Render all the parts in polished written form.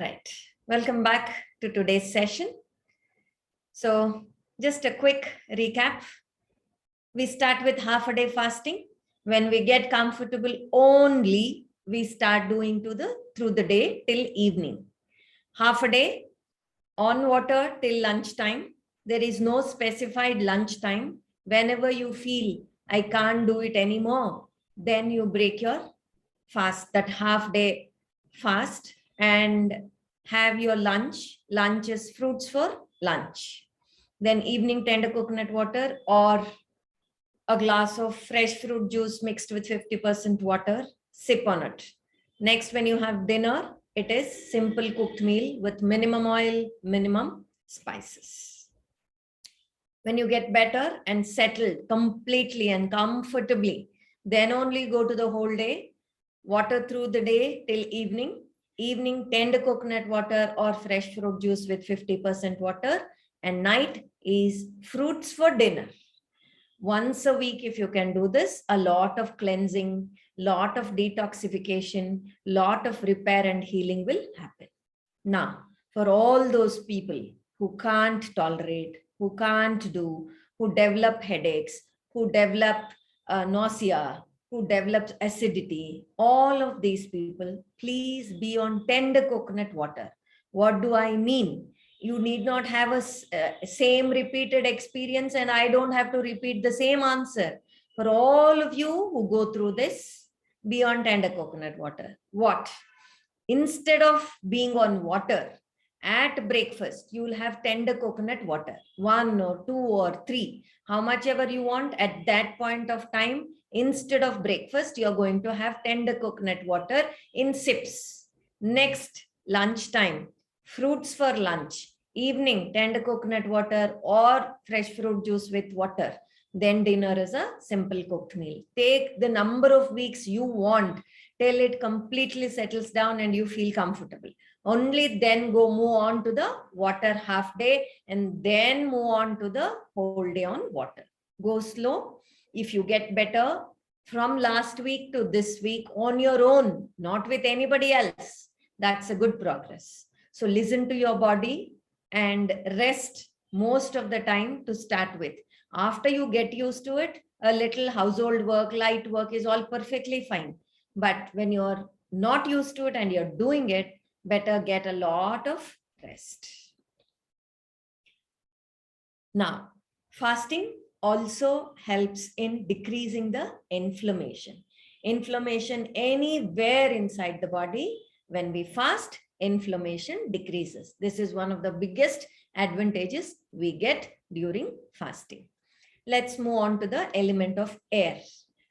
Right. Welcome back to today's session. So, just a quick recap. We start with half a day fasting. When we get comfortable, only we start doing through the day till evening. Half a day on water till lunchtime. There is no specified lunchtime. Whenever you feel I can't do it anymore, then you break your fast, that half day fast, and have your lunch. Lunch is fruits for lunch. Then evening tender coconut water or a glass of fresh fruit juice mixed with 50% water, sip on it. Next, when you have dinner, it is simple cooked meal with minimum oil, minimum spices. When you get better and settled completely and comfortably, then only go to the whole day, water through the day till evening. Evening, tender coconut water or fresh fruit juice with 50% water. And night is fruits for dinner. Once a week, if you can do this, a lot of cleansing, lot of detoxification, lot of repair and healing will happen. Now, for all those people who can't tolerate, who can't do, who develop headaches, who develop nausea, who develop acidity, all of these people, please be on tender coconut water. What do I mean? You need not have a same repeated experience, and I don't have to repeat the same answer. For all of you who go through this, be on tender coconut water. What? Instead of being on water at breakfast, you will have tender coconut water, 1 or 2 or 3, how much ever you want at that point of time. Instead of breakfast, you're going to have tender coconut water in sips. Next, lunchtime, fruits for lunch. Evening, tender coconut water or fresh fruit juice with water. Then dinner is a simple cooked meal. Take the number of weeks you want till it completely settles down and you feel comfortable. Only then move on to the water half day and then move on to the whole day on water. Go slow. If you get better from last week to this week on your own, not with anybody else, that's a good progress. So listen to your body and rest most of the time to start with. After you get used to it, a little household work, light work is all perfectly fine. But when you're not used to it and you're doing it, better get a lot of rest. Now, fasting also helps in decreasing the inflammation. Inflammation anywhere inside the body, when we fast, inflammation decreases. This is one of the biggest advantages we get during fasting. Let's move on to the element of air.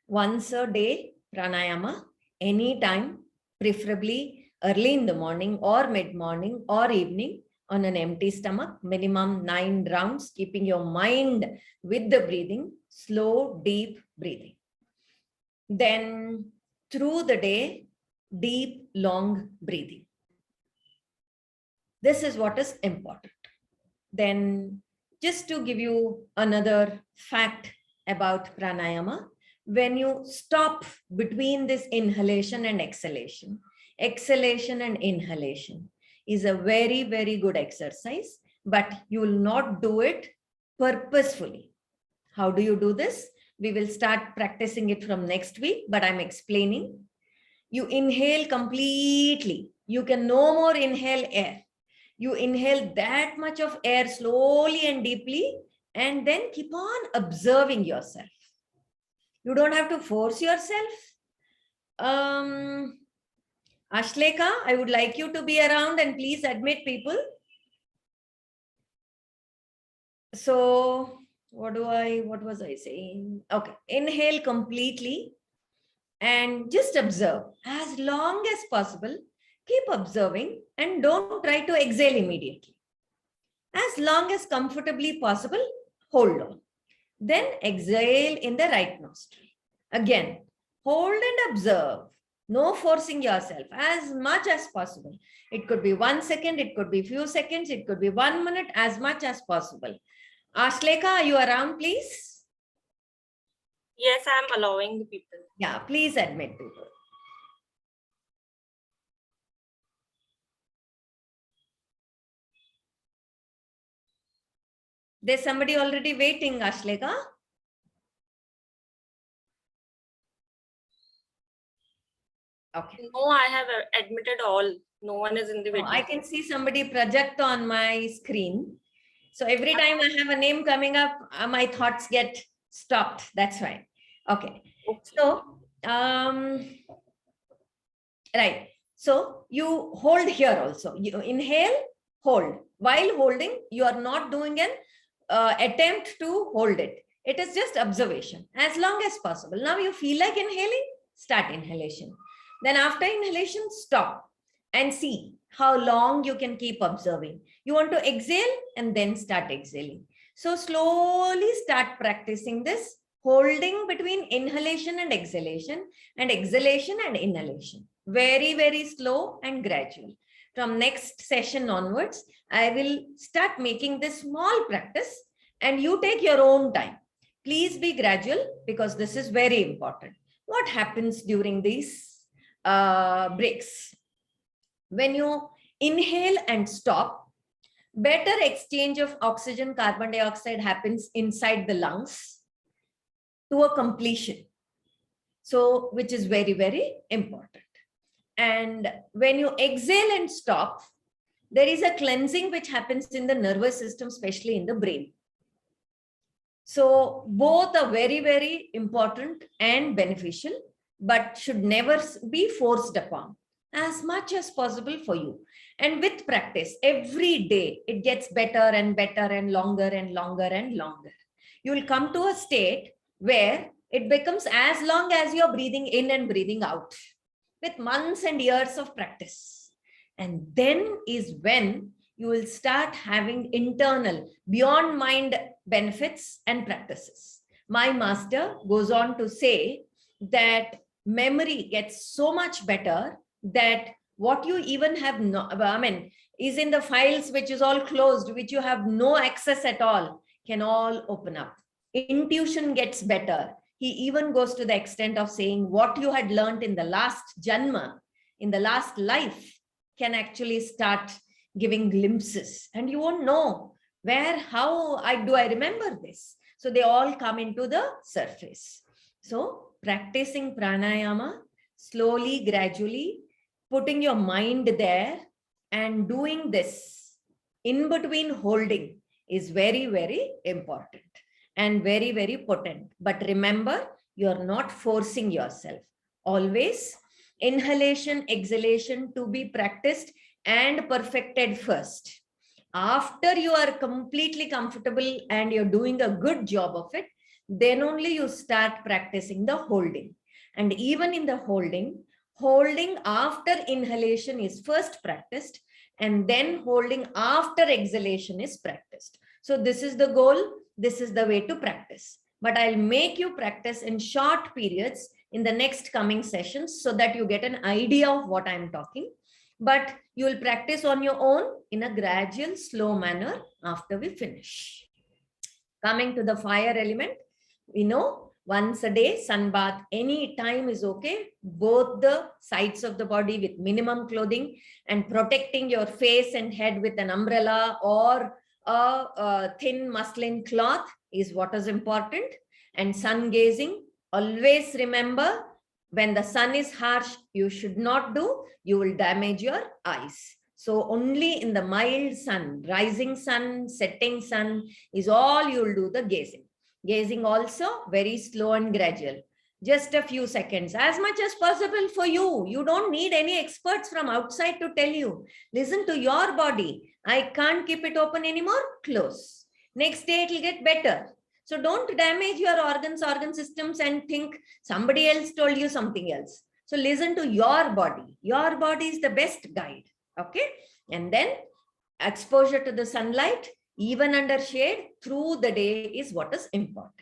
Once a day, pranayama, anytime, preferably early in the morning or mid-morning or evening on an empty stomach, minimum 9 rounds, keeping your mind with the breathing, slow, deep breathing. Then through the day, deep, long breathing. This is what is important. Then just to give you another fact about pranayama, when you stop between this inhalation and exhalation and inhalation is a very, very good exercise, but you will not do it purposefully. How do you do this? We will start practicing it from next week, but I'm explaining. You inhale completely. You can no more inhale air. You inhale that much of air slowly and deeply, and then keep on observing yourself. You don't have to force yourself. Ashleka, I would like you to be around and please admit people. So what was I saying? Okay, inhale completely and just observe as long as possible. Keep observing and don't try to exhale immediately. As long as comfortably possible, hold on. Then exhale in the right nostril. Again, hold and observe. No forcing yourself as much as possible. It could be 1 second, it could be few seconds, it could be 1 minute, as much as possible. Ashleka, are you around, please? Yes, I'm allowing the people. Yeah, please admit people. There's somebody already waiting, Ashleka. Okay. No, I have admitted all. No one is in the No, waiting. I can see somebody project on my screen. So every time I have a name coming up, my thoughts get stopped. That's why. Okay. So, right. So you hold here also. You inhale, hold. While holding, you are not doing an attempt to hold it. It is just observation as long as possible. Now you feel like inhaling, start inhalation. Then after inhalation, stop and see how long you can keep observing. You want to exhale and then start exhaling. So slowly start practicing this, holding between inhalation and exhalation and inhalation. Very, very slow and gradual. From next session onwards, I will start making this small practice and you take your own time. Please be gradual because this is very important. What happens during these breaks? When you inhale and stop, better exchange of oxygen, carbon dioxide happens inside the lungs to a completion. So, which is very, very important. And when you exhale and stop, there is a cleansing which happens in the nervous system, especially in the brain. So both are very, very important and beneficial, but should never be forced upon, as much as possible for you. And with practice, every day, it gets better and better and longer and longer and longer. You will come to a state where it becomes as long as you're breathing in and breathing out, with months and years of practice. And then is when you will start having internal, beyond mind benefits and practices. My master goes on to say that memory gets so much better that what you even have no, is in the files which is all closed, which you have no access at all, can all open up. Intuition gets better. He even goes to the extent of saying what you had learned in the last janma, in the last life, can actually start giving glimpses. And you won't know where, how I remember this. So they all come into the surface. So practicing pranayama, slowly, gradually, putting your mind there and doing this in between holding is very, very important and very, very potent. But remember, you're not forcing yourself. Always inhalation, exhalation to be practiced and perfected first. After you are completely comfortable and you're doing a good job of it, then only you start practicing the holding. And even in the holding after inhalation is first practiced, and then holding after exhalation is practiced. So this is the goal. This is the way to practice. But I'll make you practice in short periods in the next coming sessions so that you get an idea of what I'm talking. But you will practice on your own in a gradual, slow manner after we finish. Coming to the fire element, we know once a day, sun bath, any time is okay. Both the sides of the body with minimum clothing and protecting your face and head with an umbrella or a thin muslin cloth is what is important. And sun gazing, always remember, when the sun is harsh, you should not do, you will damage your eyes. So only in the mild sun, rising sun, setting sun is all you will do the gazing. Gazing also very slow and gradual. Just a few seconds, as much as possible for you. You don't need any experts from outside to tell you. Listen to your body. I can't keep it open anymore. Close. Next day it will get better. So don't damage your organ systems and think somebody else told you something else. So listen to your body. Your body is the best guide. Okay. And then exposure to the sunlight, even under shade, through the day is what is important.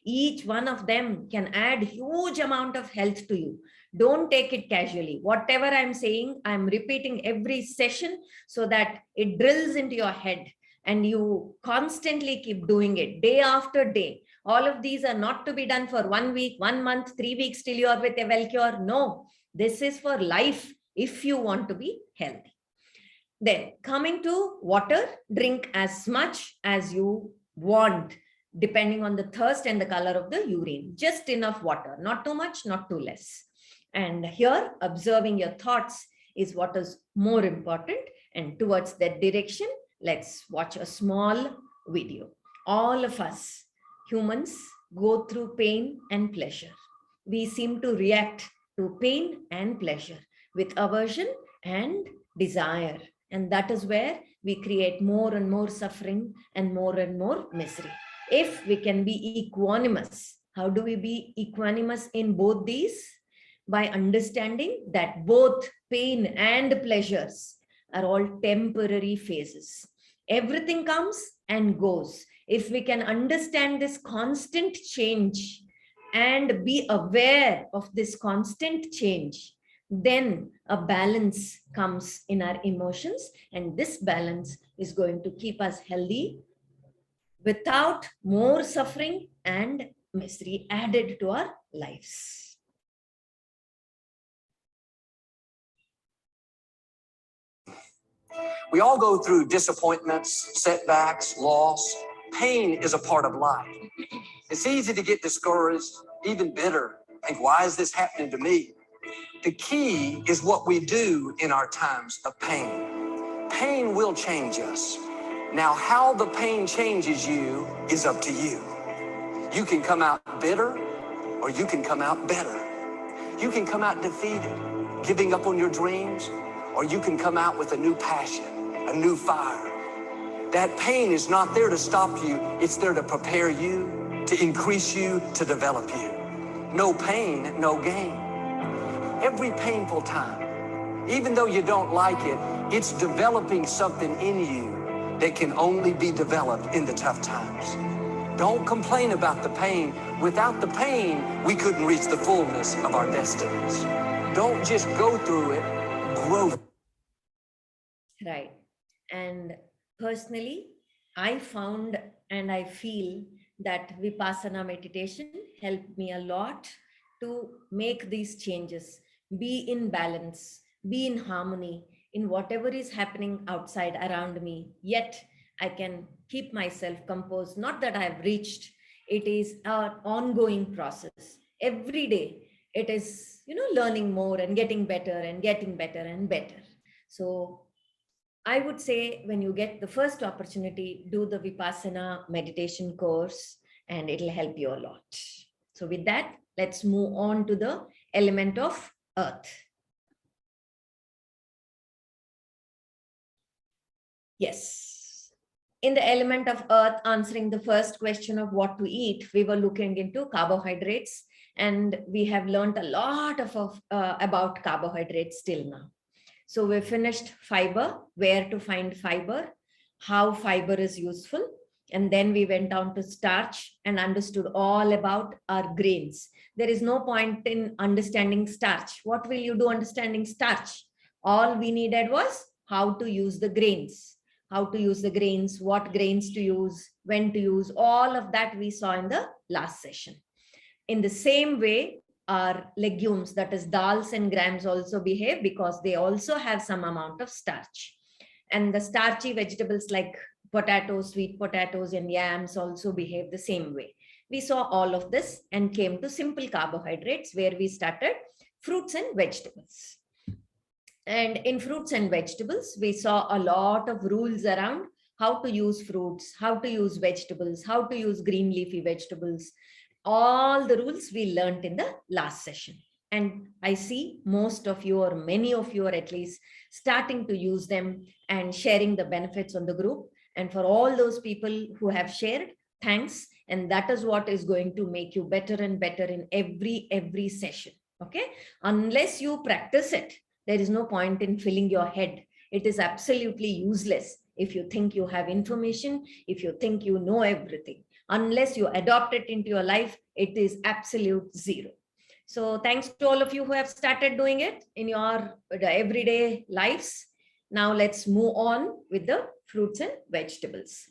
Each one of them can add huge amount of health to you. Don't take it casually. Whatever I'm saying, I'm repeating every session so that it drills into your head and you constantly keep doing it day after day. All of these are not to be done for 1 week, 1 month, 3 weeks till you are with a Wellcure. No, this is for life if you want to be healthy. Then coming to water, drink as much as you want, depending on the thirst and the color of the urine. Just enough water, not too much, not too less. And here, observing your thoughts is what is more important. And towards that direction, let's watch a small video. All of us humans go through pain and pleasure. We seem to react to pain and pleasure with aversion and desire. And that is where we create more and more suffering and more misery. If we can be equanimous, how do we be equanimous in both these? By understanding that both pain and pleasures are all temporary phases. Everything comes and goes. If we can understand this constant change and be aware of this constant change, then a balance comes in our emotions, and this balance is going to keep us healthy without more suffering and misery added to our lives. We all go through disappointments, setbacks, loss. Pain is a part of life. It's easy to get discouraged, even bitter. Think, why is this happening to me? The key is what we do in our times of pain. Pain will change us. Now, how the pain changes you is up to you. You can come out bitter, or you can come out better. You can come out defeated, giving up on your dreams, or you can come out with a new passion, a new fire. That pain is not there to stop you. It's there to prepare you, to increase you, to develop you. No pain, no gain. Every painful time, even though you don't like it, it's developing something in you that can only be developed in the tough times. Don't complain about the pain. Without the pain, we couldn't reach the fullness of our destinies. Don't just go through it, grow. Right. And personally, I found and I feel that Vipassana meditation helped me a lot to make these changes, be in balance, be in harmony in whatever is happening outside around me. Yet I can keep myself composed. Not that I've reached, it is an ongoing process. Every day it is, learning more and getting better and getting better and better. So I would say when you get the first opportunity, do the Vipassana meditation course and it'll help you a lot. So with that, let's move on to the element of earth. Yes. In the element of earth, answering the first question of what to eat, we were looking into carbohydrates, and we have learned a lot about carbohydrates till now. So we finished fiber, where to find fiber, how fiber is useful. And then we went down to starch and understood all about our grains. There is no point in understanding starch. What will you do understanding starch? All we needed was how to use the grains, what grains to use, when to use, all of that we saw in the last session. In the same way, our legumes, that is dals and grams, also behave because they also have some amount of starch. And the starchy vegetables like potatoes, sweet potatoes and yams also behave the same way. We saw all of this and came to simple carbohydrates, where we started fruits and vegetables. And in fruits and vegetables, we saw a lot of rules around how to use fruits, how to use vegetables, how to use green leafy vegetables. All the rules we learned in the last session. And I see most of you, or many of you are at least, starting to use them and sharing the benefits on the group. And for all those people who have shared, thanks. And that is what is going to make you better and better in every session. Okay. Unless you practice it, there is no point in filling your head. It is absolutely useless if you think you have information, if you think you know everything. Unless you adopt it into your life, it is absolute zero. So thanks to all of you who have started doing it in your everyday lives. Now let's move on with the fruits and vegetables.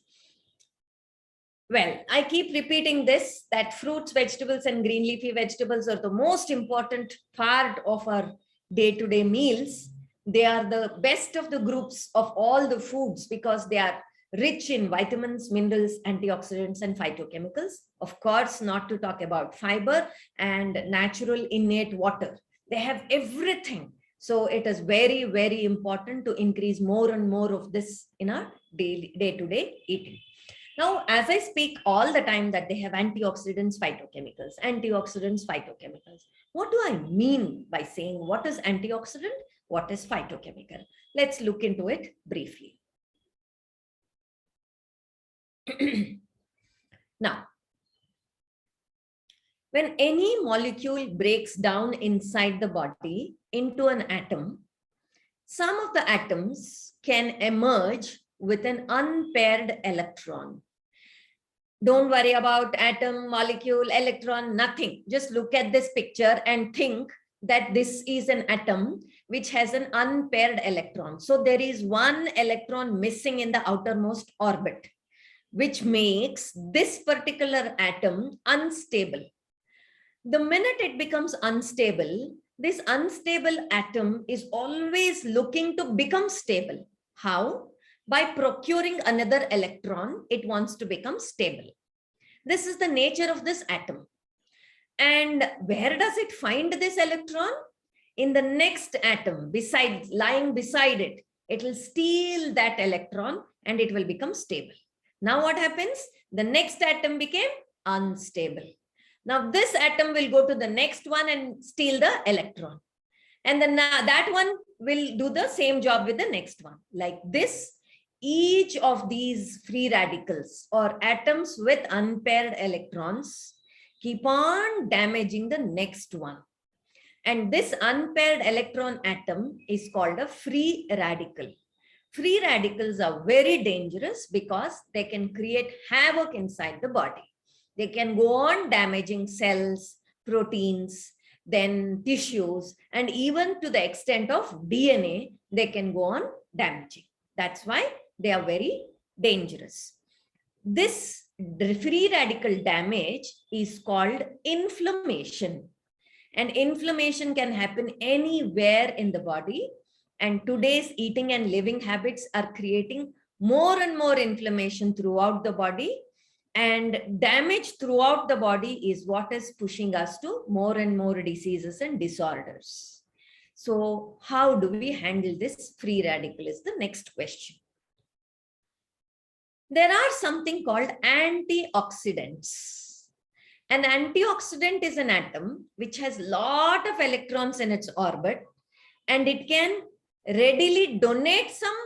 Well, I keep repeating this, that fruits, vegetables, and green leafy vegetables are the most important part of our day-to-day meals. They are the best of the groups of all the foods because they are rich in vitamins, minerals, antioxidants, and phytochemicals. Of course, not to talk about fiber and natural innate water. They have everything. So it is very, very important to increase more and more of this in our day-to-day eating. Now, as I speak all the time that they have antioxidants, phytochemicals. What do I mean by saying what is antioxidant, what is phytochemical? Let's look into it briefly. Now, when any molecule breaks down inside the body into an atom, some of the atoms can emerge with an unpaired electron. Don't worry about atom, molecule, electron, nothing. Just look at this picture and think that this is an atom which has an unpaired electron. So there is one electron missing in the outermost orbit, which makes this particular atom unstable. The minute it becomes unstable, this unstable atom is always looking to become stable. How? By procuring another electron, it wants to become stable. This is the nature of this atom. And where does it find this electron? In the next atom, lying beside it, it will steal that electron and it will become stable. Now what happens? The next atom became unstable. Now this atom will go to the next one and steal the electron. And then that one will do the same job with the next one. Like this, each of these free radicals or atoms with unpaired electrons keep on damaging the next one. And this unpaired electron atom is called a free radical. Free radicals are very dangerous because they can create havoc inside the body. They can go on damaging cells, proteins, then tissues, and even to the extent of DNA, they can go on damaging. That's why they are very dangerous. This free radical damage is called inflammation. And inflammation can happen anywhere in the body. And today's eating and living habits are creating more and more inflammation throughout the body. And damage throughout the body is what is pushing us to more and more diseases and disorders. So how do we handle this free radical is the next question. There are something called antioxidants. An antioxidant is an atom which has a lot of electrons in its orbit, and it can readily donate some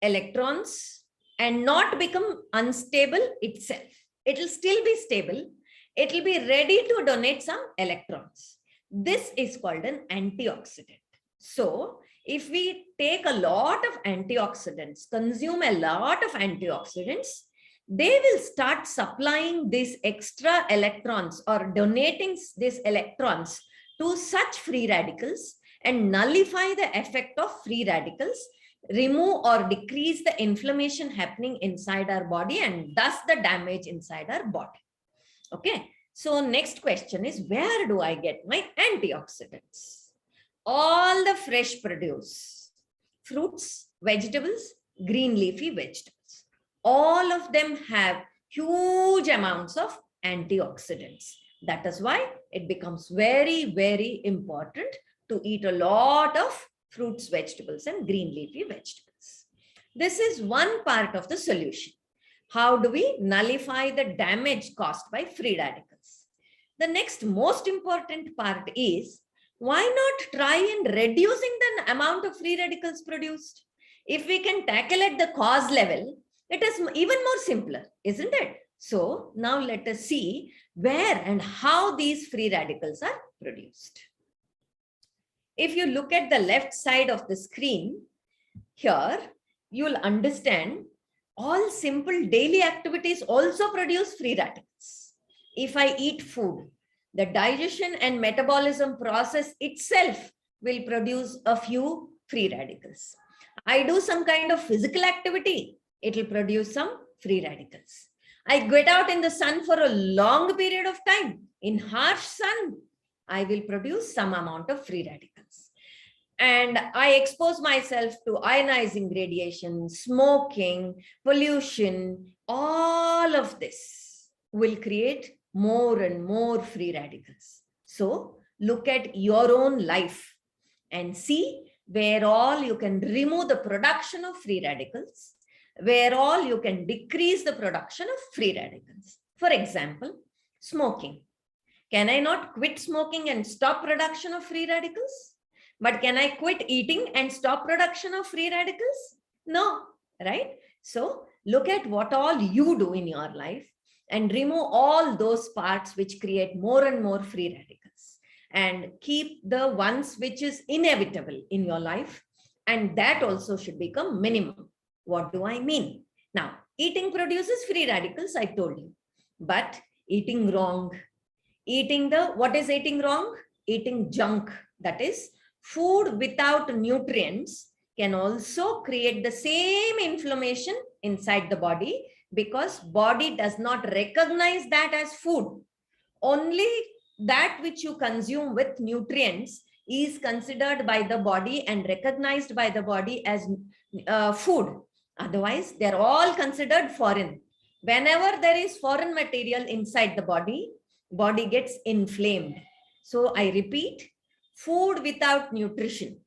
electrons and not become unstable itself. It will still be stable. It will be ready to donate some electrons. This is called an antioxidant. So if we take a lot of antioxidants, consume a lot of antioxidants, they will start supplying these extra electrons or donating these electrons to such free radicals and nullify the effect of free radicals, remove or decrease the inflammation happening inside our body and thus the damage inside our body. Okay, so next question is, where do I get my antioxidants? All the fresh produce, fruits, vegetables, green leafy vegetables, all of them have huge amounts of antioxidants. That is why it becomes very, very important to eat a lot of fruits, vegetables, and green leafy vegetables. This is one part of the solution. How do we nullify the damage caused by free radicals? The next most important part is, why not try in reducing the amount of free radicals produced? If we can tackle at the cause level, it is even more simpler, isn't it? So now let us see where and how these free radicals are produced. If you look at the left side of the screen, here you will understand all simple daily activities also produce free radicals. If I eat food, the digestion and metabolism process itself will produce a few free radicals. I do some kind of physical activity, it will produce some free radicals. I get out in the sun for a long period of time. In harsh sun, I will produce some amount of free radicals. and I expose myself to ionizing radiation, smoking, pollution, all of this will create more and more free radicals. So look at your own life and see where all you can remove the production of free radicals, where all you can decrease the production of free radicals. For example, smoking. Can I not quit smoking and stop production of free radicals? But can I quit eating and stop production of free radicals? No, right? So look at what all you do in your life and remove all those parts which create more and more free radicals, and keep the ones which is inevitable in your life, and that also should become minimum. What do I mean? Now, eating produces free radicals, I told you, but eating wrong, what is eating wrong? Eating junk, that is food without nutrients, can also create the same inflammation inside the body, because body does not recognize that as food. Only that which you consume with nutrients is considered by the body and recognized by the body as food. Otherwise, they're all considered foreign. Whenever there is foreign material inside the body gets inflamed. So I repeat, food without nutrition,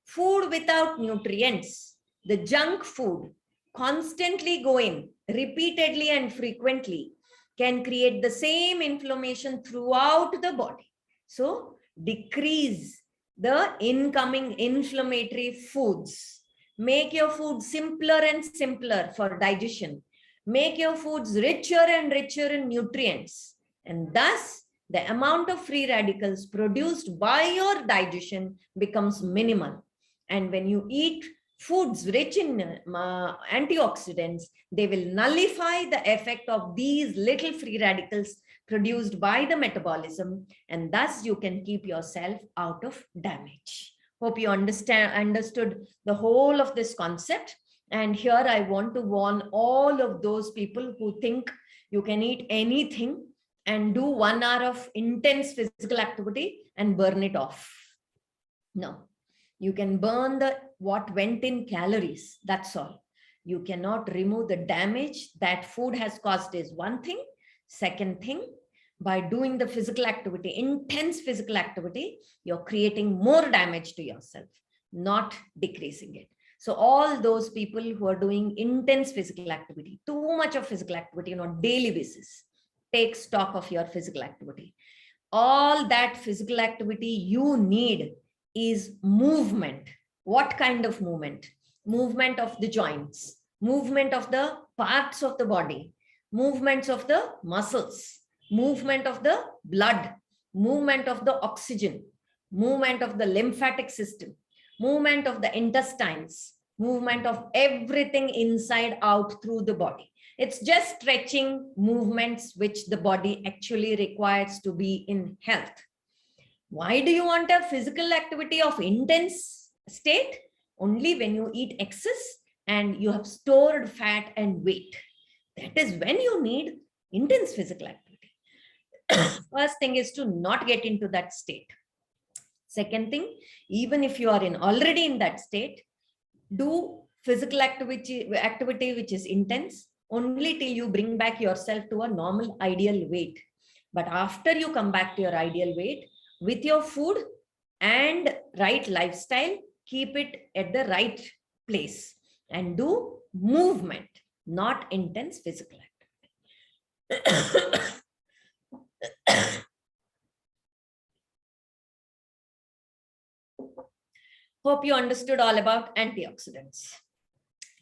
food without nutrients, the junk food constantly going repeatedly and frequently can create the same inflammation throughout the body. So decrease the incoming inflammatory foods. Make your food simpler and simpler for digestion. Make your foods richer and richer in nutrients. And thus, the amount of free radicals produced by your digestion becomes minimal. And when you eat foods rich in antioxidants, they will nullify the effect of these little free radicals produced by the metabolism, and thus you can keep yourself out of damage. Hope you understood the whole of this concept. And here I want to warn all of those people who think you can eat anything and do 1 hour of intense physical activity and burn it off. No, you can burn what went in calories, that's all. You cannot remove the damage that food has caused is one thing. Second thing, by doing the physical activity, intense physical activity, you're creating more damage to yourself, not decreasing it. So all those people who are doing intense physical activity, too much of physical activity on a daily basis, take stock of your physical activity. All that physical activity you need is movement. What kind of movement? Movement of the joints, movement of the parts of the body, movements of the muscles, movement of the blood, movement of the oxygen, movement of the lymphatic system, movement of the intestines, movement of everything inside out through the body. It's just stretching movements which the body actually requires to be in health. Why do you want a physical activity of intense state? Only when you eat excess and you have stored fat and weight. That is when you need intense physical activity. First thing is to not get into that state. Second thing, even if you are already in that state, do physical activity which is intense only till you bring back yourself to a normal ideal weight. But after you come back to your ideal weight, with your food and right lifestyle, keep it at the right place and do movement, not intense physical activity. Hope you understood all about antioxidants.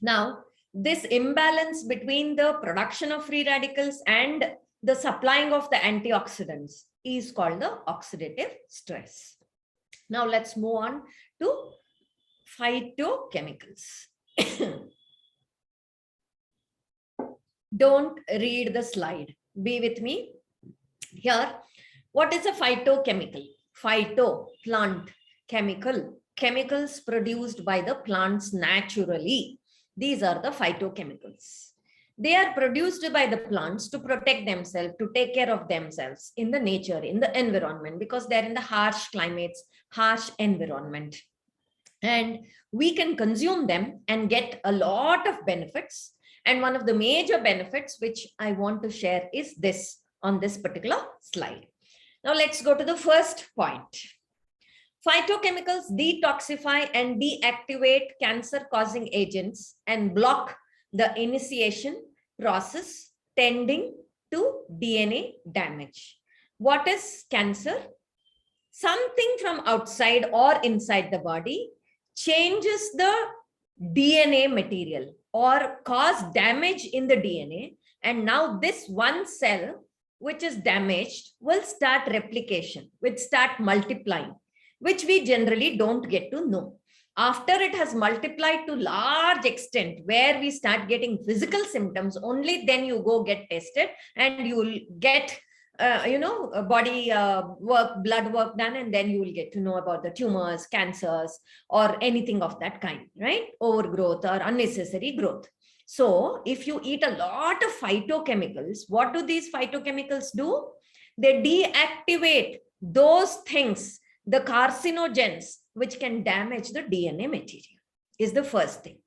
Now, this imbalance between the production of free radicals and the supplying of the antioxidants is called the oxidative stress. Now, let's move on to phytochemicals. Don't read the slide. Be with me. Here, what is a phytochemical? Phyto, plant, chemical, chemicals produced by the plants naturally. These are the phytochemicals. They are produced by the plants to protect themselves, to take care of themselves in the nature, in the environment, because they're in the harsh climates, harsh environment. and we can consume them and get a lot of benefits. And one of the major benefits which I want to share is this on this particular slide. Now let's go to the first point. Phytochemicals detoxify and deactivate cancer-causing agents and block the initiation process tending to DNA damage. What is cancer? Something from outside or inside the body changes the DNA material or cause damage in the DNA. And now this one cell which is damaged will start replication, will start multiplying, which we generally don't get to know. After it has multiplied to large extent where we start getting physical symptoms, only then you go get tested and you will get body work, blood work done, and then you will get to know about the tumors, cancers, or anything of that kind, right? Overgrowth or unnecessary growth. So if you eat a lot of phytochemicals, what do these phytochemicals do? They deactivate those things, the carcinogens, which can damage the DNA material, is the first thing.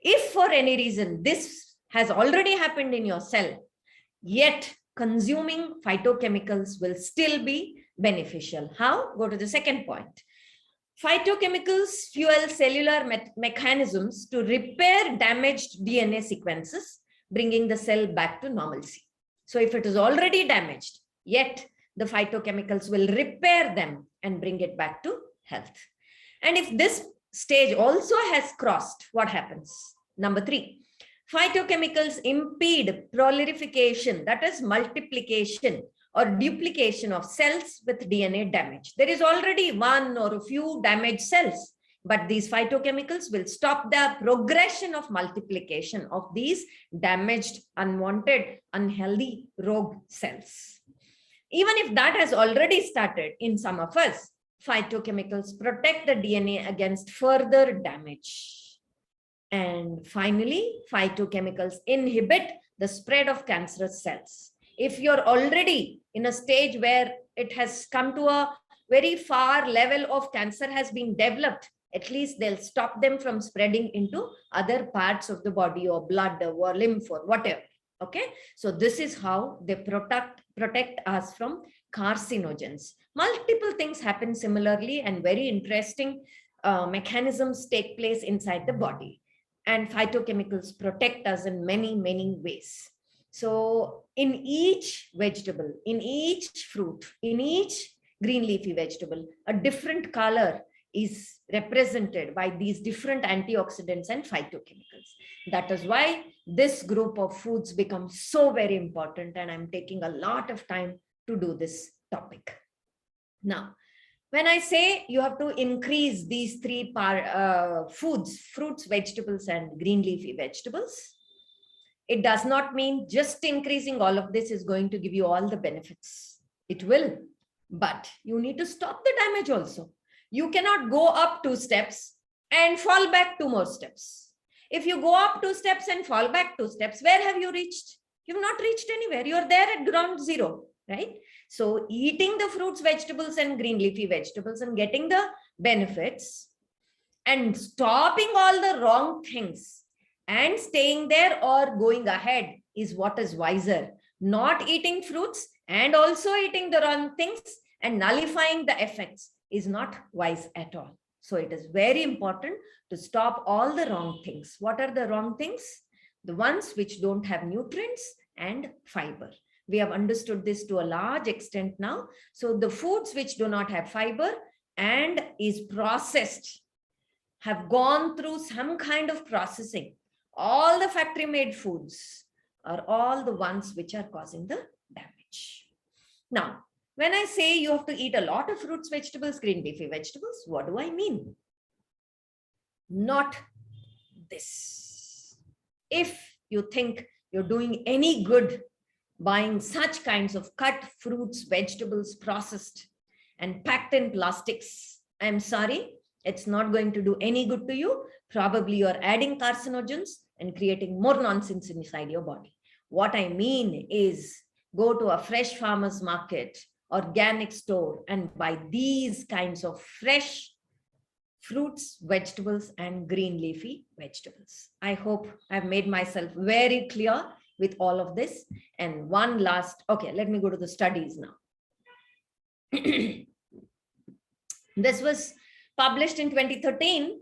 If for any reason this has already happened in your cell, yet consuming phytochemicals will still be beneficial. How? Go to the second point. Phytochemicals fuel cellular mechanisms to repair damaged DNA sequences, bringing the cell back to normalcy. So if it is already damaged, yet the phytochemicals will repair them and bring it back to health. And if this stage also has crossed, what happens? Number 3. Phytochemicals impede proliferation, that is multiplication or duplication of cells with DNA damage. There is already one or a few damaged cells, but these phytochemicals will stop the progression of multiplication of these damaged, unwanted, unhealthy rogue cells. Even if that has already started in some of us, phytochemicals protect the DNA against further damage. And finally, phytochemicals inhibit the spread of cancerous cells. If you're already in a stage where it has come to a very far level of cancer has been developed, at least they'll stop them from spreading into other parts of the body or blood or lymph or whatever. Okay, so this is how they protect us from carcinogens. Multiple things happen similarly, and very interesting mechanisms take place inside the body. And phytochemicals protect us in many, many ways. So in each vegetable, in each fruit, in each green leafy vegetable, a different color is represented by these different antioxidants and phytochemicals. That is why this group of foods becomes so very important, and I'm taking a lot of time to do this topic. Now, when I say you have to increase these 3 foods, fruits, vegetables, and green leafy vegetables, it does not mean just increasing all of this is going to give you all the benefits. It will, but you need to stop the damage also. You cannot go up 2 steps and fall back 2 more steps. If you go up 2 steps and fall back 2 steps, where have you reached? You've not reached anywhere. You're there at ground zero, right? So eating the fruits, vegetables, and green leafy vegetables and getting the benefits and stopping all the wrong things and staying there or going ahead is what is wiser. Not eating fruits and also eating the wrong things and nullifying the effects is not wise at all. So it is very important to stop all the wrong things. What are the wrong things? The ones which don't have nutrients and fiber. We have understood this to a large extent now. So the foods which do not have fiber and is processed have gone through some kind of processing. All the factory made foods are all the ones which are causing the damage. Now, when I say you have to eat a lot of fruits, vegetables, green leafy vegetables, what do I mean? Not this. If you think you're doing any good buying such kinds of cut fruits, vegetables, processed and packed in plastics, I'm sorry, it's not going to do any good to you. Probably you're adding carcinogens and creating more nonsense inside your body. What I mean is go to a fresh farmer's market, organic store, and buy these kinds of fresh fruits, vegetables, and green leafy vegetables. I hope I've made myself very clear with all of this. And one last, okay, let me go to the studies now. This was published in 2013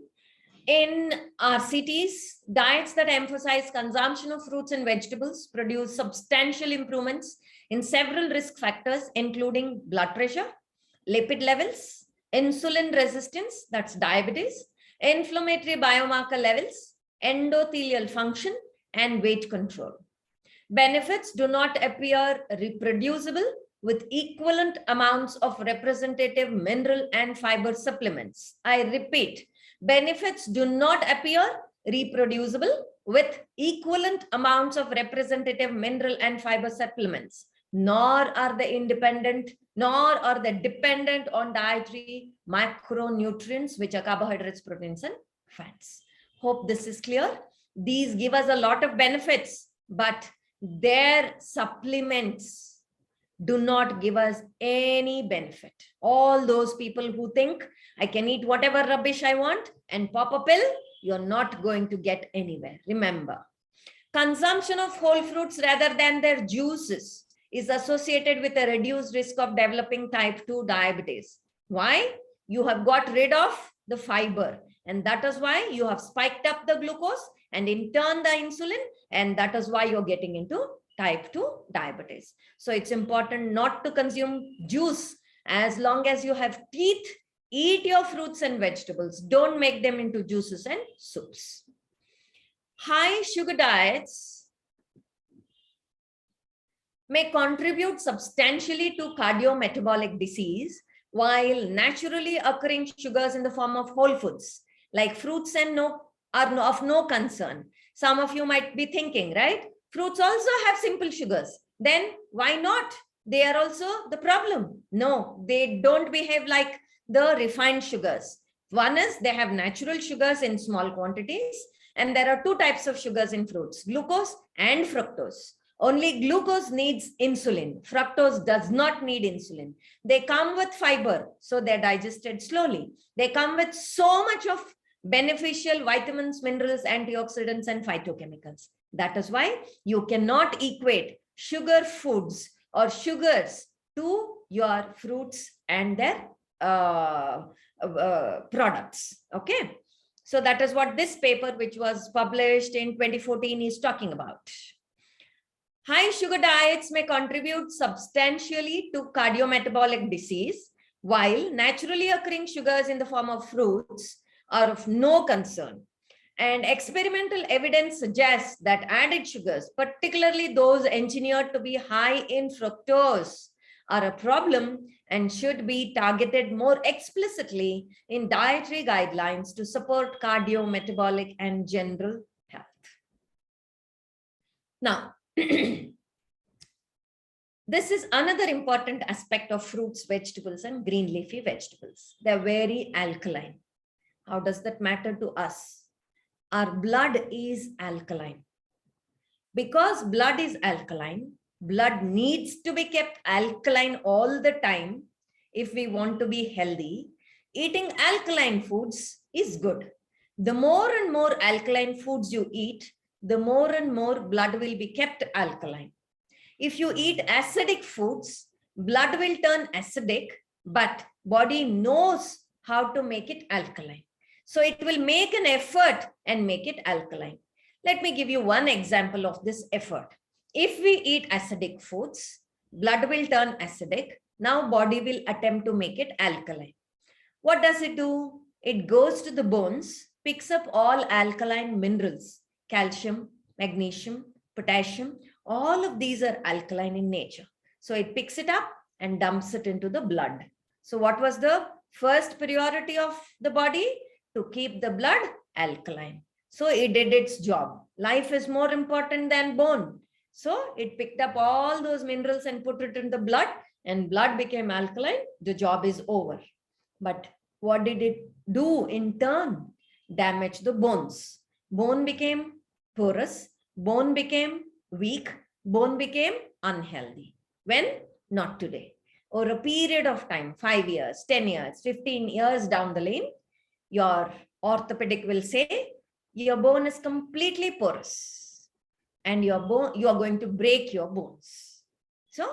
in RCTs. Diets that emphasize consumption of fruits and vegetables produce substantial improvements in several risk factors, including blood pressure, lipid levels, insulin resistance, that's diabetes, inflammatory biomarker levels, endothelial function, and weight control. Benefits do not appear reproducible with equivalent amounts of representative mineral and fiber supplements. I repeat, benefits do not appear reproducible with equivalent amounts of representative mineral and fiber supplements, nor are they dependent on dietary macronutrients, which are carbohydrates, proteins, and fats. Hope this is clear. These give us a lot of benefits, but their supplements do not give us any benefit. All those people who think I can eat whatever rubbish I want and pop a pill, you're not going to get anywhere. Remember, consumption of whole fruits rather than their juices is associated with a reduced risk of developing type 2 diabetes. Why? You have got rid of the fiber, and that is why you have spiked up the glucose and in turn the insulin, and that is why you're getting into type 2 diabetes. So it's important not to consume juice. As long as you have teeth, eat your fruits and vegetables. Don't make them into juices and soups. High sugar diets may contribute substantially to cardiometabolic disease, while naturally occurring sugars in the form of whole foods like fruits and are of no concern. Some of you might be thinking, right? Fruits also have simple sugars. Then why not? They are also the problem. No, they don't behave like the refined sugars. One is they have natural sugars in small quantities, and there are two types of sugars in fruits, glucose and fructose. Only glucose needs insulin. Fructose does not need insulin. They come with fiber, so they're digested slowly. They come with so much of beneficial vitamins, minerals, antioxidants, and phytochemicals. That is why you cannot equate sugar foods or sugars to your fruits and their products. Okay. So that is what this paper, which was published in 2014, is talking about. High sugar diets may contribute substantially to cardiometabolic disease, while naturally occurring sugars in the form of fruits are of no concern. And experimental evidence suggests that added sugars, particularly those engineered to be high in fructose, are a problem and should be targeted more explicitly in dietary guidelines to support cardiometabolic and general health. Now, this is another important aspect of fruits, vegetables, and green leafy vegetables. They're very alkaline. How does that matter to us? Our blood is alkaline. Because blood is alkaline, blood needs to be kept alkaline all the time if we want to be healthy. Eating alkaline foods is good. The more and more alkaline foods you eat, the more and more blood will be kept alkaline. If you eat acidic foods, blood will turn acidic, but body knows how to make it alkaline. So it will make an effort and make it alkaline. Let me give you one example of this effort. If we eat acidic foods, blood will turn acidic. Now body will attempt to make it alkaline. What does it do? It goes to the bones, picks up all alkaline minerals, calcium, magnesium, potassium. All of these are alkaline in nature. So it picks it up and dumps it into the blood. So what was the first priority of the body? To keep the blood alkaline. So it did its job. Life is more important than bone. So it picked up all those minerals and put it in the blood, and blood became alkaline. The job is over. But what did it do in turn? Damage the bones. Bone became porous. Bone became weak. Bone became unhealthy. When? Not today. Over a period of time, 5 years, 10 years, 15 years down the lane, your orthopedic will say your bone is completely porous and you are going to break your bones. So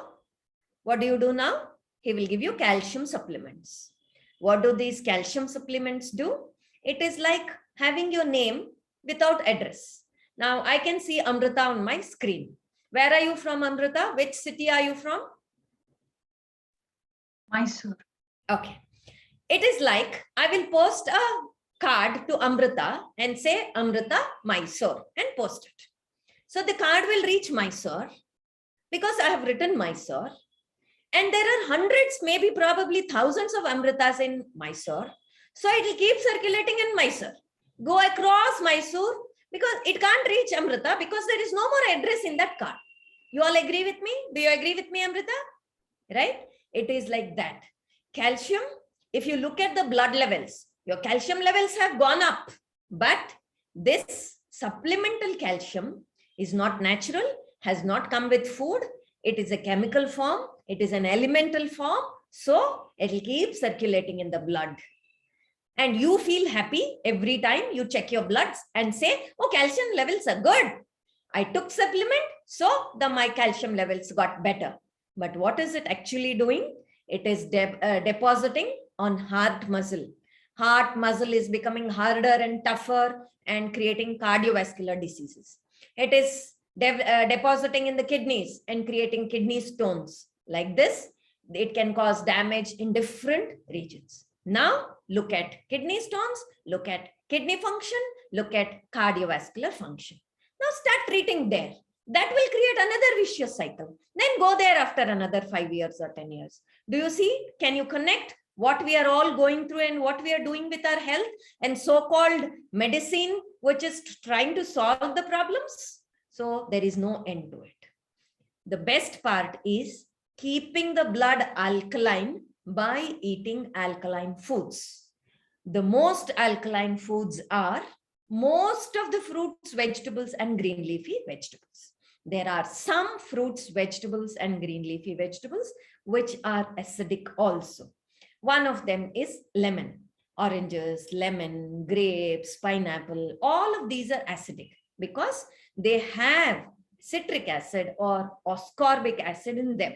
what do you do now? He will give you calcium supplements. What do these calcium supplements do? It is like having your name without address. Now I can see Amrita on my screen. Where are you from, Amrita? Which city are you from? Mysore. Okay. It is like I will post a card to Amrita and say Amrita, Mysore, and post it. So the card will reach Mysore because I have written Mysore. And there are hundreds, maybe probably thousands of Amritas in Mysore. So it will keep circulating in Mysore. Go across Mysore because it can't reach Amrita because there is no more address in that card. You all agree with me? Do you agree with me, Amrita? Right? It is like that. Calcium, if you look at the blood levels, your calcium levels have gone up. But this supplemental calcium is not natural, has not come with food. It is a chemical form. It is an elemental form. So it will keep circulating in the blood. And you feel happy every time you check your bloods and say, oh, calcium levels are good. I took supplement, so my calcium levels got better. But what is it actually doing? It is depositing on heart muscle. Heart muscle is becoming harder and tougher and creating cardiovascular diseases. It is depositing in the kidneys and creating kidney stones. Like this, it can cause damage in different regions. Now, look at kidney stones, look at kidney function, look at cardiovascular function. Now start treating there. That will create another vicious cycle. Then go there after another 5 years or 10 years. Do you see? Can you connect what we are all going through and what we are doing with our health and so-called medicine, which is trying to solve the problems? So there is no end to it. The best part is keeping the blood alkaline by eating alkaline foods. The most alkaline foods are most of the fruits, vegetables, and green leafy vegetables. There are some fruits, vegetables, and green leafy vegetables which are acidic also. One of them is lemon. Oranges, lemon, grapes, pineapple, all of these are acidic because they have citric acid or ascorbic acid in them.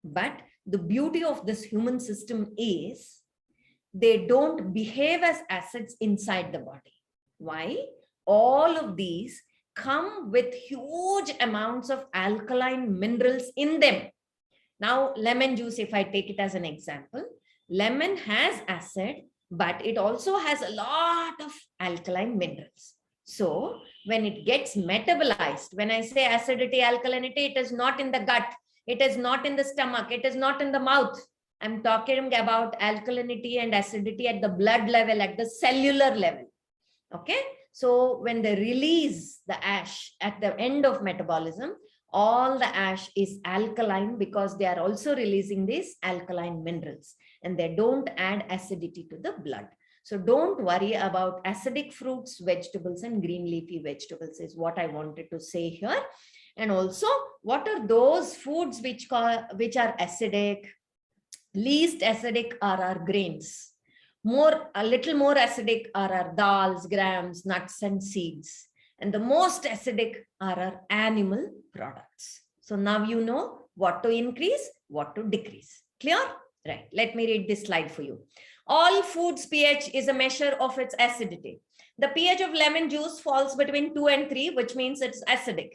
But the beauty of this human system is they don't behave as acids inside the body. Why? All of these come with huge amounts of alkaline minerals in them. Now, lemon juice, if I take it as an example, lemon has acid, but it also has a lot of alkaline minerals. So when it gets metabolized, when I say acidity, alkalinity, it is not in the gut, it is not in the stomach, it is not in the mouth. I'm talking about alkalinity and acidity at the blood level, at the cellular level. Okay. So when they release the ash at the end of metabolism, all the ash is alkaline because they are also releasing these alkaline minerals and they don't add acidity to the blood. So don't worry about acidic fruits, vegetables, and green leafy vegetables is what I wanted to say here. And also, what are those foods which are acidic? Least acidic are our grains. A little more acidic are our dals, grams, nuts, and seeds. And the most acidic are our animal products. So now you know what to increase, what to decrease. Clear? Right. Let me read this slide for you. All foods pH is a measure of its acidity. The pH of lemon juice falls between 2 and 3, which means it's acidic.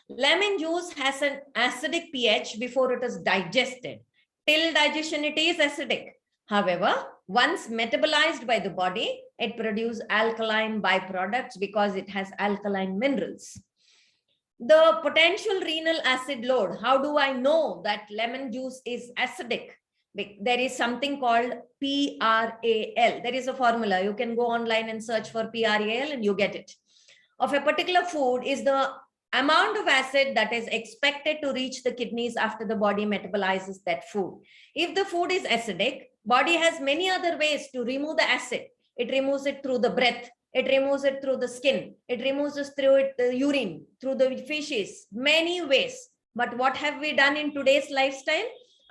Lemon juice has an acidic pH before it is digested. Till digestion, it is acidic. However, once metabolized by the body, it produces alkaline byproducts because it has alkaline minerals. The potential renal acid load. How do I know that lemon juice is acidic? There is something called PRAL. There is a formula. You can go online and search for PRAL and you get it. Of a particular food is the amount of acid that is expected to reach the kidneys after the body metabolizes that food. If the food is acidic, body has many other ways to remove the acid. It removes it through the breath. It removes it through the skin. It removes it through the urine, through the feces, many ways. But what have we done in today's lifestyle?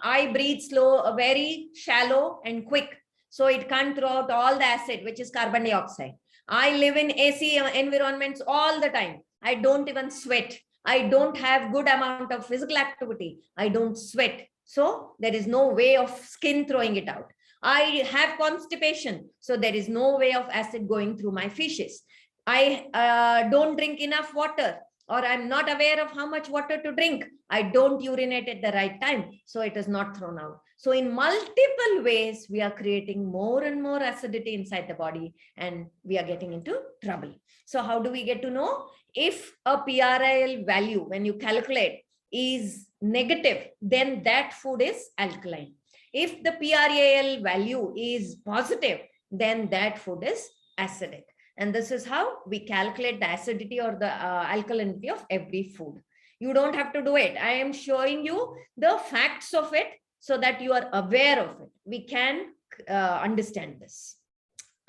I breathe slow, very shallow and quick. So it can't throw out all the acid, which is carbon dioxide. I live in AC environments all the time. I don't even sweat. I don't have good amount of physical activity. I don't sweat. So there is no way of skin throwing it out. I have constipation. So there is no way of acid going through my feces. I don't drink enough water, or I'm not aware of how much water to drink. I don't urinate at the right time. So it is not thrown out. So in multiple ways, we are creating more and more acidity inside the body, and we are getting into trouble. So how do we get to know? If a PRIL value, when you calculate, is negative, then that food is alkaline. If the PRAL value is positive, then that food is acidic. And this is how we calculate the acidity or the alkalinity of every food. You don't have to do it. I am showing you the facts of it so that you are aware of it. We can understand this.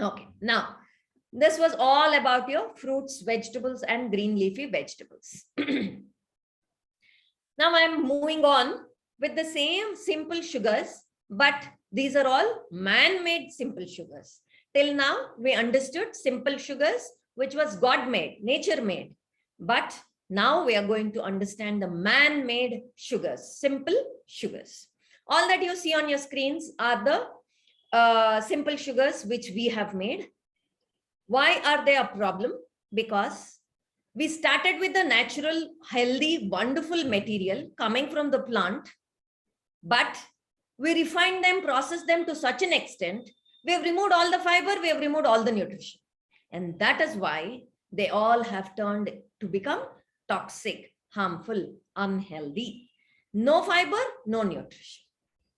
Okay, now this was all about your fruits, vegetables, and green leafy vegetables. Now I'm moving on with the same simple sugars, but these are all man-made simple sugars. Till now, we understood simple sugars, which was God-made, nature-made. But now we are going to understand the man-made sugars, simple sugars. All that you see on your screens are the simple sugars which we have made. Why are they a problem? Because we started with the natural, healthy, wonderful material coming from the plant, but we refined them, processed them to such an extent. We have removed all the fiber, we have removed all the nutrition. And that is why they all have turned to become toxic, harmful, unhealthy. No fiber, no nutrition.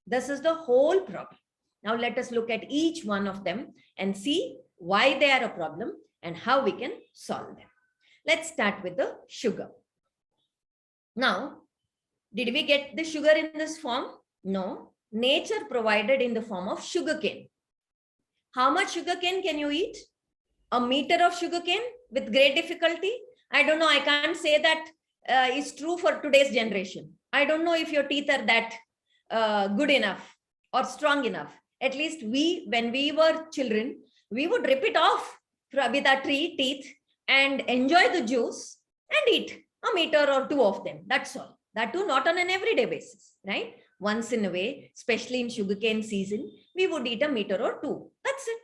This is the whole problem. Now let us look at each one of them and see why they are a problem and how we can solve them. Let's start with the sugar. Now, did we get the sugar in this form? No. Nature provided in the form of sugarcane. How much sugarcane can you eat? A meter of sugarcane with great difficulty? I don't know. I can't say that is true for today's generation. I don't know if your teeth are that good enough or strong enough. At least when we were children, we would rip it off with our teeth and enjoy the juice and eat a meter or two of them. That's all. That too, not on an everyday basis, right? Once in a way, especially in sugarcane season, we would eat a meter or two. That's it.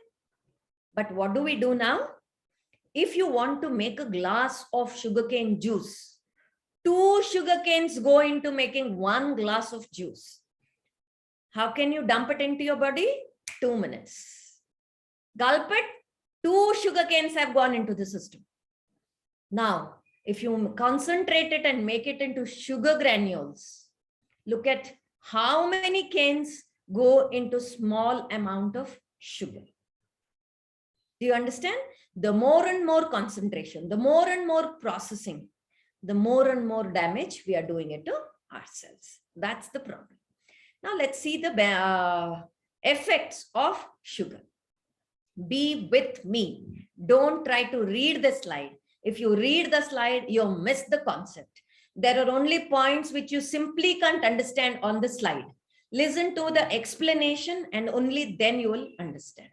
But what do we do now? If you want to make a glass of sugarcane juice, 2 sugarcanes go into making 1 glass of juice. How can you dump it into your body? 2 minutes. Gulp it, 2 sugarcanes have gone into the system. Now, if you concentrate it and make it into sugar granules, look at how many canes go into small amount of sugar. Do you understand? The more and more concentration, the more and more processing, the more and more damage we are doing it to ourselves. That's the problem. Now let's see the effects of sugar. Be with me. Don't try to read the slide. If you read the slide, you'll miss the concept. There are only points which you simply can't understand on the slide. Listen to the explanation and only then you will understand.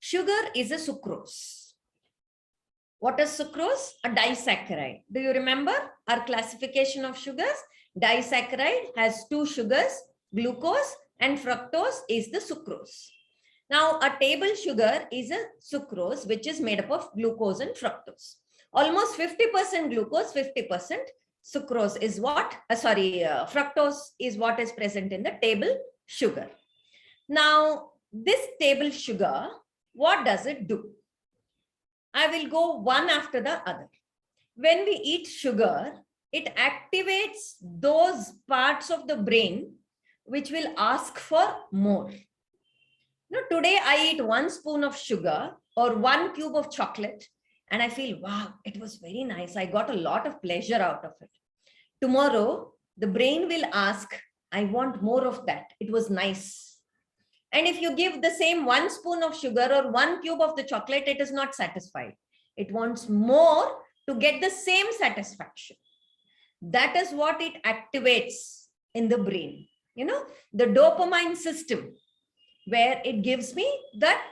Sugar is a sucrose. What is sucrose? A disaccharide. Do you remember our classification of sugars? Disaccharide has 2 sugars, glucose and fructose is the sucrose. Now, a table sugar is a sucrose, which is made up of glucose and fructose. Almost 50% glucose, 50% sucrose is what? Fructose is what is present in the table sugar. Now, this table sugar, what does it do? I will go one after the other. When we eat sugar, it activates those parts of the brain which will ask for more. Now, today I eat 1 spoon of sugar or 1 cube of chocolate and I feel, wow, it was very nice. I got a lot of pleasure out of it. Tomorrow, the brain will ask, I want more of that. It was nice. And if you give the same 1 spoon of sugar or 1 cube of the chocolate, it is not satisfied. It wants more to get the same satisfaction. That is what it activates in the brain. the dopamine system, where it gives me that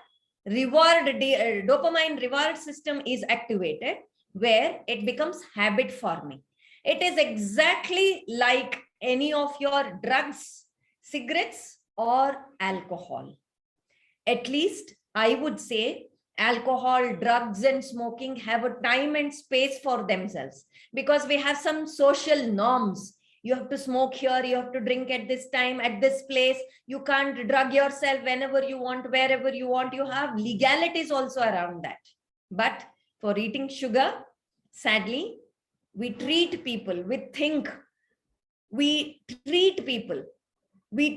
dopamine reward system is activated, where it becomes habit forming. It is exactly like any of your drugs, cigarettes, or alcohol. At least I would say alcohol, drugs, and smoking have a time and space for themselves, because we have some social norms. You have to smoke here, you have to drink at this time, at this place. You can't drug yourself whenever you want, wherever you want. You have legalities also around that. But for eating sugar, sadly, we treat people, we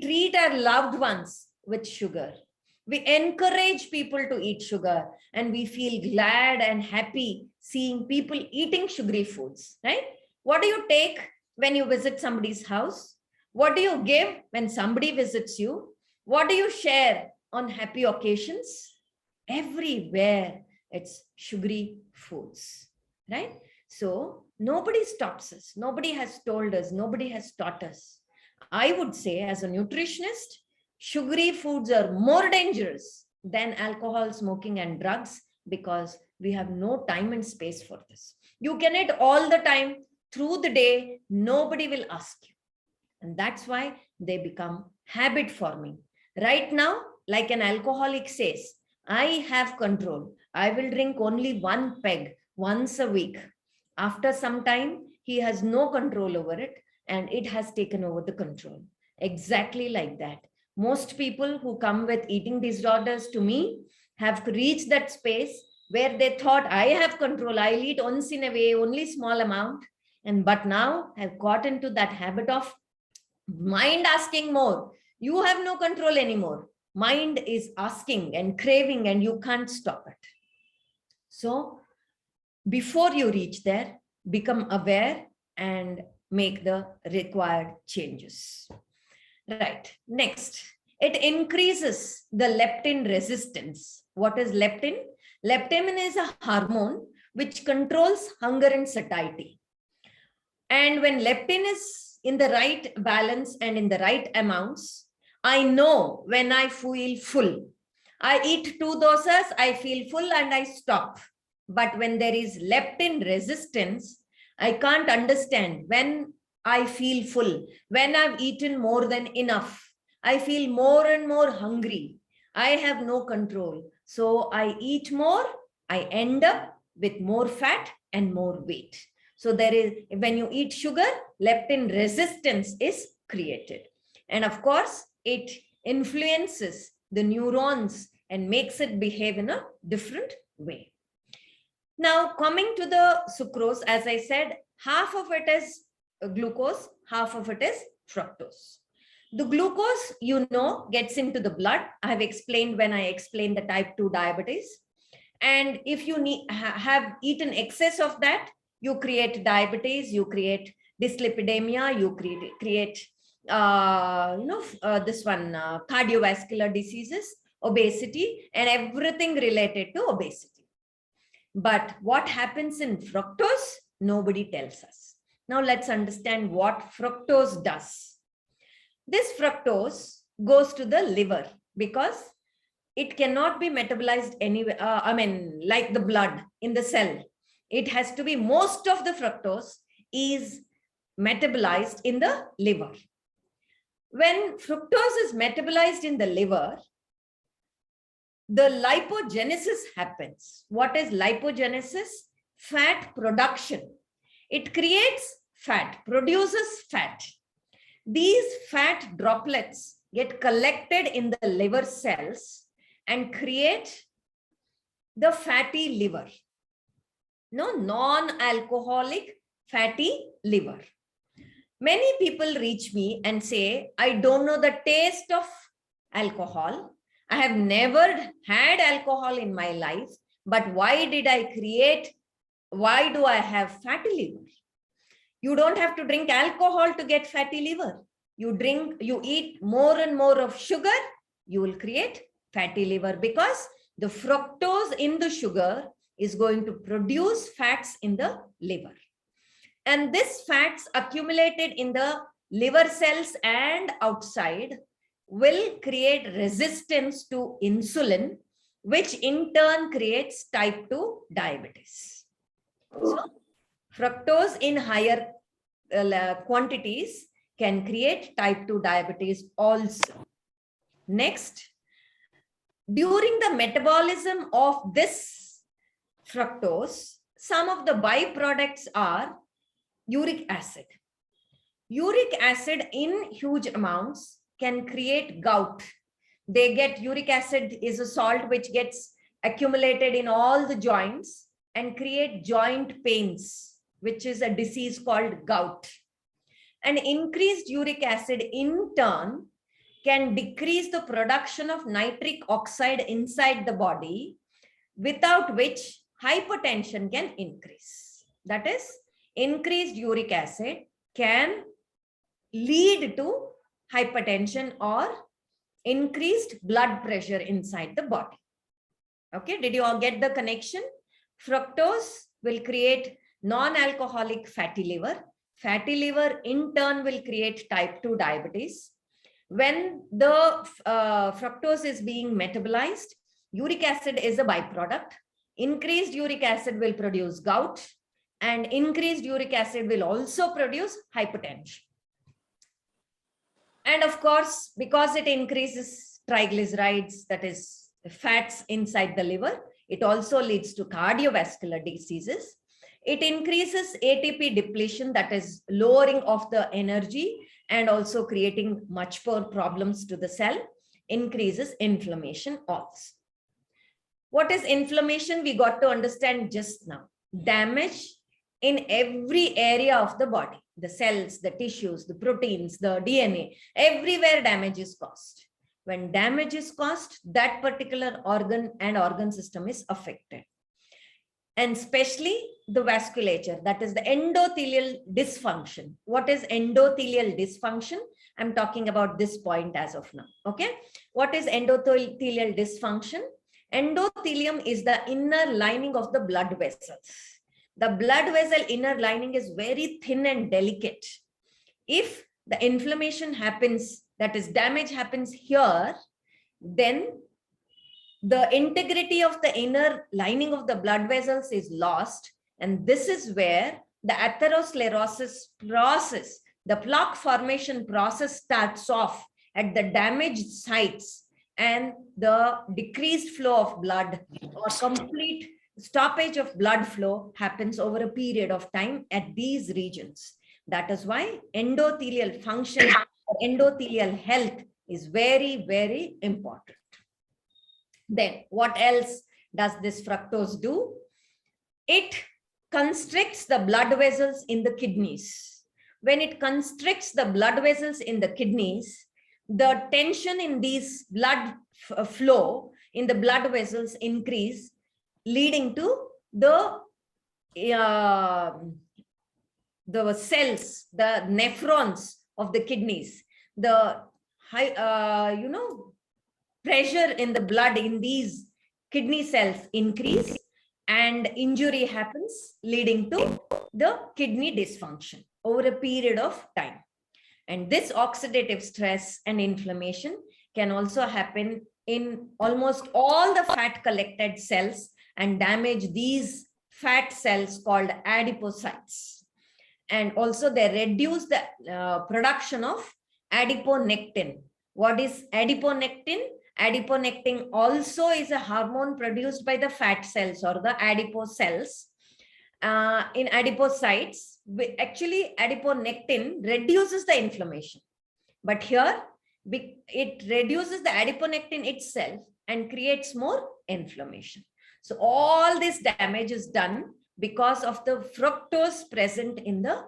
treat our loved ones with sugar. We encourage people to eat sugar, and we feel glad and happy seeing people eating sugary foods, right? What do you take when you visit somebody's house? What do you give when somebody visits you? What do you share on happy occasions? Everywhere it's sugary foods, right? So nobody stops us. Nobody has told us. Nobody has taught us. I would say, as a nutritionist, sugary foods are more dangerous than alcohol, smoking, and drugs, because we have no time and space for this. You can eat all the time through the day. Nobody will ask you. And that's why they become habit forming. Right now, like an alcoholic says, I have control. I will drink only one peg once a week. After some time, he has no control over it, and it has taken over the control. Exactly like that. Most people who come with eating disorders to me have reached that space where they thought, I have control, I'll eat once in a way, only small amount. But now have got into that habit of mind asking more. You have no control anymore. Mind is asking and craving, and you can't stop it. So before you reach there, become aware and make the required changes. Right. Next, it increases the leptin resistance. What is leptin? Leptin is a hormone which controls hunger and satiety. And when leptin is in the right balance and in the right amounts, I know when I feel full. I eat 2 dosas, I feel full and I stop. But when there is leptin resistance, I can't understand when I feel full, when I've eaten more than enough. I feel more and more hungry. I have no control. So I eat more, I end up with more fat and more weight. So there is, when you eat sugar, leptin resistance is created. And of course, it influences the neurons and makes it behave in a different way. Now, coming to the sucrose, as I said, half of it is glucose, half of it is fructose. The glucose, gets into the blood. I have explained when I explained the type 2 diabetes. And if you have eaten excess of that, you create diabetes, you create dyslipidemia, you create cardiovascular diseases, obesity, and everything related to obesity. But what happens in fructose, nobody tells us. Now let's understand what fructose does. This fructose goes to the liver because it cannot be metabolized anywhere, like the blood in the cell. It has to be, most of the fructose is metabolized in the liver. When fructose is metabolized in the liver, the lipogenesis happens. What is lipogenesis? Fat production. It creates fat, produces fat. These fat droplets get collected in the liver cells and create the fatty liver. Non-alcoholic fatty liver. Many people reach me and say, I don't know the taste of alcohol. I have never had alcohol in my life, but why do I have fatty liver? You don't have to drink alcohol to get fatty liver. You eat more and more of sugar, you will create fatty liver, because the fructose in the sugar is going to produce fats in the liver. And this fats accumulated in the liver cells and outside will create resistance to insulin, which in turn creates type 2 diabetes. So fructose in higher quantities can create type 2 diabetes also. Next, during the metabolism of this fructose, some of the byproducts are uric acid. Uric acid in huge amounts can create gout. They get uric acid is a salt which gets accumulated in all the joints and create joint pains, which is a disease called gout. And increased uric acid in turn can decrease the production of nitric oxide inside the body, without which hypertension can increase. That is, increased uric acid can lead to hypertension or increased blood pressure inside the body. Okay, did you all get the connection? Fructose will create non-alcoholic fatty liver. Fatty liver in turn will create type 2 diabetes. When the fructose is being metabolized, uric acid is a byproduct. Increased uric acid will produce gout, and increased uric acid will also produce hypertension. And of course, because it increases triglycerides, that is fats inside the liver, it also leads to cardiovascular diseases. It increases ATP depletion, that is lowering of the energy and also creating much more problems to the cell, increases inflammation also. What is inflammation? We got to understand just now. Damage in every area of the body, the cells, the tissues, the proteins, the DNA, everywhere damage is caused. When damage is caused, that particular organ and organ system is affected. And especially the vasculature, that is the endothelial dysfunction. What is endothelial dysfunction? I'm talking about this point as of now. Okay. What is endothelial dysfunction? Endothelium is the inner lining of the blood vessels. The blood vessel inner lining is very thin and delicate. If the inflammation happens, that is damage happens here, then the integrity of the inner lining of the blood vessels is lost. And this is where the atherosclerosis process, the plaque formation process starts off at the damaged sites, and the decreased flow of blood or complete stoppage of blood flow happens over a period of time at these regions. That is why endothelial function, endothelial health is very, very important. Then what else does this fructose do? It constricts the blood vessels in the kidneys. When it constricts the blood vessels in the kidneys, the tension in these blood flow in the blood vessels increase, leading to the cells, the nephrons of the kidneys, the high, pressure in the blood in these kidney cells increase, and injury happens, leading to the kidney dysfunction over a period of time. And this oxidative stress and inflammation can also happen in almost all the fat collected cells and damage these fat cells called adipocytes. And also they reduce the production of adiponectin. What is adiponectin? Adiponectin also is a hormone produced by the fat cells or the adipose cells. In adipocytes, actually adiponectin reduces the inflammation. But here, it reduces the adiponectin itself and creates more inflammation. So all this damage is done because of the fructose present in the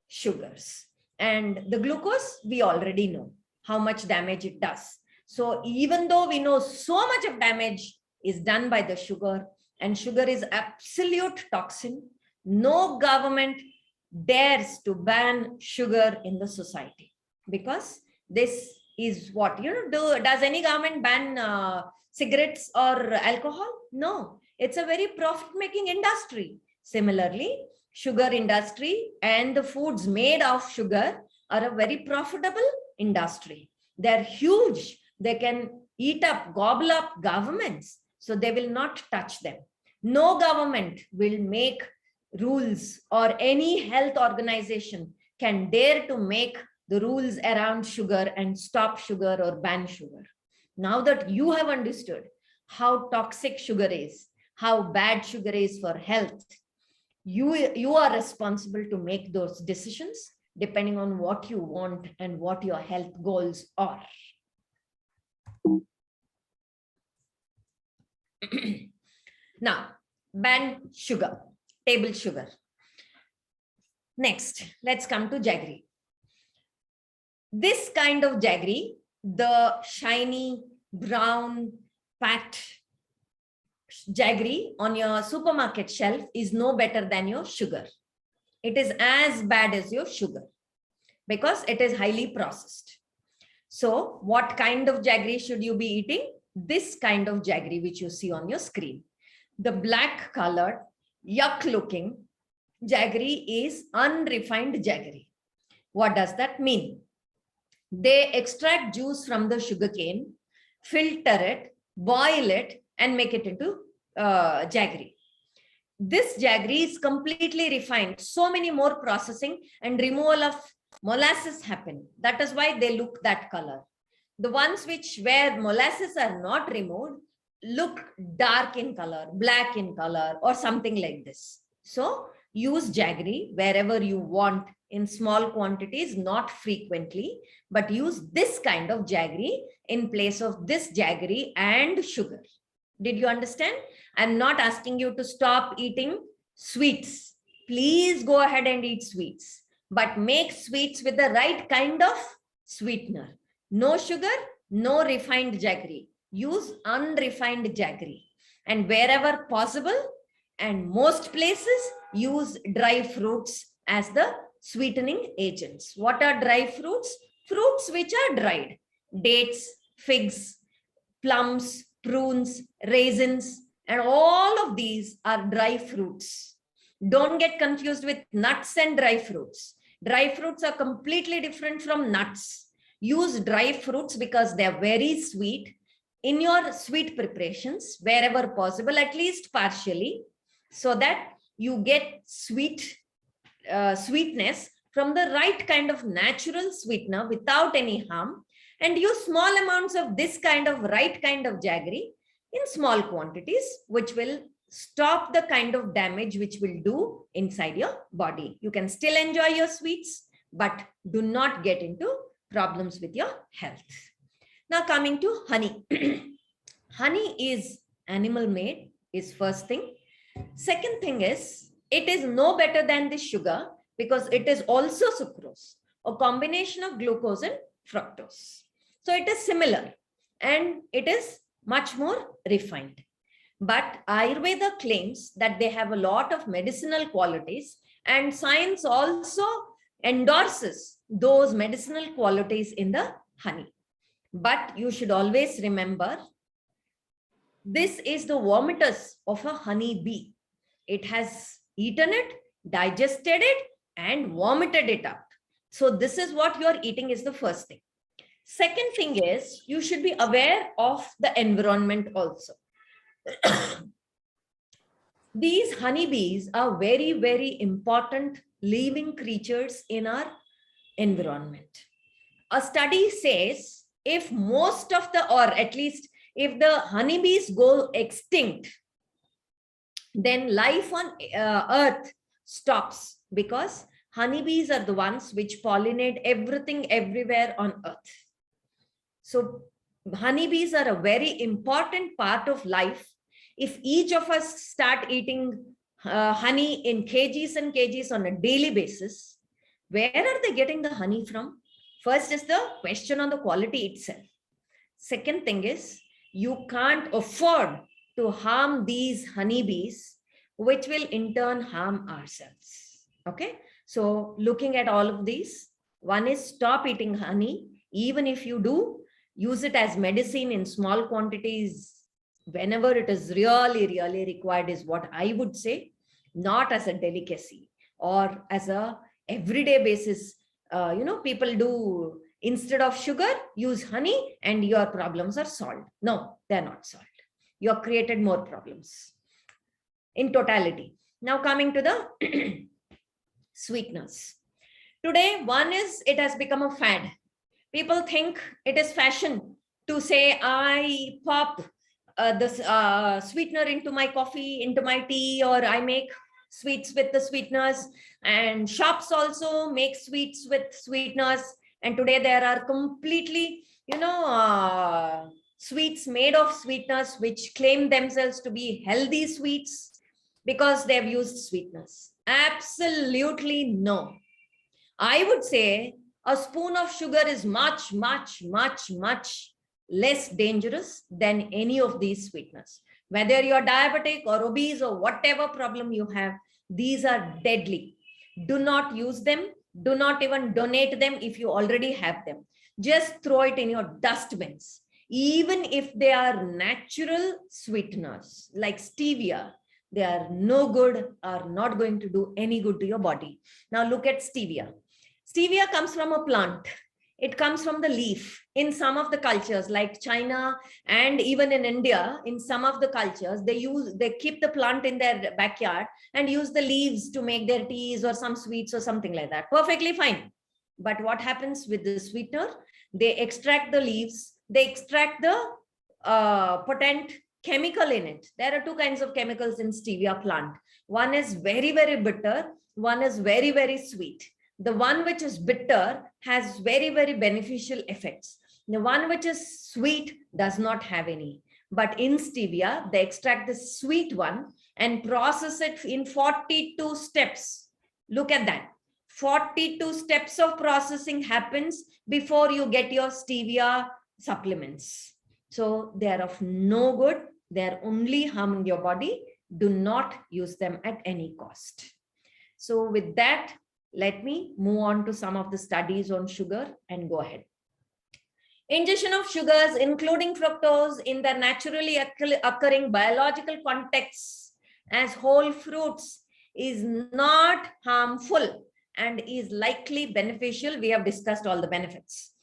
sugars. And the glucose, we already know how much damage it does. So even though we know so much of damage is done by the sugar, and sugar is absolute toxin, no government dares to ban sugar in the society, because this is what, does any government ban cigarettes or alcohol? No, it's a very profit-making industry. Similarly, sugar industry and the foods made of sugar are a very profitable industry. They're huge. They can eat up, gobble up governments. So they will not touch them. No government will make rules, or any health organization can dare to make the rules around sugar and stop sugar or ban sugar. Now that you have understood how toxic sugar is, how bad sugar is for health, you are responsible to make those decisions depending on what you want and what your health goals are. Now, ban sugar, table sugar. Next, let's come to jaggery. This kind of jaggery, the shiny brown packed jaggery on your supermarket shelf, is no better than your sugar. It is as bad as your sugar because it is highly processed. So what kind of jaggery should you be eating? This kind of jaggery which you see on your screen. The black colored, yuck looking jaggery is unrefined jaggery. What does that mean? They extract juice from the sugarcane, filter it, boil it, and make it into jaggery. This jaggery is completely refined. So many more processing and removal of molasses happen. That is why they look that color. The ones where molasses are not removed look dark in color, black in color, or something like this. So use jaggery wherever you want in small quantities, not frequently, but use this kind of jaggery in place of this jaggery and sugar. Did you understand? I'm not asking you to stop eating sweets. Please go ahead and eat sweets, but make sweets with the right kind of sweetener. No sugar, no refined jaggery. Use unrefined jaggery. And wherever possible, and most places, use dry fruits as the sweetening agents. What are dry fruits? Fruits which are dried. Dates, figs, plums, prunes, raisins, and all of these are dry fruits. Don't get confused with nuts and dry fruits. Dry fruits are completely different from nuts. Use dry fruits because they are very sweet. In your sweet preparations, wherever possible, at least partially, so that you get sweetness from the right kind of natural sweetener without any harm, and use small amounts of this kind of right kind of jaggery in small quantities, which will stop the kind of damage which will do inside your body. You can still enjoy your sweets, but do not get into problems with your health. Now coming to honey. Honey is animal made, is first thing. Second thing is, it is no better than the sugar because it is also sucrose, a combination of glucose and fructose. So it is similar and it is much more refined. But Ayurveda claims that they have a lot of medicinal qualities, and science also endorses those medicinal qualities in the honey. But you should always remember, this is the vomitus of a honey bee. It has eaten it, digested it, and vomited it out. So this is what you're eating is the first thing. Second thing is, you should be aware of the environment also. These honeybees are very, very important living creatures in our environment. A study says if most of the, or at least if the honeybees go extinct, then life on earth stops, because honeybees are the ones which pollinate everything everywhere on earth. So honeybees are a very important part of life. If each of us start eating honey in kgs and kgs on a daily basis, where are they getting the honey from? First is the question on the quality itself. Second thing is, you can't afford to harm these honeybees, which will in turn harm ourselves. Okay, so looking at all of these, one is stop eating honey. Even if you do, use it as medicine in small quantities whenever it is really, really required, is what I would say, not as a delicacy or as a everyday basis people do, instead of sugar, use honey and your problems are solved. No, they're not solved. You have created more problems in totality. Now coming to the sweeteners. Today, one is, it has become a fad. People think it is fashion to say, I pop this sweetener into my coffee, into my tea, or I make sweets with the sweeteners. And shops also make sweets with sweeteners. And today there are completely, sweets made of sweeteners which claim themselves to be healthy sweets because they've used sweeteners. Absolutely no. I would say a spoon of sugar is much, much, much, much less dangerous than any of these sweeteners. Whether you're diabetic or obese or whatever problem you have, these are deadly. Do not use them. Do not even donate them if you already have them. Just throw it in your dustbins. Even if they are natural sweeteners like stevia, they are no good, are not going to do any good to your body. Now look at stevia. Stevia comes from a plant. It comes from the leaf. In some of the cultures like China and even in India, in some of the cultures, they keep the plant in their backyard and use the leaves to make their teas or some sweets or something like that. Perfectly fine. But what happens with the sweetener? They extract the leaves. They extract the potent chemical in it. There are two kinds of chemicals in stevia plant. One is very, very bitter. One is very, very sweet. The one which is bitter has very, very beneficial effects. The one which is sweet does not have any. But in stevia, they extract the sweet one and process it in 42 steps. Look at that. 42 steps of processing happens before you get your stevia supplements. So they are of no good. They are only harming your body. Do not use them at any cost. So with that, let me move on to some of the studies on sugar and go ahead. Ingestion of sugars, including fructose, in their naturally occurring biological contexts as whole fruits is not harmful and is likely beneficial. We have discussed all the benefits.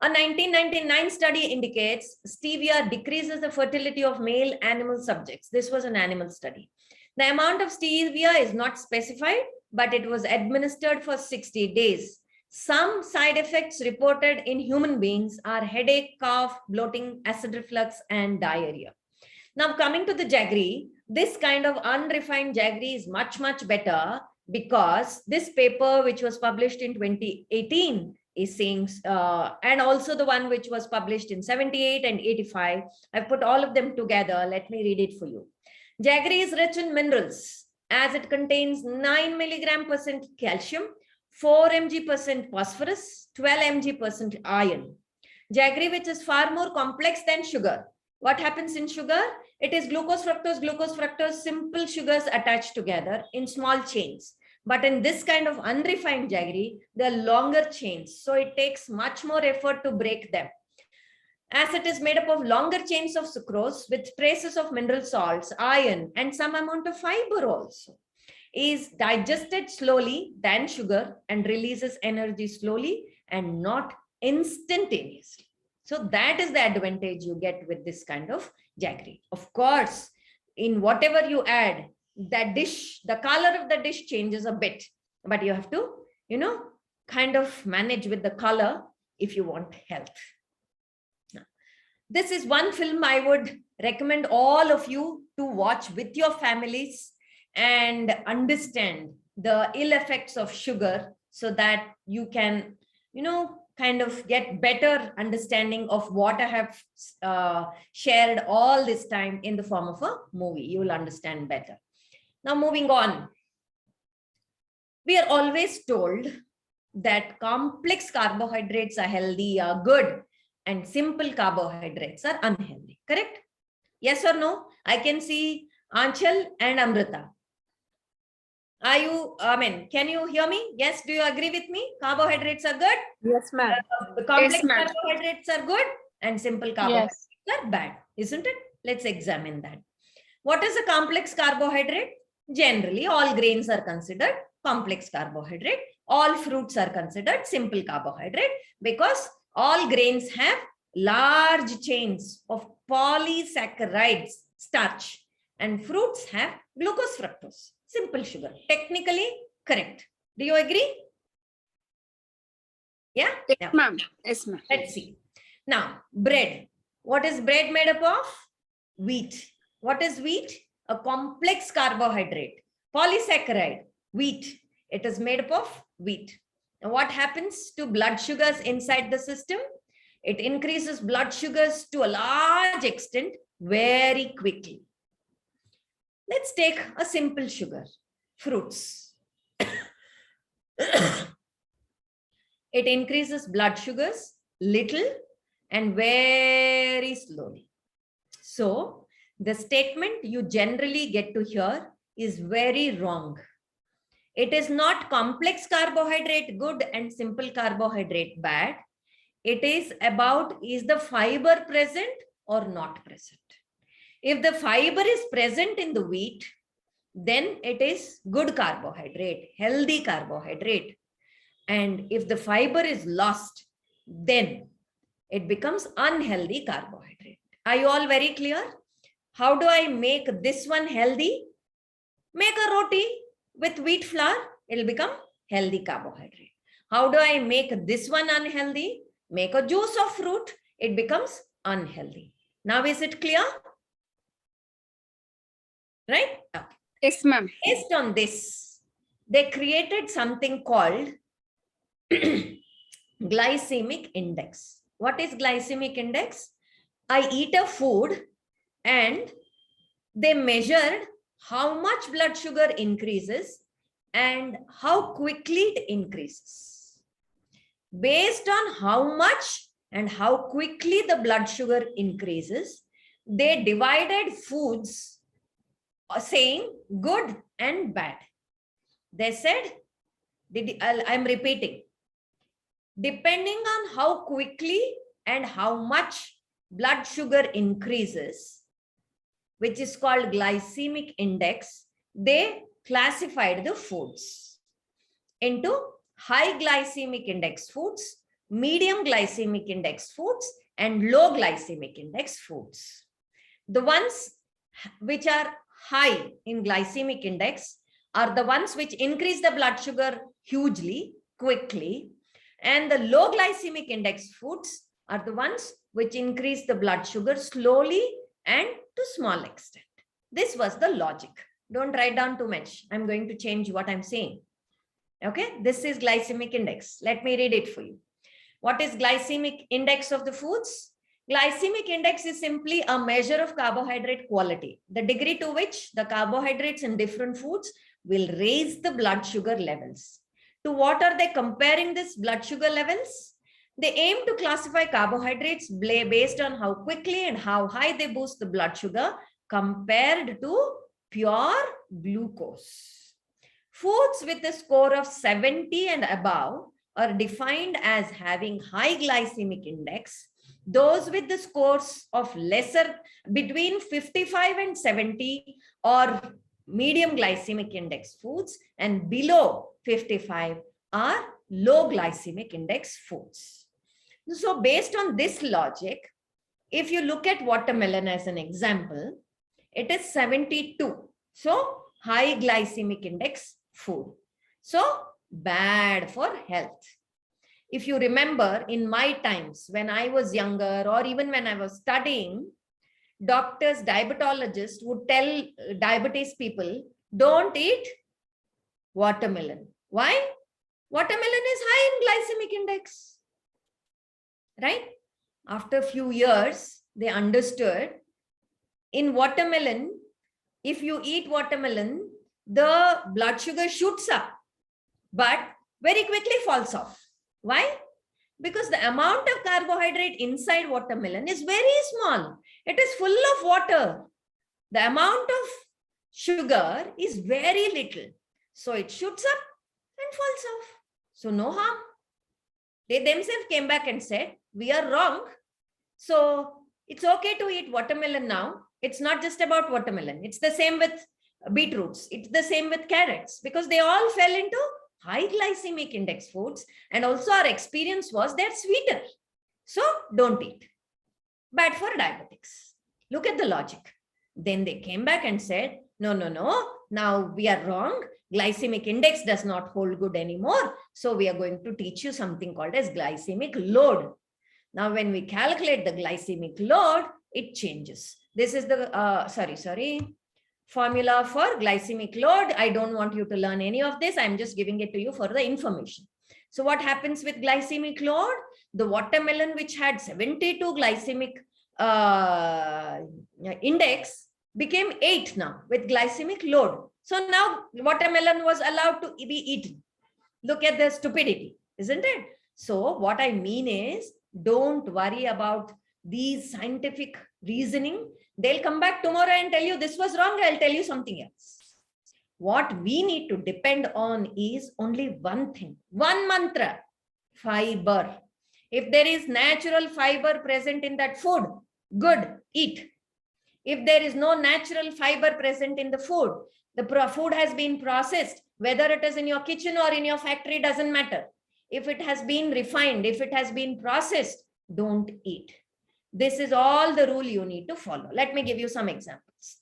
A 1999 study indicates stevia decreases the fertility of male animal subjects. This was an animal study. The amount of stevia is not specified, but it was administered for 60 days. Some side effects reported in human beings are headache, cough, bloating, acid reflux, and diarrhea. Now, coming to the jaggery, this kind of unrefined jaggery is much, much better because this paper, which was published in 2018, is saying, and also the one which was published in 78 and 85, I've put all of them together. Let me read it for you. Jaggery is rich in minerals, as it contains 9 mg% calcium, 4 mg% phosphorus, 12 mg% iron. Jaggery, which is far more complex than sugar. What happens in sugar? It is glucose, fructose, simple sugars attached together in small chains. But in this kind of unrefined jaggery, they're longer chains. So it takes much more effort to break them. As it is made up of longer chains of sucrose with traces of mineral salts, iron, and some amount of fiber also, is digested slowly than sugar and releases energy slowly and not instantaneously. So that is the advantage you get with this kind of jaggery. Of course, in whatever you add, that dish, the color of the dish changes a bit, but you have to, kind of manage with the color if you want health. This is one film I would recommend all of you to watch with your families and understand the ill effects of sugar so that you can, kind of get better understanding of what I have shared all this time in the form of a movie. You will understand better. Now, moving on. We are always told that complex carbohydrates are healthy, are good, and simple carbohydrates are unhealthy. Correct? Yes or no? I can see Anchal and Amrita. Are you, can you hear me? Yes, do you agree with me? Carbohydrates are good? Yes, ma'am. Complex carbohydrates are good and simple carbohydrates Yes. are bad, isn't it? Let's examine that. What is a complex carbohydrate? Generally, all grains are considered complex carbohydrate. All fruits are considered simple carbohydrate because all grains have large chains of polysaccharides, starch, and fruits have glucose, fructose, simple sugar. Technically correct. Do you agree? Yeah? Yes, Now, ma'am. Yes, ma'am. let's see. Now, bread. What is bread made up of? Wheat. What is wheat? A complex carbohydrate. Polysaccharide, wheat. It is made up of wheat. Now, what happens to blood sugars inside the system? It increases blood sugars to a large extent very quickly. Let's take a simple sugar, fruits. It increases blood sugars little and very slowly. So the statement you generally get to hear is very wrong. It is not complex carbohydrate good and simple carbohydrate bad. It is about, is the fiber present or not present? If the fiber is present in the wheat, then it is good carbohydrate, healthy carbohydrate. And if the fiber is lost, then it becomes unhealthy carbohydrate. Are you all very clear? How do I make this one healthy? Make a roti with wheat flour, it will become healthy carbohydrate. How do I make this one unhealthy? Make a juice of fruit, it becomes unhealthy. Now is it clear? Right? Okay. Yes, ma'am. Based on this, they created something called glycemic index. What is glycemic index? I eat a food and they measured how much blood sugar increases and how quickly it increases. Based on how much and how quickly the blood sugar increases, they divided foods saying good and bad. They said, I'm repeating, depending on how quickly and how much blood sugar increases, which is called glycemic index, they classified the foods into high glycemic index foods, medium glycemic index foods, and low glycemic index foods. The ones which are high in glycemic index are the ones which increase the blood sugar hugely, quickly, and the low glycemic index foods are the ones which increase the blood sugar slowly and to small extent. This was the logic. Don't write down too much. I'm going to change what I'm saying. Okay, this is glycemic index. Let me read it for you. What is glycemic index of the foods? Glycemic index is simply a measure of carbohydrate quality, the degree to which the carbohydrates in different foods will raise the blood sugar levels. To what are they comparing this blood sugar levels? They aim to classify carbohydrates based on how quickly and how high they boost the blood sugar compared to pure glucose. Foods with a score of 70 and above are defined as having high glycemic index. Those with the scores of lesser between 55 and 70 are medium glycemic index foods, and below 55 are low glycemic index foods. So based on this logic, if you look at watermelon as an example, it is 72. So high glycemic index food. So bad for health. If you remember, in my times when I was younger or even when I was studying, doctors, diabetologists would tell diabetes people, don't eat watermelon. Why? Watermelon is high in glycemic index. Right? After a few years, they understood in watermelon, if you eat watermelon, the blood sugar shoots up, but very quickly falls off. Why? Because the amount of carbohydrate inside watermelon is very small. It is full of water. The amount of sugar is very little. So it shoots up and falls off. So no harm. They themselves came back and said, we are wrong. So it's okay to eat watermelon now. It's not just about watermelon. It's the same with beetroots. It's the same with carrots because they all fell into high glycemic index foods. And also our experience was they're sweeter. So don't eat. Bad for diabetics. Look at the logic. Then they came back and said, no, now we are wrong. Glycemic index does not hold good anymore. So we are going to teach you something called as glycemic load. Now, when we calculate the glycemic load, it changes. This is the, formula for glycemic load. I don't want you to learn any of this. I'm just giving it to you for the information. So what happens with glycemic load? The watermelon, which had 72 glycemic index, became 8 now with glycemic load. So now watermelon was allowed to be eaten. Look at the stupidity, isn't it? So what I mean is, don't worry about these scientific reasoning. They'll come back tomorrow and tell you this was wrong. I'll tell you something else. What we need to depend on is only one thing, one mantra: fiber. If there is natural fiber present in that food, good, eat. If there is no natural fiber present in the food, the food has been processed, whether it is in your kitchen or in your factory, doesn't matter. If it has been refined, if it has been processed, don't eat. This is all the rule you need to follow. Let me give you some examples.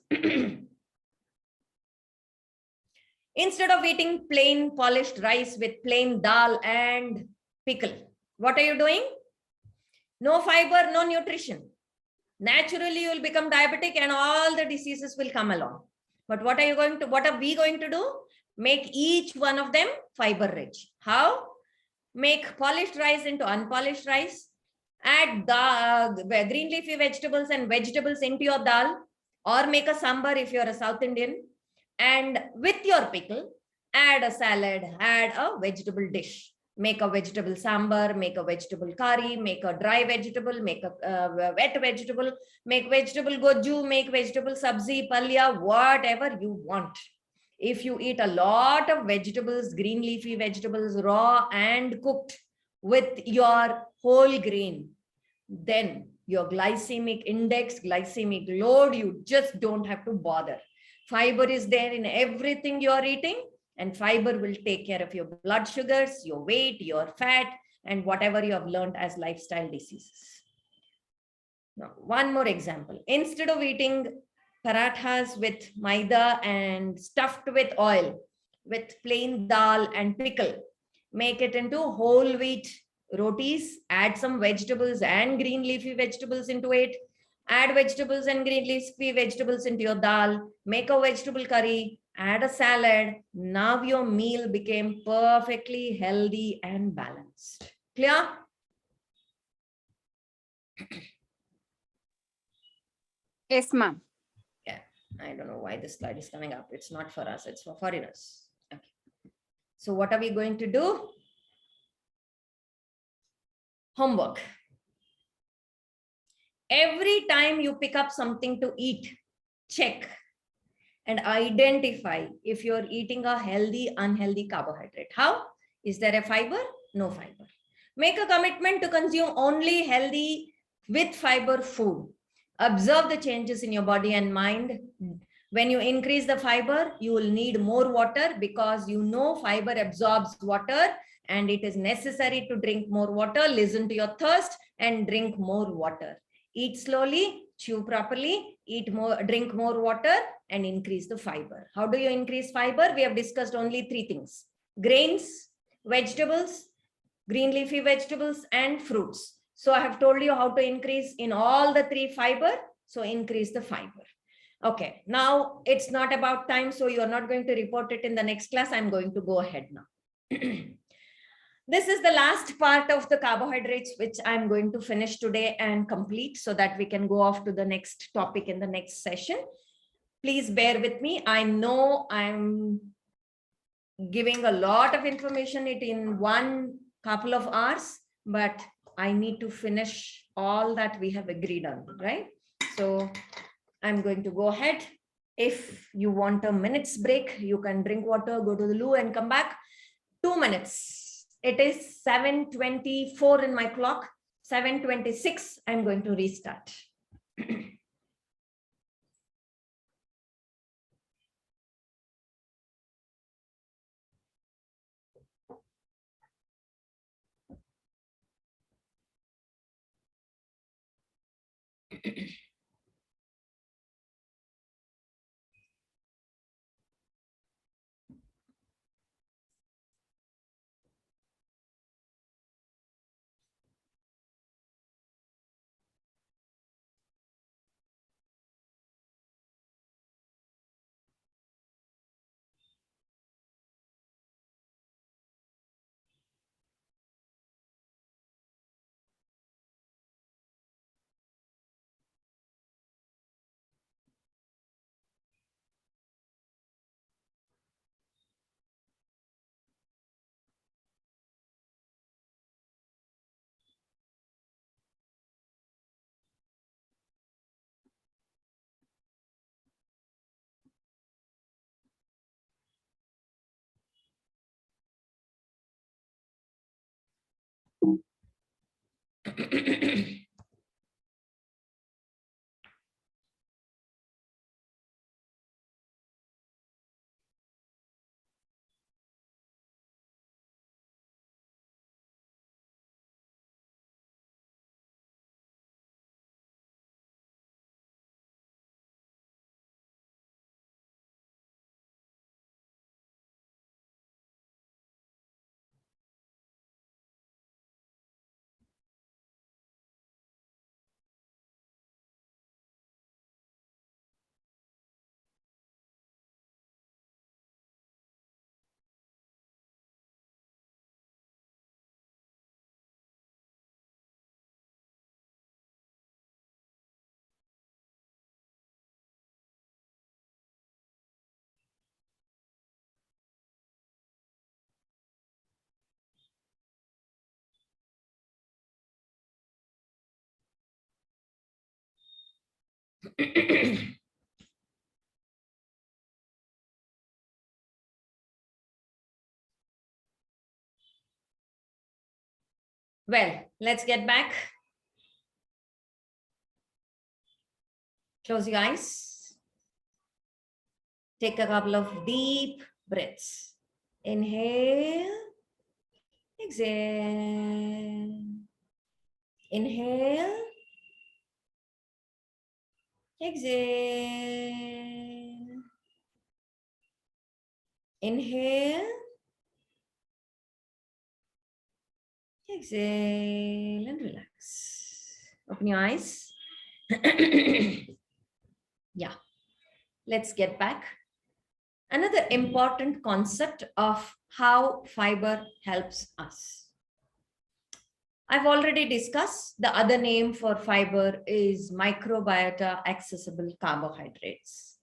Instead of eating plain polished rice with plain dal and pickle, what are you doing? No fiber, no nutrition. Naturally, you will become diabetic and all the diseases will come along. But what are we going to do? Make each one of them fiber rich. How? Make polished rice into unpolished rice. Add green leafy vegetables and vegetables into your dal, or make a sambar if you're a South Indian. And with your pickle, add a salad, add a vegetable dish. Make a vegetable sambar, make a vegetable curry, make a dry vegetable, make a wet vegetable, make vegetable goju, make vegetable sabzi, palya, whatever you want. If you eat a lot of vegetables, green leafy vegetables, raw and cooked with your whole grain, then your glycemic index, glycemic load, you just don't have to bother. Fiber is there in everything you're eating, and fiber will take care of your blood sugars, your weight, your fat, and whatever you have learned as lifestyle diseases. Now, one more example. Instead of eating parathas with maida and stuffed with oil, with plain dal and pickle, make it into whole wheat rotis, add some vegetables and green leafy vegetables into it, add vegetables and green leafy vegetables into your dal, make a vegetable curry, add a salad. Now your meal became perfectly healthy and balanced. Clear? Yes, ma'am. Yeah, I don't know why this slide is coming up. It's not for us, it's for foreigners. Okay. So what are we going to do? Homework. Every time you pick up something to eat, check and identify if you're eating a healthy, unhealthy carbohydrate. How? Is there a fiber? No fiber. Make a commitment to consume only healthy with fiber food. Observe the changes in your body and mind. When you increase the fiber, you will need more water because you know fiber absorbs water and it is necessary to drink more water. Listen to your thirst and drink more water. Eat slowly, chew properly, drink more water, and increase the fiber. How do you increase fiber? We have discussed only 3 things: grains, vegetables, green leafy vegetables, and fruits. So I have told you how to increase in all the 3 fiber. So increase the fiber. Okay, now it's not about time, so you're not going to report it in the next class. I'm going to go ahead now. This is the last part of the carbohydrates, which I'm going to finish today and complete so that we can go off to the next topic in the next session. Please bear with me. I know I'm giving a lot of information in one couple of hours, but I need to finish all that we have agreed on, right? So I'm going to go ahead. If you want a minute's break, you can drink water, go to the loo and come back. 2 minutes. It is 7:24 in my clock. 7:26, I'm going to restart. Well, let's get back. Close your eyes. Take a couple of deep breaths. Inhale, exhale. Inhale, exhale. Inhale, exhale, and relax. Open your eyes. Yeah, let's get back. Another important concept of how fiber helps us. I've already discussed the other name for fiber is microbiota accessible carbohydrates.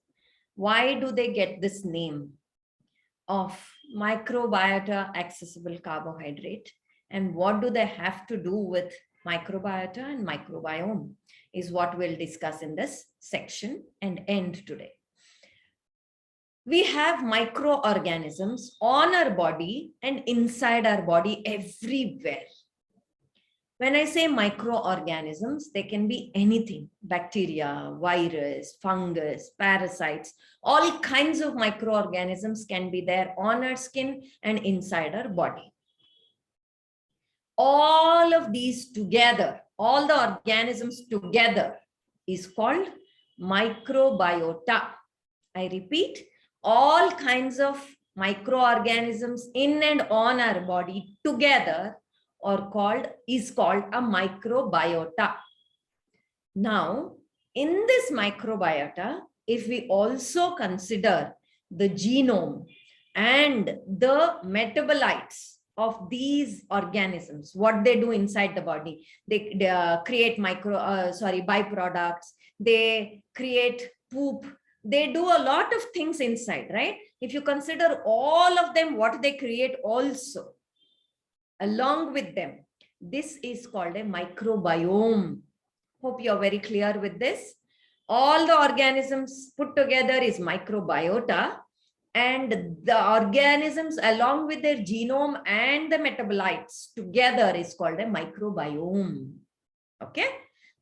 Why do they get this name of microbiota accessible carbohydrate? And what do they have to do with microbiota and microbiome is what we'll discuss in this section and end today. We have microorganisms on our body and inside our body everywhere. When I say microorganisms, they can be anything: bacteria, virus, fungus, parasites, all kinds of microorganisms can be there on our skin and inside our body. All of these together, all the organisms together is called microbiota. I repeat, all kinds of microorganisms in and on our body together is called a microbiota. Now, in this microbiota, if we also consider the genome and the metabolites of these organisms, what they do inside the body, they create byproducts, they create poop, they do a lot of things inside, right? If you consider all of them, what they create also along with them, this is called a microbiome. Hope you're very clear with this. All the organisms put together is microbiota, and the organisms along with their genome and the metabolites together is called a microbiome. Okay.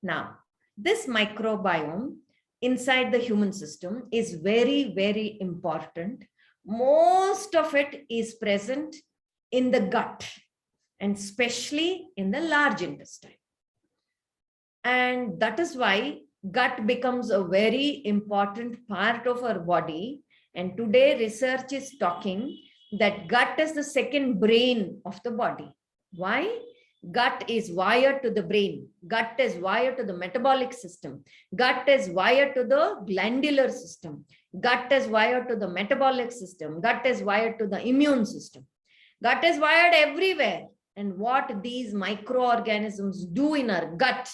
Now, this microbiome inside the human system is very, very important. Most of it is present in the gut, and especially in the large intestine. And that is why gut becomes a very important part of our body. And today research is talking that gut is the second brain of the body. Why? Gut is wired to the brain. Gut is wired to the metabolic system. Gut is wired to the glandular system. Gut is wired to the metabolic system. Gut is wired to the immune system. Gut is wired everywhere. And what these microorganisms do in our gut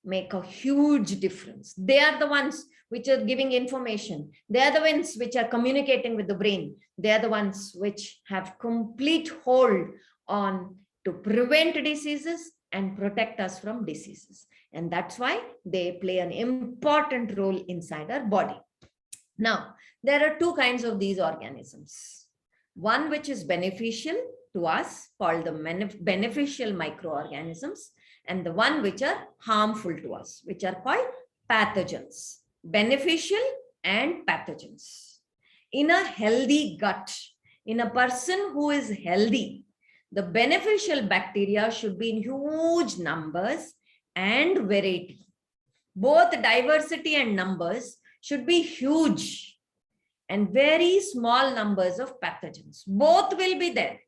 make a huge difference. They are the ones which are giving information. They are the ones which are communicating with the brain. They are the ones which have complete hold on to prevent diseases and protect us from diseases. And that's why they play an important role inside our body. Now, there are two kinds of these organisms. One which is beneficial to us, called the beneficial microorganisms, and the one which are harmful to us, which are called pathogens. Beneficial and pathogens. In a healthy gut, in a person who is healthy, the beneficial bacteria should be in huge numbers and variety. Both diversity and numbers should be huge, and very small numbers of pathogens. Both will be there.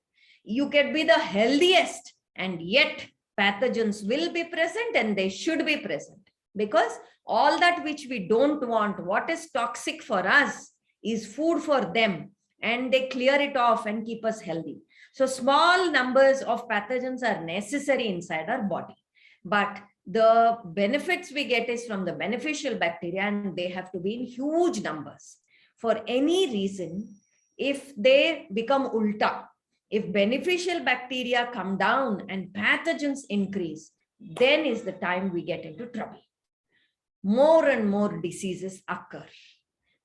You can be the healthiest, and yet pathogens will be present, and they should be present, because all that which we don't want, what is toxic for us, is food for them, and they clear it off and keep us healthy. So small numbers of pathogens are necessary inside our body, but the benefits we get is from the beneficial bacteria, and they have to be in huge numbers. For any reason, if they become ulta, if beneficial bacteria come down and pathogens increase, then is the time we get into trouble. More and more diseases occur.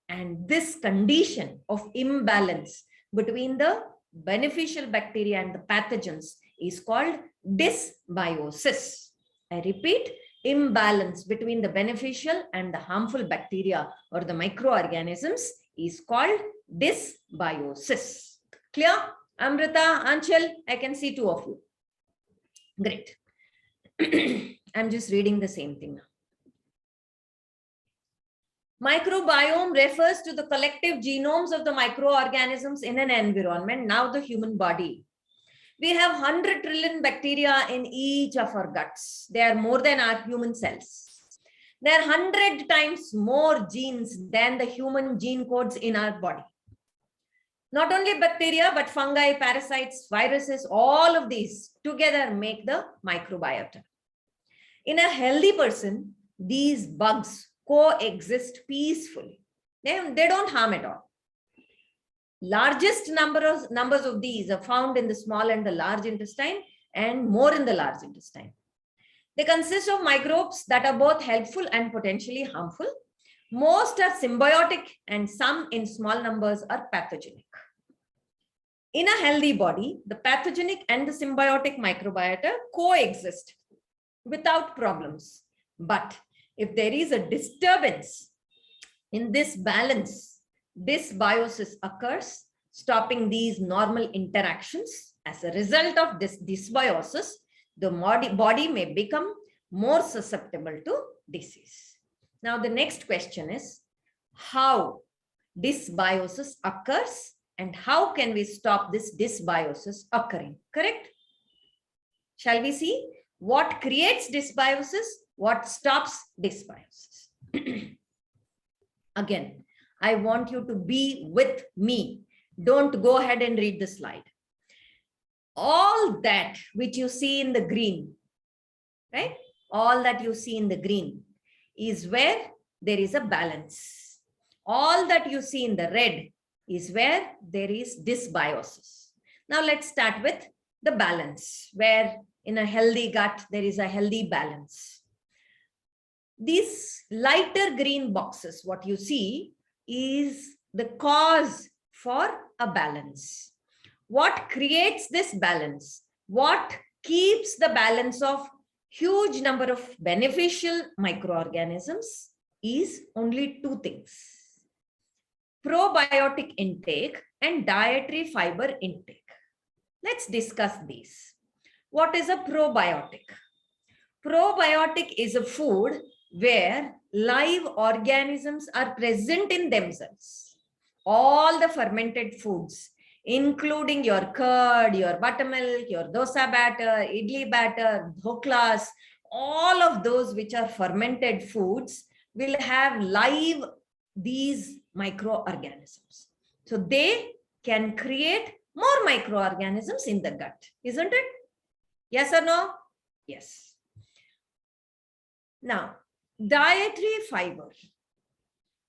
And this condition of imbalance between the beneficial bacteria and the pathogens is called dysbiosis. I repeat, imbalance between the beneficial and the harmful bacteria or the microorganisms is called dysbiosis. Clear? Amrita, Anchal, I can see two of you. Great. I'm just reading the same thing now. Microbiome refers to the collective genomes of the microorganisms in an environment, now the human body. We have 100 trillion bacteria in each of our guts. They are more than our human cells. There are 100 times more genes than the human gene codes in our body. Not only bacteria, but fungi, parasites, viruses, all of these together make the microbiota. In a healthy person, these bugs coexist peacefully. They don't harm at all. Largest numbers of these are found in the small and the large intestine, and more in the large intestine. They consist of microbes that are both helpful and potentially harmful. Most are symbiotic, and some in small numbers are pathogenic. In a healthy body, the pathogenic and the symbiotic microbiota coexist without problems. But if there is a disturbance in this balance, dysbiosis occurs, stopping these normal interactions. As a result of this dysbiosis, the body may become more susceptible to disease. Now, the next question is how dysbiosis occurs and how can we stop this dysbiosis occurring, correct? Shall we see what creates dysbiosis, what stops dysbiosis? Again, I want you to be with me. Don't go ahead and read the slide. All that which you see in the green, right? All that you see in the green is where there is a balance. All that you see in the red is where there is dysbiosis. Now let's start with the balance, where in a healthy gut, there is a healthy balance. These lighter green boxes, what you see is the cause for a balance. What creates this balance? What keeps the balance of huge number of beneficial microorganisms is only two things: probiotic intake and dietary fiber intake. Let's discuss these. What is a probiotic? Probiotic is a food where live organisms are present in themselves. All the fermented foods, including your curd, your buttermilk, your dosa batter, idli batter, dhoklas, all of those which are fermented foods will have live these microorganisms. So they can create more microorganisms in the gut, isn't it? Yes or no? Yes. Now, dietary fiber.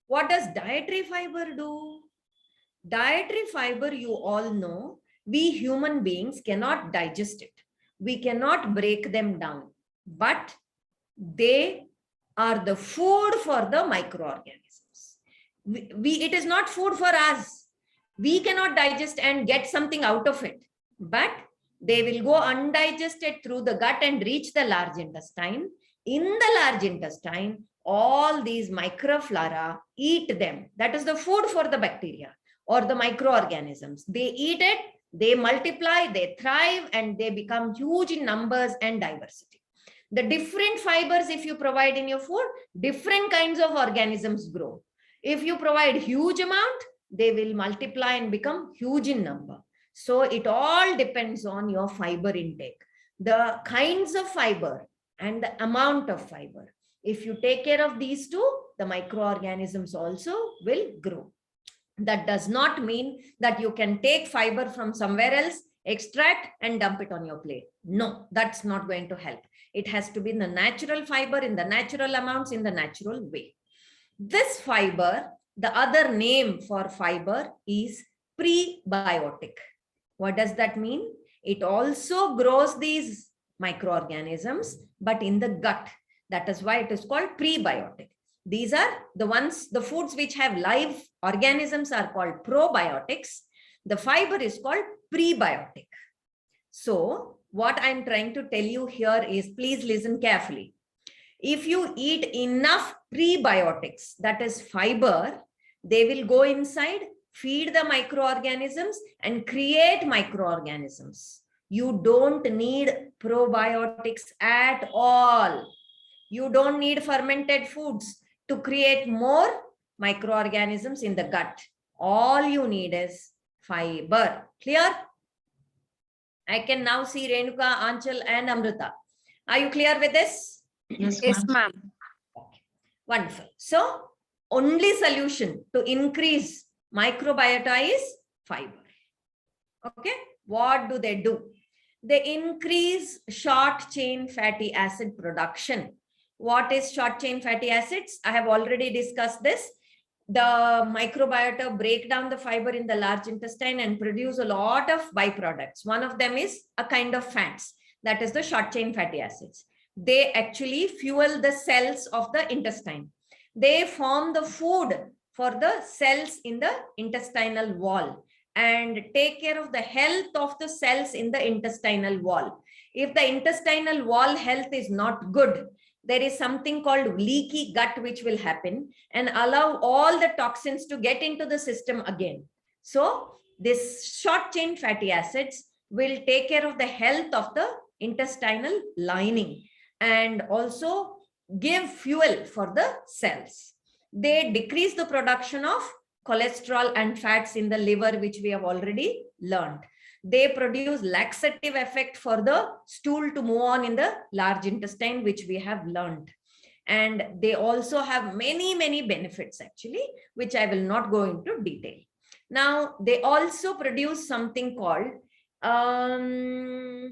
What does dietary fiber do? Dietary fiber, you all know, we human beings cannot digest it. We cannot break them down, but they are the food for the microorganisms. It is not food for us. We cannot digest and get something out of it, but they will go undigested through the gut and reach the large intestine. In the large intestine, all these microflora eat them. That is the food for the bacteria or the microorganisms. They eat it, they multiply, they thrive, and they become huge in numbers and diversity. The different fibers, if you provide in your food, different kinds of organisms grow. If you provide huge amount, they will multiply and become huge in number. So it all depends on your fiber intake, the kinds of fiber and the amount of fiber. If you take care of these two, the microorganisms also will grow. That does not mean that you can take fiber from somewhere else, extract and dump it on your plate. No, that's not going to help. It has to be in the natural fiber, in the natural amounts, in the natural way. This fiber, the other name for fiber is prebiotic. What does that mean? It also grows these microorganisms, but in the gut. That is why it is called prebiotic. These are the ones, the foods which have live organisms are called probiotics. The fiber is called prebiotic. So what I'm trying to tell you here is, please listen carefully. If you eat enough prebiotics, that is fiber, they will go inside, feed the microorganisms and create microorganisms. You don't need probiotics at all. You don't need fermented foods to create more microorganisms in the gut. All you need is fiber. Clear? I can now see Renuka, Anchal and Amrita. Are you clear with this? Yes, Yes, ma'am. ma'am. Okay. Wonderful. So only solution to increase microbiota is fiber. Okay. What do? They increase short chain fatty acid production. What is short chain fatty acids? I have already discussed this. The microbiota break down the fiber in the large intestine and produce a lot of byproducts. One of them is a kind of fats, that is the short chain fatty acids. They actually fuel the cells of the intestine. They form the food for the cells in the intestinal wall and take care of the health of the cells in the intestinal wall. If the intestinal wall health is not good, there is something called leaky gut which will happen and allow all the toxins to get into the system again. So this short chain fatty acids will take care of the health of the intestinal lining and also give fuel for the cells. They decrease the production of cholesterol and fats in the liver, which we have already learned. They produce laxative effect for the stool to move on in the large intestine, which we have learned. And they also have many, many benefits actually, which I will not go into detail. Now, they also produce something called, I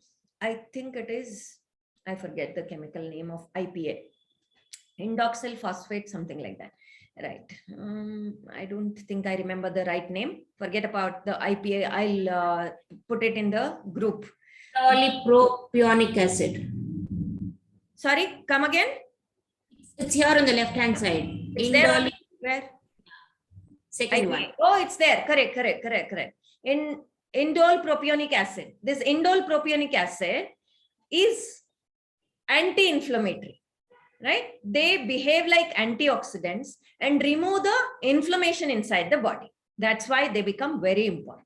think it is, I forget the chemical name of IPA, indoxyl phosphate, something like that. Right. I don't think I remember the right name. Forget about the IPA. I'll put it in the group. Propionic acid. Sorry, come again. It's here on the left-hand side. It's there on where? Second one. Oh, it's there. Correct. In indole propionic acid. This indole propionic acid is anti-inflammatory. Right? They behave like antioxidants and remove the inflammation inside the body. That's why they become very important.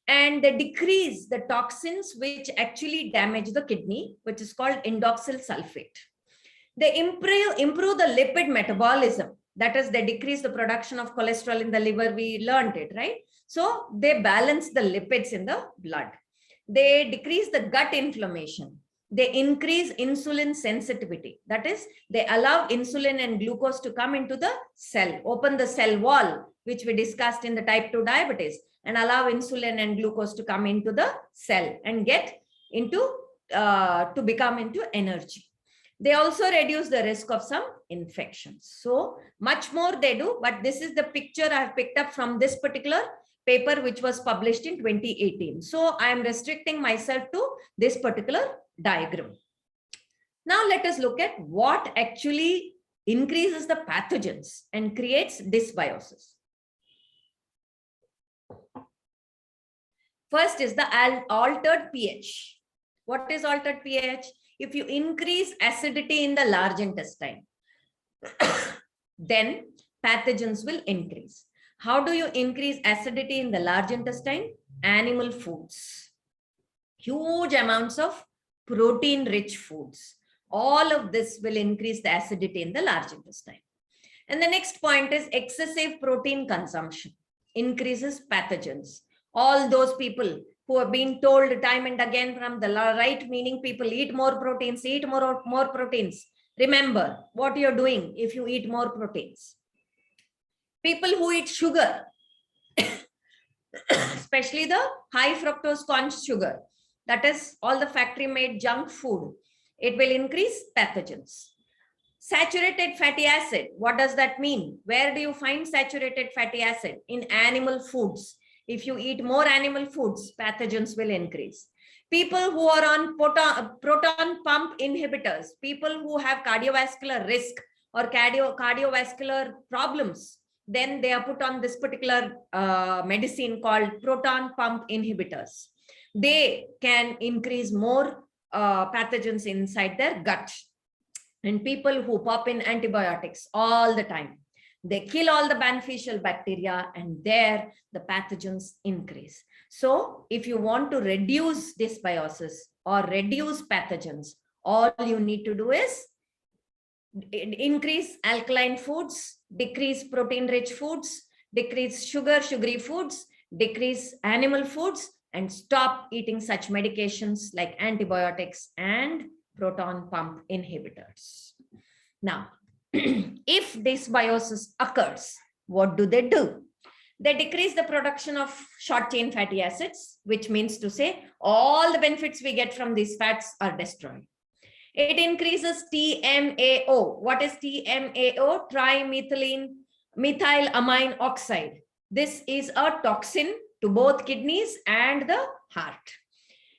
and they decrease the toxins which actually damage the kidney, which is called indoxyl sulfate. They improve the lipid metabolism. That is, they decrease the production of cholesterol in the liver. We learned it, right? So they balance the lipids in the blood. They decrease the gut inflammation. They increase insulin sensitivity. That is, they allow insulin and glucose to come into the cell, open the cell wall, which we discussed in the type 2 diabetes, and allow insulin and glucose to come into the cell and get into, to become into energy. They also reduce the risk of some infections. So much more they do, but this is the picture I have picked up from this particular paper, which was published in 2018. So I am restricting myself to this particular diagram. Now let us look at what actually increases the pathogens and creates dysbiosis. First is the altered pH. What is altered pH? If you increase acidity in the large intestine, then pathogens will increase. How do you increase acidity in the large intestine? Animal foods. Huge amounts of protein-rich foods. All of this will increase the acidity in the large intestine. And the next point is excessive protein consumption increases pathogens. All those people who have been told time and again from the right meaning people, eat more proteins, eat more proteins. Remember what you're doing if you eat more proteins. People who eat sugar, especially the high fructose corn sugar, that is all the factory made junk food, it will increase pathogens. Saturated fatty acid, what does that mean? Where do you find saturated fatty acid? In animal foods. If you eat more animal foods, pathogens will increase. People who are on proton pump inhibitors, people who have cardiovascular risk or cardiovascular problems, then they are put on this particular medicine called proton pump inhibitors. They can increase more pathogens inside their gut. And people who pop in antibiotics all the time, they kill all the beneficial bacteria and there the pathogens increase. So if you want to reduce dysbiosis or reduce pathogens, all you need to do is increase alkaline foods, decrease protein-rich foods, decrease sugary foods, decrease animal foods, and stop eating such medications like antibiotics and proton pump inhibitors. Now, if dysbiosis occurs, what do? They decrease the production of short chain fatty acids, which means to say all the benefits we get from these fats are destroyed. It increases TMAO. What is TMAO? Trimethylamine oxide. This is a toxin to both kidneys and the heart.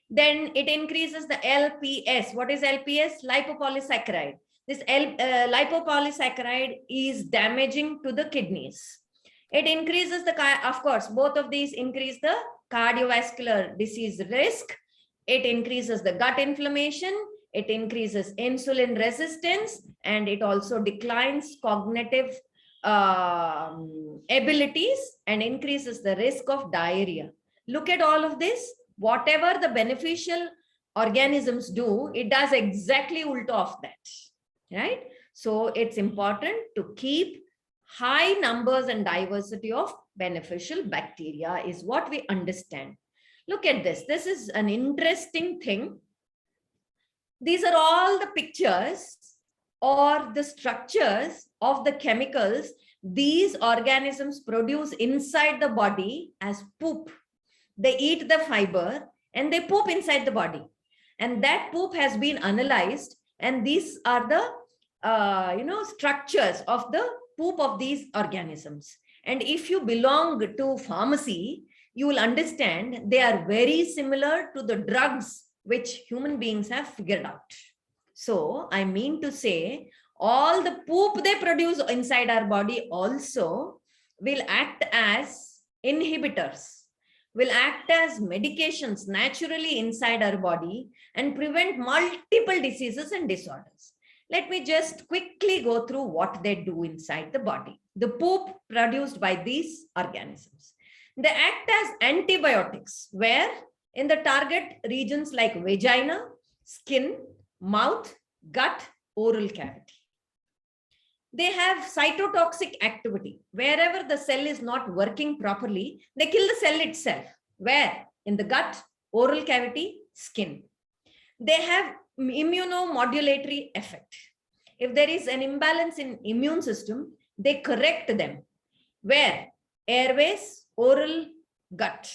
Then it increases the LPS. What is LPS? Lipopolysaccharide. This lipopolysaccharide is damaging to the kidneys. It increases the, of course, both of these increase the cardiovascular disease risk. It increases the gut inflammation. It increases insulin resistance, and it also declines cognitive abilities and increases the risk of diarrhea. Look at all of this. Whatever the beneficial organisms do, it does exactly ulta of that, right? So it's important to keep high numbers and diversity of beneficial bacteria is what we understand. Look at this. This is an interesting thing. These are all the pictures or the structures of the chemicals these organisms produce inside the body as poop. They eat the fiber and they poop inside the body. And that poop has been analyzed. And these are the structures of the poop of these organisms. And if you belong to pharmacy, you will understand they are very similar to the drugs which human beings have figured out. So I mean to say, all the poop they produce inside our body also will act as inhibitors, will act as medications naturally inside our body and prevent multiple diseases and disorders. Let me just quickly go through what they do inside the body. The poop produced by these organisms. They act as antibiotics, where in the target regions like vagina, skin, mouth, gut, oral cavity. They have cytotoxic activity. Wherever the cell is not working properly, they kill the cell itself. Where? In the gut, oral cavity, skin. They have immunomodulatory effect. If there is an imbalance in immune system, they correct them. Where? Airways, oral, gut.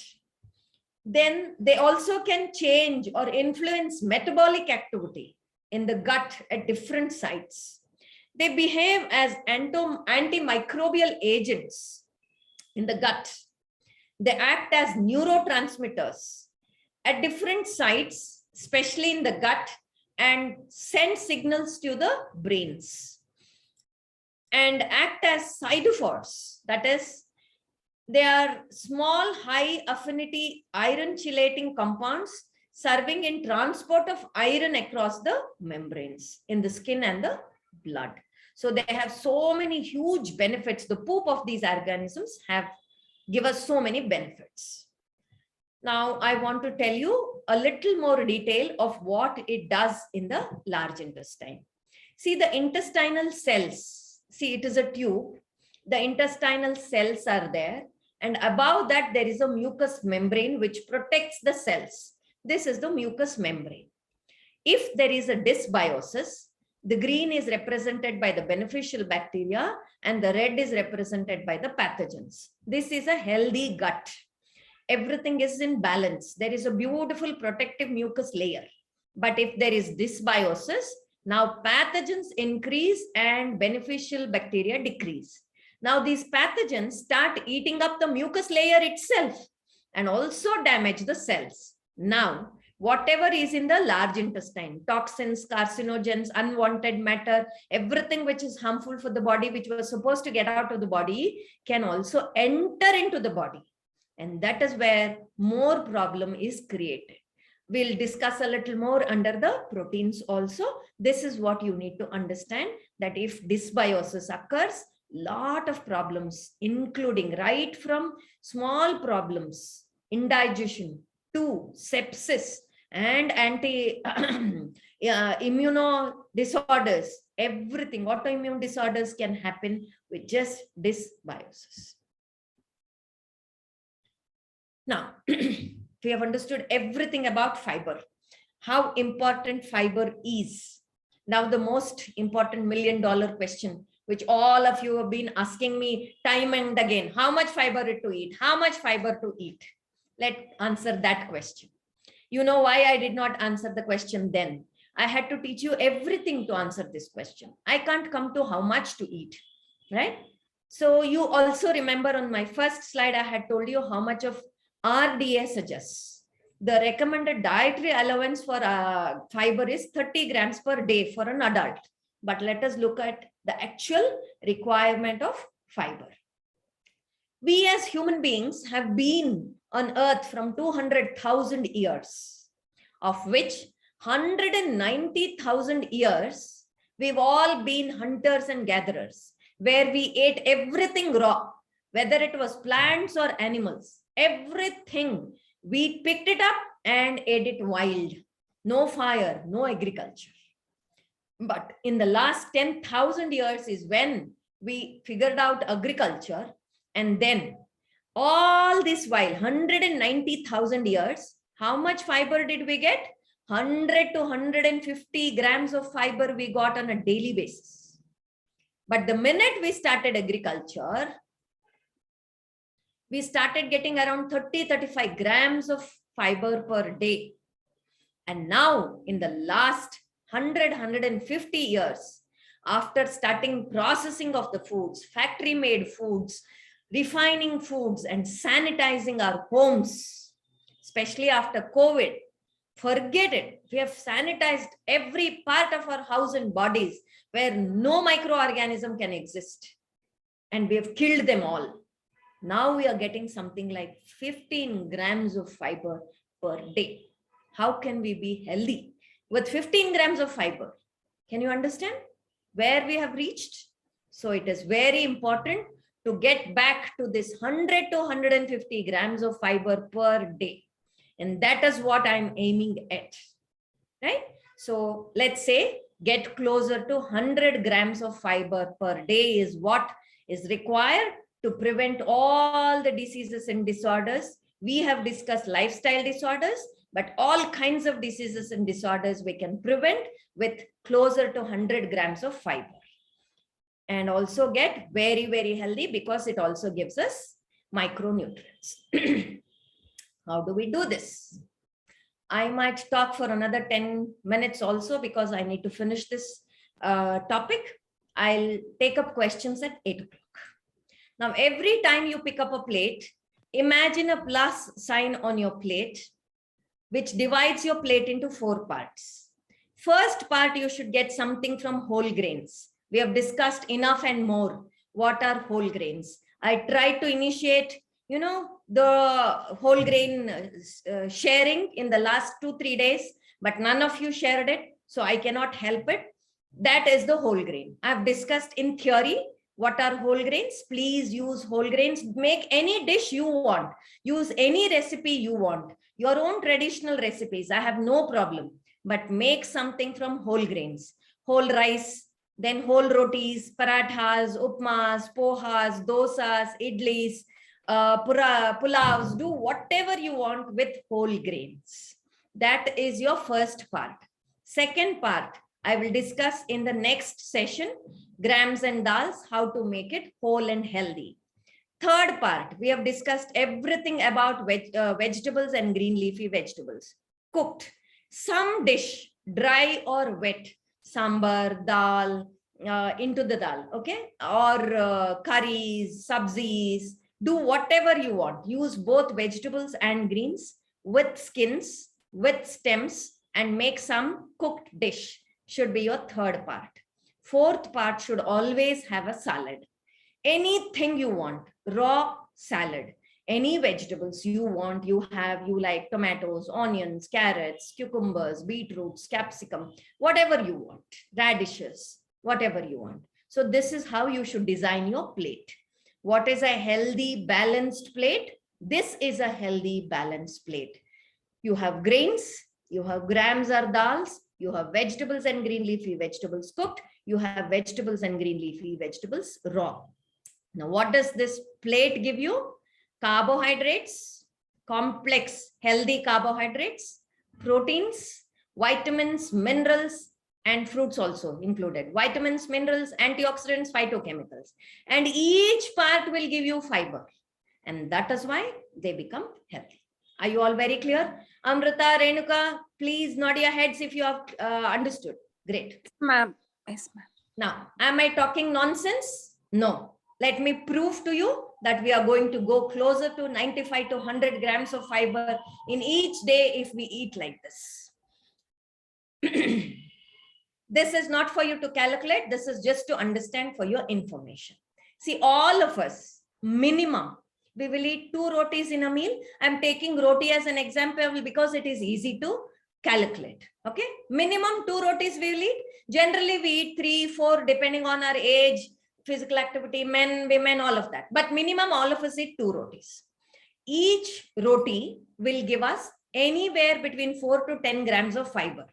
Then they also can change or influence metabolic activity in the gut at different sites. They behave as antimicrobial agents in the gut. They act as neurotransmitters at different sites, especially in the gut, and send signals to the brains. And act as cytophores, that is, they are small, high affinity iron chelating compounds serving in transport of iron across the membranes in the skin and the blood. So they have so many huge benefits. The poop of these organisms give us so many benefits. Now I want to tell you a little more detail of what it does in the large intestine. See the intestinal cells. See, it is a tube. The intestinal cells are there. And above that, there is a mucous membrane which protects the cells. This is the mucous membrane. If there is a dysbiosis, the green is represented by the beneficial bacteria and the red is represented by the pathogens. This is a healthy gut. Everything is in balance. There is a beautiful protective mucus layer. But if there is dysbiosis, now pathogens increase and beneficial bacteria decrease. Now these pathogens start eating up the mucus layer itself and also damage the cells. Now, whatever is in the large intestine, toxins, carcinogens, unwanted matter, everything which is harmful for the body, which was supposed to get out of the body, can also enter into the body. And that is where more problem is created. We'll discuss a little more under the proteins also. This is what you need to understand, that if dysbiosis occurs, lot of problems, including right from small problems, indigestion to sepsis and immuno disorders, everything, autoimmune disorders can happen with just dysbiosis. Now, we have understood everything about fiber, how important fiber is. Now, the most important $1 million question, which all of you have been asking me time and again, how much fiber to eat, how much fiber to eat? Let's answer that question. You know why I did not answer the question then? I had to teach you everything to answer this question. I can't come to how much to eat, right? So you also remember on my first slide, I had told you how much of RDA suggests. The recommended dietary allowance for fiber is 30 grams per day for an adult. But let us look at the actual requirement of fiber. We as human beings have been on earth from 200,000 years, of which 190,000 years, we've all been hunters and gatherers, where we ate everything raw, whether it was plants or animals, everything. We picked it up and ate it wild. No fire, no agriculture. But in the last 10,000 years is when we figured out agriculture. And then all this while, 190,000 years, how much fiber did we get? 100 to 150 grams of fiber we got on a daily basis. But the minute we started agriculture, we started getting around 30-35 grams of fiber per day. And now in the last 100-150 years, after starting processing of the foods, factory made foods, refining foods and sanitizing our homes, especially after COVID, forget it. We have sanitized every part of our house and bodies where no microorganism can exist. And we have killed them all. Now we are getting something like 15 grams of fiber per day. How can we be healthy with 15 grams of fiber? Can you understand where we have reached? So it is very important to get back to this 100 to 150 grams of fiber per day. And that is what I'm aiming at, right? So let's say get closer to 100 grams of fiber per day is what is required to prevent all the diseases and disorders. We have discussed lifestyle disorders, but all kinds of diseases and disorders we can prevent with closer to 100 grams of fiber. And also get very, very healthy because it also gives us micronutrients. How do we do this? I might talk for another 10 minutes also because I need to finish this topic. I'll take up questions at 8 o'clock. Now, every time you pick up a plate, imagine a plus sign on your plate, which divides your plate into 4 parts. First part, you should get something from whole grains. We have discussed enough and more. What are whole grains? I tried to initiate, the whole grain sharing in the last 2-3 days, but none of you shared it. So I cannot help it. That is the whole grain. I've discussed in theory what are whole grains. Please use whole grains. Make any dish you want. Use any recipe you want. Your own traditional recipes. I have no problem. But make something from whole grains. Whole rice, then whole rotis, parathas, upmas, pohas, dosas, idlis, pulavs. Do whatever you want with whole grains. That is your first part. Second part, I will discuss in the next session, grams and dals, how to make it whole and healthy. Third part, we have discussed everything about vegetables and green leafy vegetables. Cooked. Some dish, dry or wet, sambar, dal, into the dal, okay? Or curries, sabzis, do whatever you want. Use both vegetables and greens with skins, with stems, and make some cooked dish. Should be your third part. Fourth part should always have a salad. Anything you want, raw salad. Any vegetables you want, you like tomatoes, onions, carrots, cucumbers, beetroots, capsicum, whatever you want, radishes, whatever you want. So this is how you should design your plate. What is a healthy, balanced plate? This is a healthy, balanced plate. You have grains, you have grams or dals, you have vegetables and green leafy vegetables cooked, you have vegetables and green leafy vegetables raw. Now, what does this plate give you? Carbohydrates, complex, healthy carbohydrates, proteins, vitamins, minerals, and fruits also included. Vitamins, minerals, antioxidants, phytochemicals. And each part will give you fiber. And that is why they become healthy. Are you all very clear? Amrita, Renuka, please nod your heads if you have understood. Great. Ma'am. Yes, ma'am. Now, am I talking nonsense? No. Let me prove to you that we are going to go closer to 95 to 100 grams of fiber in each day if we eat like this. This is not for you to calculate. This is just to understand for your information. See, all of us, minimum, we will eat 2 rotis in a meal. I'm taking roti as an example because it is easy to calculate. Okay. Minimum 2 rotis we will eat. Generally, we eat 3, 4, depending on our age, physical activity, men, women, all of that. But minimum, all of us eat 2 rotis. Each roti will give us anywhere between 4 to 10 grams of fiber,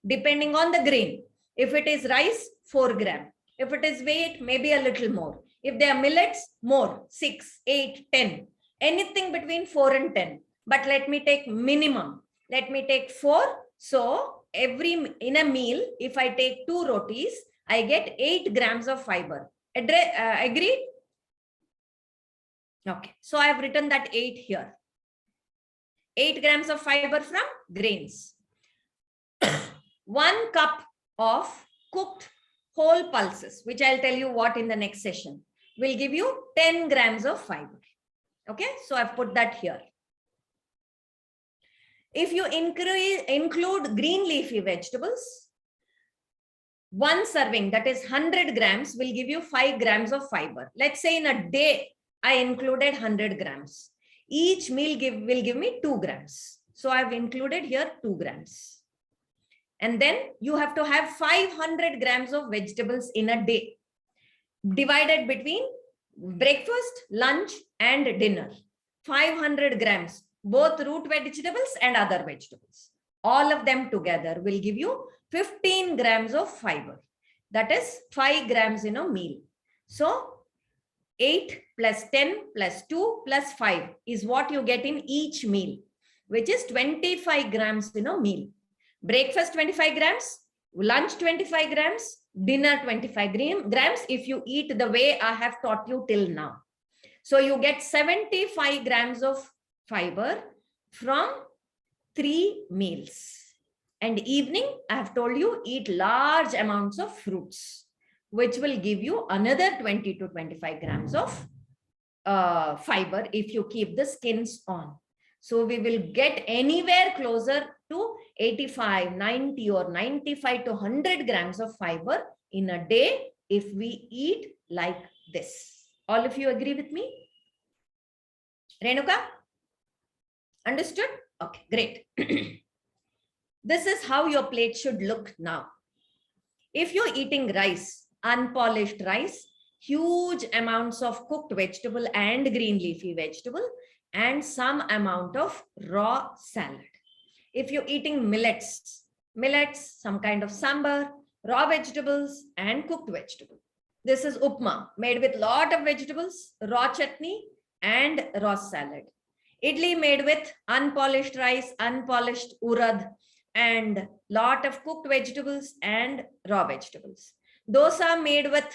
depending on the grain. If it is rice, 4 grams. If it is wheat, maybe a little more. If they are millets, more, 6, 8, 10. Anything between 4 and 10. But let me take minimum. Let me take 4. So in a meal, if I take 2 rotis, I get 8 grams of fiber. Agreed? Okay. So I have written that 8 here. 8 grams of fiber from grains. 1 cup of cooked whole pulses, which I'll tell you what in the next session, will give you 10 grams of fiber. Okay, so I've put that here. If you include green leafy vegetables, 1 serving, that is 100 grams, will give you 5 grams of fiber. Let's say in a day, I included 100 grams. Each meal will give me 2 grams. So I've included here 2 grams. And then you have to have 500 grams of vegetables in a day, divided between breakfast, lunch, and dinner. 500 grams, both root vegetables and other vegetables. All of them together will give you 15 grams of fiber. That is 5 grams in a meal. So 8 plus 10 plus 2 plus 5 is what you get in each meal, which is 25 grams in a meal. Breakfast 25 grams, lunch 25 grams, dinner 25 grams if you eat the way I have taught you till now. So you get 75 grams of fiber from 3 meals. And evening, I have told you, eat large amounts of fruits, which will give you another 20 to 25 grams of fiber if you keep the skins on. So we will get anywhere closer to 85, 90 or 95 to 100 grams of fiber in a day if we eat like this. All of you agree with me? Renuka? Understood? Okay, great. This is how your plate should look now. If you're eating rice, unpolished rice, huge amounts of cooked vegetable and green leafy vegetable, and some amount of raw salad. If you're eating millets, some kind of sambar, raw vegetables and cooked vegetable. This is upma made with lot of vegetables, raw chutney and raw salad. Idli made with unpolished rice, unpolished urad and lot of cooked vegetables and raw vegetables. Dosa made with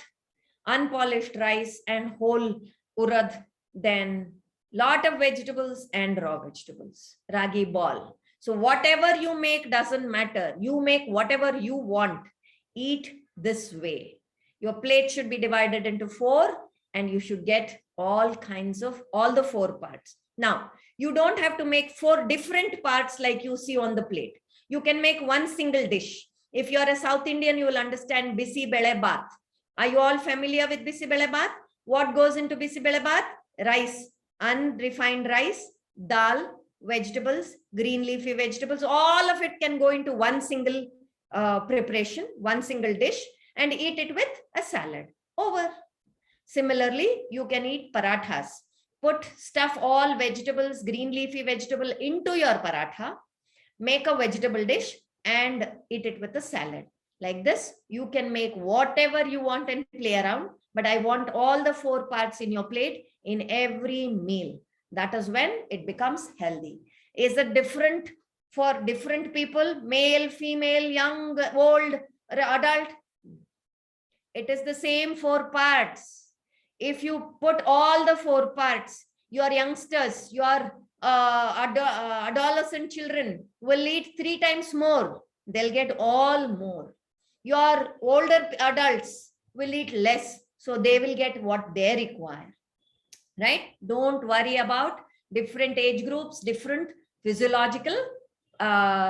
unpolished rice and whole urad, then lot of vegetables and raw vegetables. Ragi ball. So whatever you make doesn't matter. You make whatever you want. Eat this way. Your plate should be divided into 4 and you should get all kinds of, all the 4 parts. Now, you don't have to make 4 different parts like you see on the plate. You can make one single dish. If you're a South Indian, you will understand bisi bele bath. Are you all familiar with bisi bele bath? What goes into bisi bele bath? Rice, unrefined rice, dal, vegetables, green leafy vegetables, all of it can go into one single preparation, one single dish, and eat it with a salad. Over. Similarly, you can eat parathas. Stuff all vegetables, green leafy vegetable into your paratha, make a vegetable dish and eat it with a salad. Like this, you can make whatever you want and play around, but I want all the 4 parts in your plate in every meal. That is when it becomes healthy. Is it different for different people, male, female, young, old, adult? It is the same 4 parts. If you put all the 4 parts, your youngsters, your adolescent children will eat 3 times more. They'll get all more. Your older adults will eat less, so they will get what they require. Right? Don't worry about different age groups, different physiological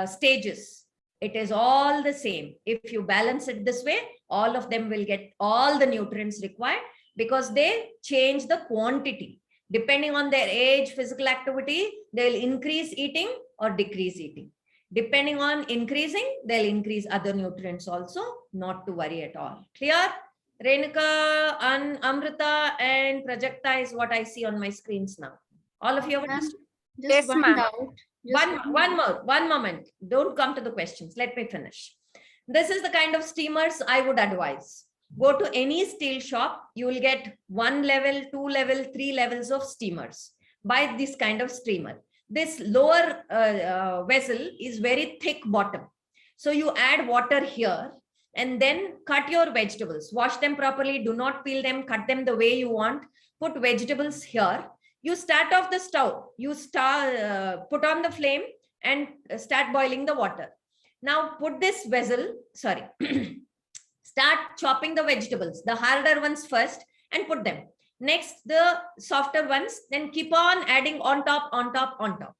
stages. It is all the same. If you balance it this way, all of them will get all the nutrients required because they change the quantity. Depending on their age, physical activity, they'll increase eating or decrease eating. Depending on increasing, they'll increase other nutrients also, not to worry at all. Clear? Renuka, Amrita and Prajakta is what I see on my screens now. All of you have understood? Yes, Just one ma'am. doubt. One moment. Don't come to the questions. Let me finish. This is the kind of steamers I would advise. Go to any steel shop. You will get 1 level, 2 level, 3 levels of steamers. Buy this kind of steamer. This lower vessel is very thick bottom. So you add water here and then cut your vegetables. Wash them properly. Do not peel them. Cut them the way you want. Put vegetables here. You start off the stove. You put on the flame and start boiling the water. Now put this vessel, start chopping the vegetables, the harder ones first and put them. Next, the softer ones, then keep on adding on top, on top, on top.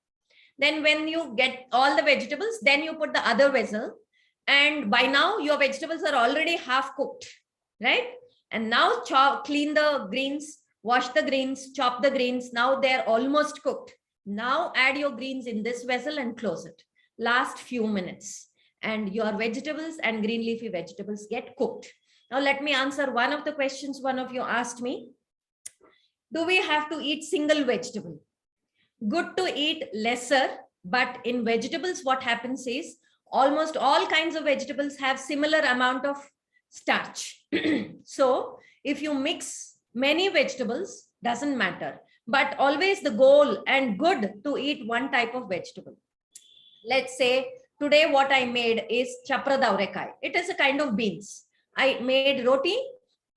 Then when you get all the vegetables, then you put the other vessel. And by now your vegetables are already half cooked, right? And now clean the greens, wash the greens, chop the greens. Now they're almost cooked. Now add your greens in this vessel and close it. Last few minutes. And your vegetables and green leafy vegetables get cooked. Now let me answer one of the questions one of you asked me. do we have to eat single vegetable? Good to eat lesser, but in vegetables, what happens is almost all kinds of vegetables have similar amount of starch. So if you mix many vegetables, doesn't matter, but always the goal and good to eat one type of vegetable. Let's say today what I made is chapradaurekai. It is a kind of beans. I made roti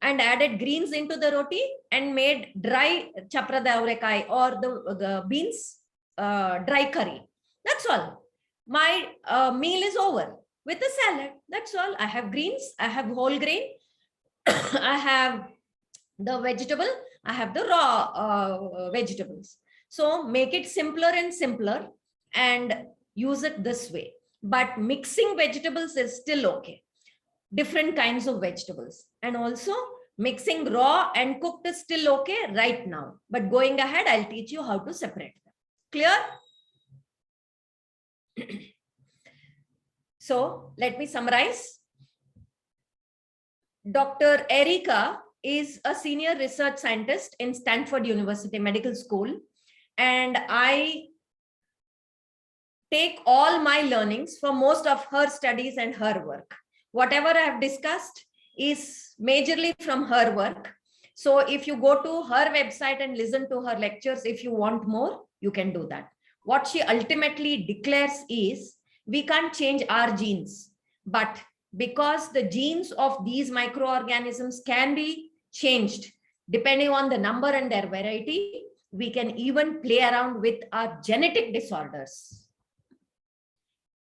and added greens into the roti and made dry chapradaurekai or the beans dry curry. That's all. My meal is over with a salad. That's all. I have greens, I have whole grain, I have the vegetable, I have the raw vegetables. So make it simpler and simpler and use it this way. But mixing vegetables is still okay. Different kinds of vegetables. And also mixing raw and cooked is still okay right now. But going ahead, I'll teach you how to separate them. Clear? So let me summarize. Dr. Erica is a senior research scientist in Stanford University Medical School. And I take all my learnings from most of her studies and her work. Whatever I have discussed is majorly from her work. So if you go to her website and listen to her lectures, if you want more, you can do that. What she ultimately declares is, we can't change our genes, but because the genes of these microorganisms can be changed depending on the number and their variety, we can even play around with our genetic disorders.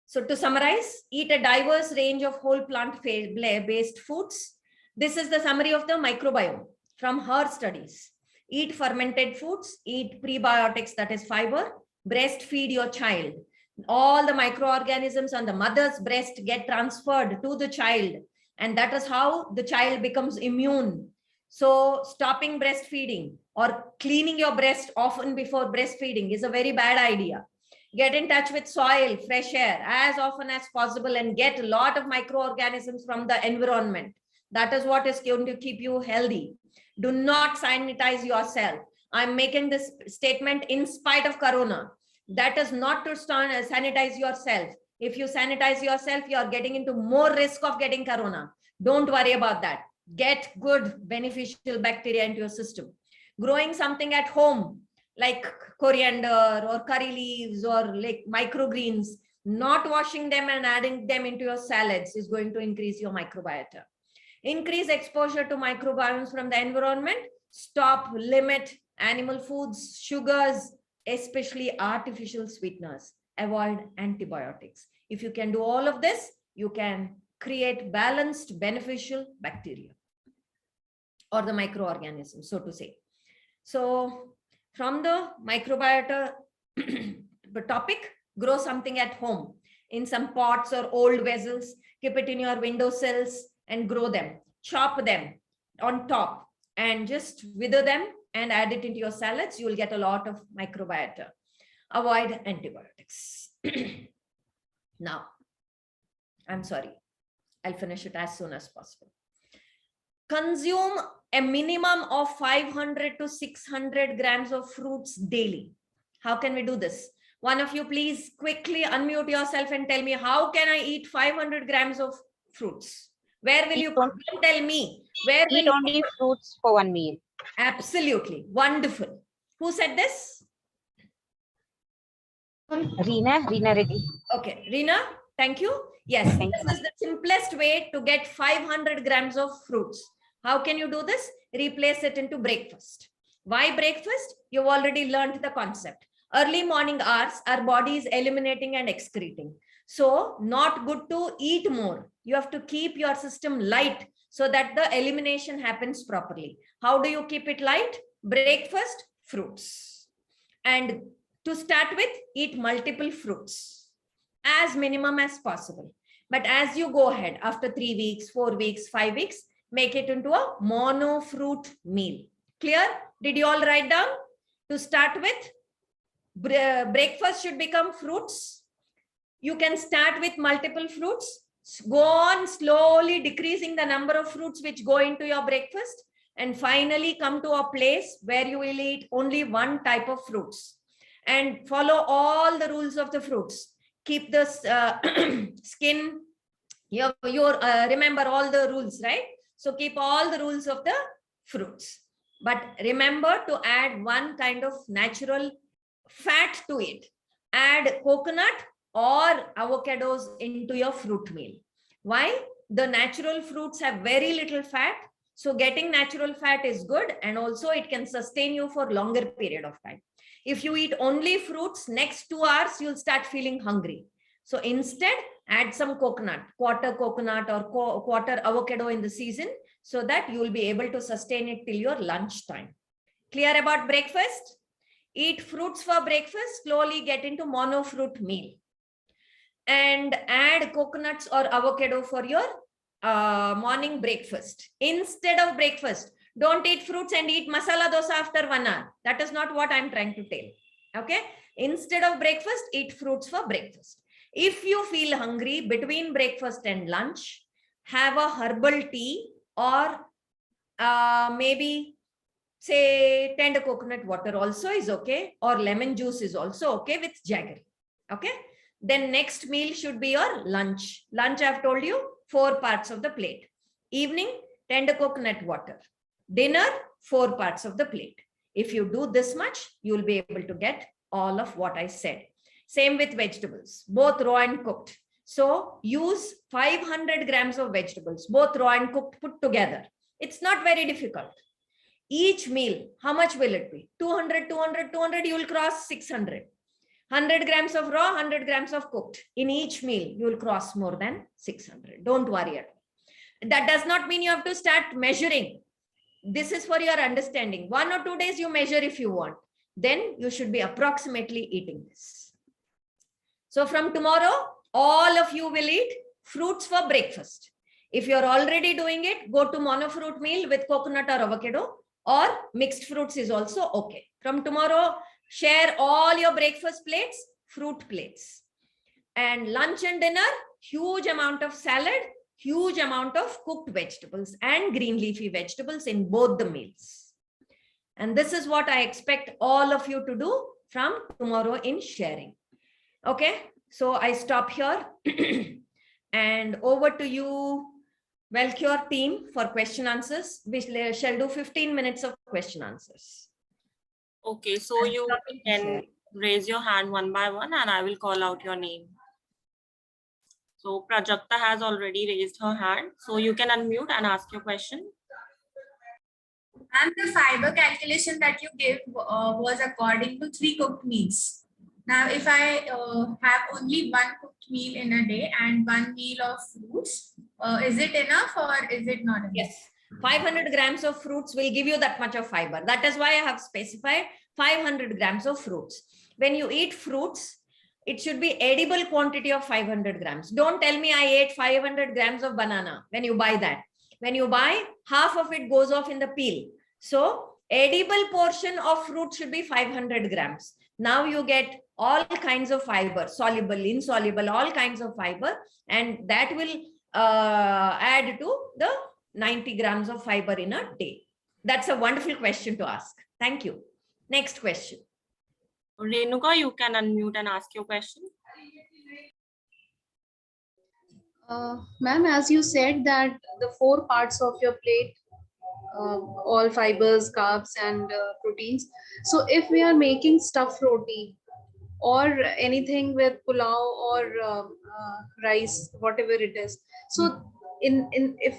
So to summarize, eat a diverse range of whole plant-based foods. This is the summary of the microbiome from her studies. Eat fermented foods, eat prebiotics, that is fiber, breastfeed your child. All the microorganisms on the mother's breast get transferred to the child, and that is how the child becomes immune. So stopping breastfeeding or cleaning your breast often before breastfeeding is a very bad idea. Get in touch with soil, fresh air as often as possible and get a lot of microorganisms from the environment. That is what is going to keep you healthy. Do not sanitize yourself. I'm making this statement in spite of Corona. That is not to sanitize yourself. If you sanitize yourself, you are getting into more risk of getting Corona. Don't worry about that. Get good beneficial bacteria into your system. Growing something at home, like coriander or curry leaves or like microgreens, not washing them and adding them into your salads is going to increase your microbiota. Increase exposure to microbiomes from the environment. Stop, limit animal foods, sugars, especially artificial sweeteners. Avoid antibiotics. If you can do all of this, you can create balanced, beneficial bacteria or the microorganisms, so to say. So from the microbiota topic, grow something at home in some pots or old vessels, keep it in your windowsills and grow them, chop them on top and just wither them and add it into your salads. You will get a lot of microbiota. Avoid antibiotics. Now, I'm sorry, I'll finish it as soon as possible. Consume a minimum of 500 to 600 grams of fruits daily. How can we do this? One of you please quickly unmute yourself and tell me, how can I eat 500 grams of fruits? Where will you tell me? Where will Eat only fruits for one meal. Absolutely. Wonderful. Who said this? Reena Reddy. Okay, Reena, thank you. Yes, Thank this is the simplest way to get 500 grams of fruits. How can you do this? Replace it into breakfast. Why breakfast? You've already learned the concept. Early morning hours, our body is eliminating and excreting. So not good to eat more. You have to keep your system light so that the elimination happens properly. How do you keep it light? Breakfast, fruits. And to start with, eat multiple fruits as minimum as possible. But as you go ahead, after 3 weeks, 4 weeks, 5 weeks, make it into a mono fruit meal. Clear? Did you all write down? To start with, breakfast should become fruits. You can start with multiple fruits. Go on slowly decreasing the number of fruits which go into your breakfast. and finally come to a place where you will eat only one type of fruits and follow all the rules of the fruits. Keep the skin, remember all the rules, right? So keep all the rules of the fruits. But remember to add one kind of natural fat to it. Add coconut or avocados into your fruit meal. Why? The natural fruits have very little fat. So getting natural fat is good, and also it can sustain you for longer period of time. If you eat only fruits, next 2 hours, you'll start feeling hungry. So instead, add some coconut, quarter coconut or quarter avocado in the season, so that you will be able to sustain it till your lunch time. Clear about breakfast? Eat fruits for breakfast, slowly get into mono fruit meal. And add coconuts or avocado for your morning breakfast. Instead of breakfast, don't eat fruits and eat masala dosa after 1 hour. That is not what I'm trying to tell. Okay. Instead of breakfast, eat fruits for breakfast. If you feel hungry between breakfast and lunch, have a herbal tea or maybe say tender coconut water also is okay, or lemon juice is also okay with jaggery. Okay. Then next meal should be your lunch. Lunch, I've told you, 4 parts of the plate. Evening, tender coconut water. Dinner, 4 parts of the plate. If you do this much, you will be able to get all of what I said. Same with vegetables, both raw and cooked. So use 500 grams of vegetables, both raw and cooked put together. It's not very difficult. Each meal, how much will it be? 200, 200, 200, you will cross 600. 100 grams of raw, 100 grams of cooked. In each meal, you will cross more than 600. Don't worry at all. That does not mean you have to start measuring. This is for your understanding. 1 or 2 days you measure if you want. Then you should be approximately eating this. So from tomorrow, all of you will eat fruits for breakfast. If you're already doing it, go to monofruit meal with coconut or avocado, or mixed fruits is also okay. From tomorrow, share all your breakfast plates, fruit plates. And lunch and dinner, huge amount of salad, huge amount of cooked vegetables and green leafy vegetables in both the meals. And this is what I expect all of you to do from tomorrow in sharing. Okay, so I stop here and over to you, Wellcure team, for question answers. We shall do 15 minutes of question answers. Okay, so you can raise your hand one by one and I will call out your name. So Prajakta has already raised her hand. So you can unmute and ask your question. And the fiber calculation that you gave was according to 3 cooked meals. Now, if I have only 1 cooked meal in a day and 1 meal of fruits, is it enough or is it not enough? Yes, 500 grams of fruits will give you that much of fiber. That is why I have specified 500 grams of fruits. When you eat fruits, it should be edible quantity of 500 grams. Don't tell me I ate 500 grams of banana when you buy that. When you buy, half of it goes off in the peel. So edible portion of fruit should be 500 grams. Now you get all kinds of fiber, soluble, insoluble, all kinds of fiber, and that will add to the 90 grams of fiber in a day. That's a wonderful question to ask. Thank you. Next question. Renuka, you can unmute and ask your question. Ma'am, as you said that the 4 parts of your plate, all fibers, carbs and proteins. So if we are making stuffed roti or anything with pulao or rice, whatever it is. So if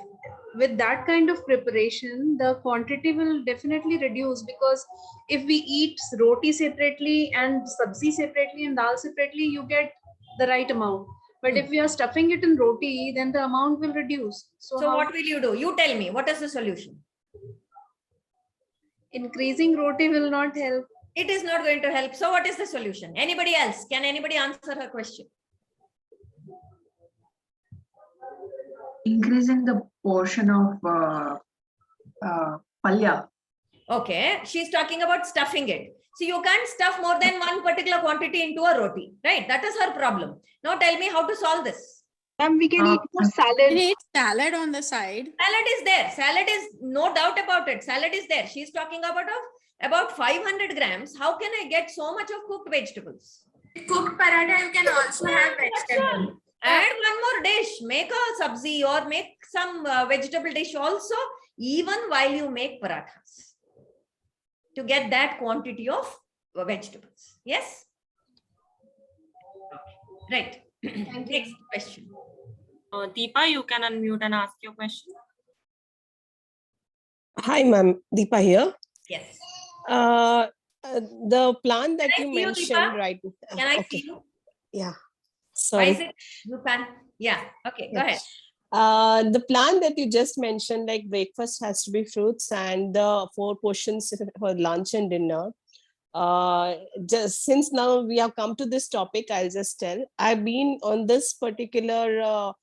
with that kind of preparation, the quantity will definitely reduce, because if we eat roti separately and sabzi separately and dal separately, you get the right amount. But if we are stuffing it in roti, then the amount will reduce. So what will you do? You tell me, what is the solution? Increasing roti will not help. It is not going to help. So what is the solution? Anybody else? Can anybody answer her question? Increasing the portion of palya. Okay, she's talking about stuffing it. So you can't stuff more than one particular quantity into a roti, right? That is her problem. Now tell me how to solve this. Ma'am, we can eat more We salad. eat salad on the side. Salad is there. Salad is no doubt about it. Salad is there. She's talking about 500 grams. How can I get so much of cooked vegetables? Cooked paratha, you can also have vegetable. Add one more dish. Make a sabzi or make some vegetable dish also, even while you make parathas, to get that quantity of vegetables. Yes? Right. Next question. Deepa, you can unmute and ask your question. Hi, ma'am. Deepa here. Yes. The plan that Can I you see you, mentioned, Deepa? right? Can I Okay. see you? Yeah. Why is Sorry. it? You can. Yeah. Okay. Go Yeah. ahead. The plan that you just mentioned, like breakfast has to be fruits and the 4 portions for lunch and dinner. Just since now we have come to this topic, I'll just tell. I've been on this particular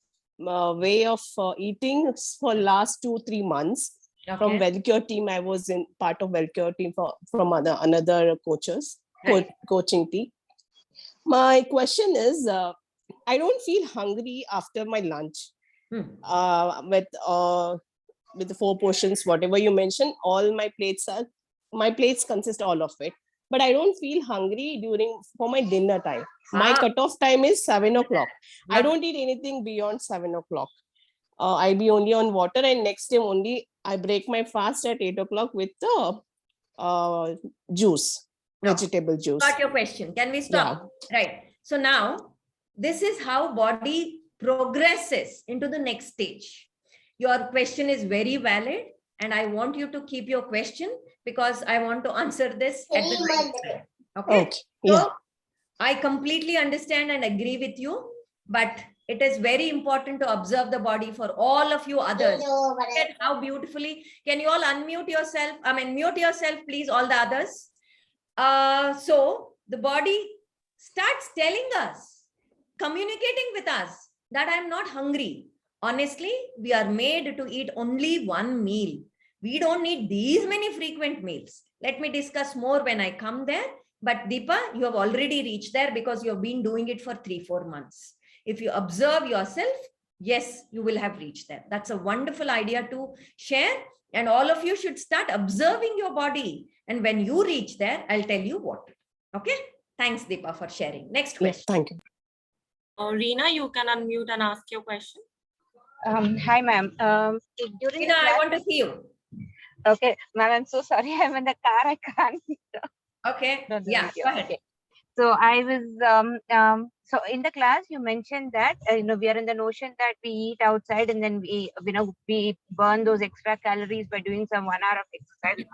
way of eating for last 2-3 months. From Okay. Wellcure team, I was in part of Wellcure team from another coaches Right. coaching team. My question is, I don't feel hungry after my lunch. With the 4 portions, whatever you mentioned, all my plates consist all of it. But I don't feel hungry for my dinner time. My cutoff time is 7 o'clock. I don't eat anything beyond 7 o'clock. I'll be only on water, and next day only I break my fast at 8 o'clock with the juice, vegetable juice. Got your question. Can we stop? Right. So now this is how body progresses into the next stage. Your question is very valid, and I want you to keep your question because I want to answer this at the right time. Okay. Yeah. So I completely understand and agree with you, but it is very important to observe the body for all of you others. Look at how beautifully. Can you all unmute yourself? I mean, mute yourself, please, all the others. So the body starts telling us, communicating with us that I'm not hungry. Honestly, we are made to eat only one meal. We don't need these many frequent meals. Let me discuss more when I come there. But Deepa, you have already reached there because you have been doing it for 3-4 months. If you observe yourself, yes, you will have reached there. That's a wonderful idea to share. And all of you should start observing your body. And when you reach there, I'll tell you what. Okay. Thanks, Deepa, for sharing. Next question. Thank you. Reena, you can unmute and ask your question. Hi, ma'am. During Reena, I want to see you. Okay, ma'am, I'm so sorry. I'm in the car. I can't. Okay. No, no, Yeah, no, go ahead. okay. So I was so in the class you mentioned that we are in the notion that we eat outside and then we burn those extra calories by doing some 1 hour of exercise.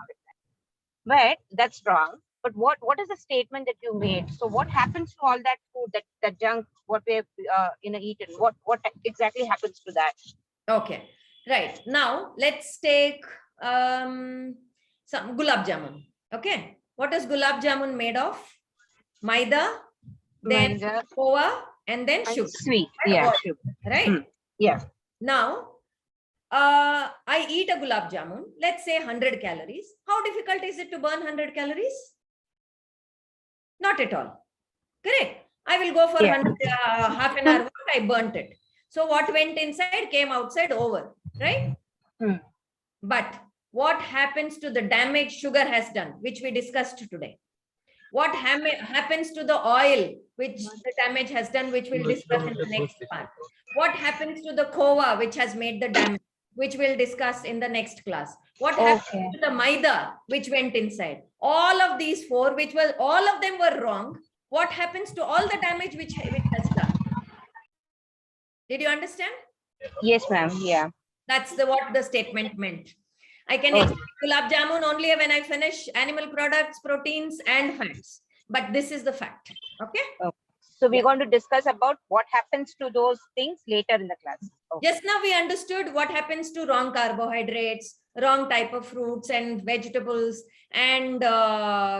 But that's wrong. But what is the statement that you made? So what happens to all that food, that junk, what we have eaten? What exactly happens to that? Okay. Right. Now let's take some gulab jamun. Okay. What is gulab jamun made of? Maida, then Maida, cocoa, and then and sugar. sweet. Right? Yeah, Or- sugar. Right. Yeah. Now, I eat a gulab jamun, let's say 100 calories. How difficult is it to burn 100 calories? Not at all. Correct. I will go for 100, half an hour walk, I burnt it. So what went inside came outside over, right? But what happens to the damage sugar has done, which we discussed today? What happens to the oil, which the damage has done, which we'll discuss in the next part? What happens to the kova, which has made the damage, which we'll discuss in the next class? What happens to the maida, which went inside? All of these 4, all of them were wrong. What happens to all the damage which has done? Did you understand? Yes, ma'am. Yeah. That's what the statement meant. I can explain gulab jamun only when I finish animal products, proteins, and fats. But this is the fact. Okay. So we're going to discuss about what happens to those things later in the class. Just now we understood what happens to wrong carbohydrates, wrong type of fruits and vegetables, and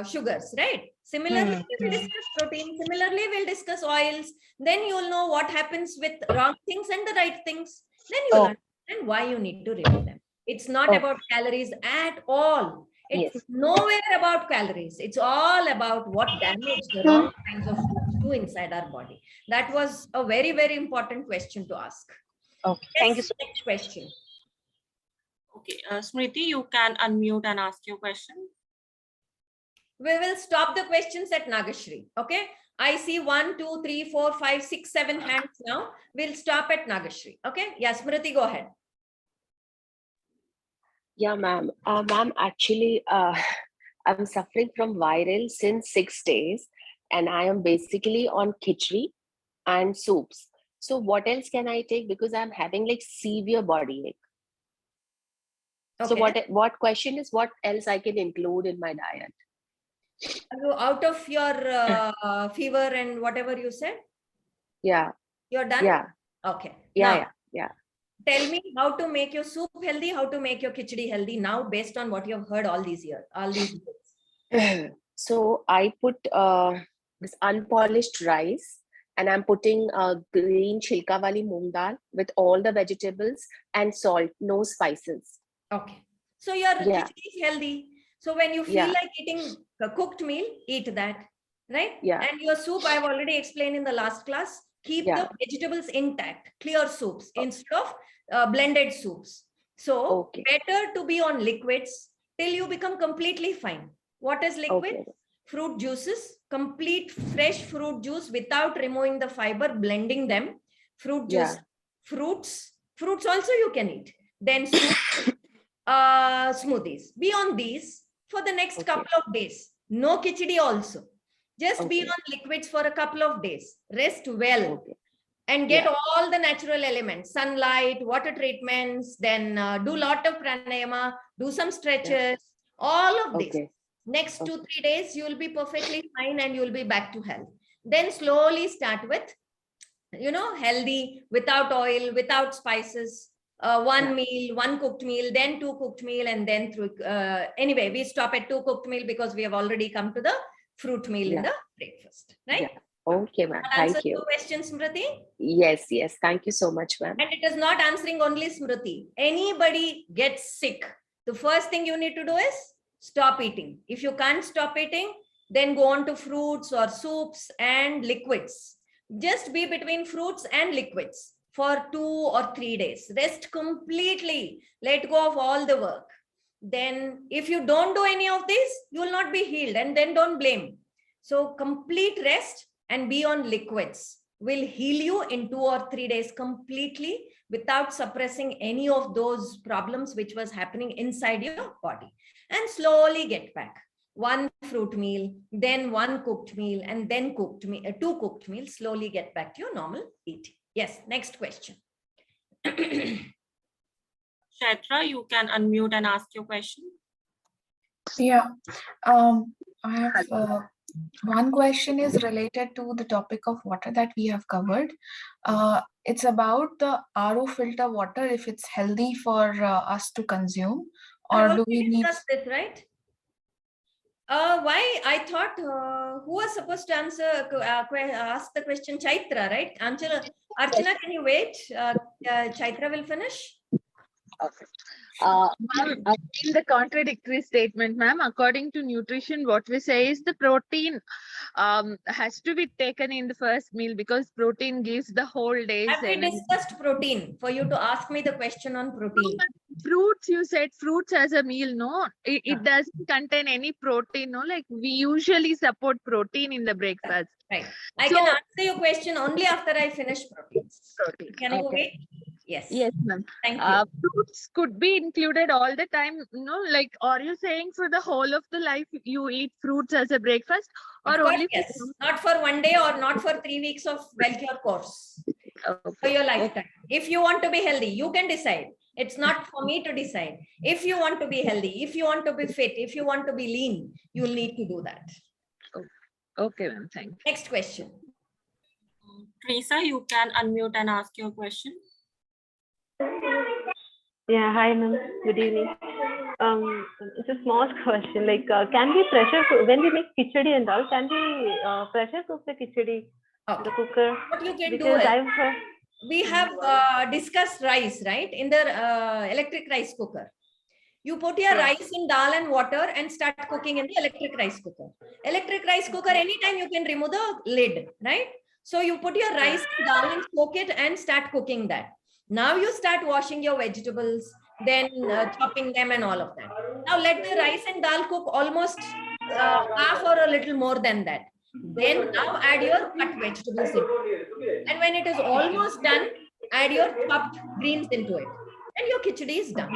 sugars, right? Similarly, we'll discuss protein. Similarly, we'll discuss oils. Then you'll know what happens with wrong things and the right things. Then you'll understand why you need to remove them. It's not about calories at all. It's nowhere about calories. It's all about what damage the wrong kinds of foods do inside our body. That was a very, very important question to ask. Okay, Yes, thank you so next question. Okay, Smriti, you can unmute and ask your question. We will stop the questions at Nagashri. Okay. I see 1, 2, 3, 4, 5, 6, 7 hands now. We'll stop at Nagashri. Okay. Yes, Smriti, go ahead. Yeah, ma'am. Ma'am, actually, I'm suffering from viral since 6 days, and I am basically on khichdi and soups. So what else can I take? Because I'm having like severe body ache. So what question is what else I can include in my diet? Are you out of your fever and whatever you said? Yeah. You're done? Yeah. Okay. Yeah. Now, Yeah. tell me how to make your soup healthy, how to make your khichdi healthy now based on what you've heard all these years, all these years. So I put this unpolished rice, and I'm putting green chilka wali moong dal with all the vegetables and salt, no spices. Okay. So your khichdi is healthy. So when you feel like eating a cooked meal, eat that, right? Yeah. And your soup, I've already explained in the last class, keep the vegetables intact, clear soups instead of blended soups. So better to be on liquids till you become completely fine. What is liquid? Fruit juices, complete fresh fruit juice without removing the fiber, blending them. Fruit juice, fruits also you can eat. Then soup, smoothies. Be on these for the next couple of days. No khichdi also. Just be on liquids for a couple of days. Rest well and get all the natural elements, sunlight, water treatments, then do lot of pranayama, do some stretches, all of this. Next 2-3 days, you will be perfectly fine and you will be back to health. Then slowly start with, healthy, without oil, without spices, one meal, one cooked meal, then 2 cooked meal, and then through, anyway, we stop at 2 cooked meal because we have already come to the fruit meal in the breakfast, right? Yeah. Okay, ma'am. Thank you. Question, Smriti? Yes. Thank you so much, ma'am. And it is not answering only Smriti. Anybody gets sick, the first thing you need to do is stop eating. If you can't stop eating, then go on to fruits or soups and liquids. Just be between fruits and liquids for 2 or 3 days. Rest completely. Let go of all the work. Then if you don't do any of this, you will not be healed, and then don't blame. So complete rest and be on liquids will heal you in 2 or 3 days completely without suppressing any of those problems which was happening inside your body. And slowly get back. 1 fruit meal, then 1 cooked meal, and then 2 cooked meals. Slowly get back to your normal eating. Yes, next question. Kshetra, you can unmute and ask your question. Yeah, I have one question is related to the topic of water that we have covered. It's about the RO filter water, if it's healthy for us to consume, or do we need this, right? Why? I thought who was supposed to answer, ask the question? Chaitra, right? Archana, can you wait? Chaitra will finish. Okay. In the contradictory statement, ma'am, according to nutrition, what we say is the protein has to be taken in the first meal because protein gives the whole day's energy. Have we discussed protein for you to ask me the question on protein? Fruits, you said fruits as a meal, no? It doesn't contain any protein, no? Like we usually support protein in the breakfast. Right. I can answer your question only after I finish proteins. Can you wait? Yes. Yes, ma'am. Thank you. Fruits could be included all the time, like, are you saying for the whole of the life you eat fruits as a breakfast, or only yes, not for 1 day or not for 3 weeks of Wellcure course, for your lifetime. If you want to be healthy, you can decide. It's not for me to decide. If you want to be healthy, if you want to be fit, if you want to be lean, you'll need to do that. Okay, ma'am. Thank you. Next question. Teresa, you can unmute and ask your question. Yeah, hi ma'am. Good evening. It's a small question. Like, can we pressure cook when we make khichdi and all? Can we pressure cook the khichdi in the cooker? What you can because do is, we have discussed rice, right, in the electric rice cooker. You put your rice in dal and water and start cooking in the electric rice cooker. Electric rice cooker, anytime you can remove the lid, right? So you put your rice in dal and soak it and start cooking that. Now you start washing your vegetables, then chopping them and all of that. Now let the rice and dal cook almost half or a little more than that. Then now add your cut vegetables in. And when it is almost done, add your chopped greens into it. And your khichdi is done.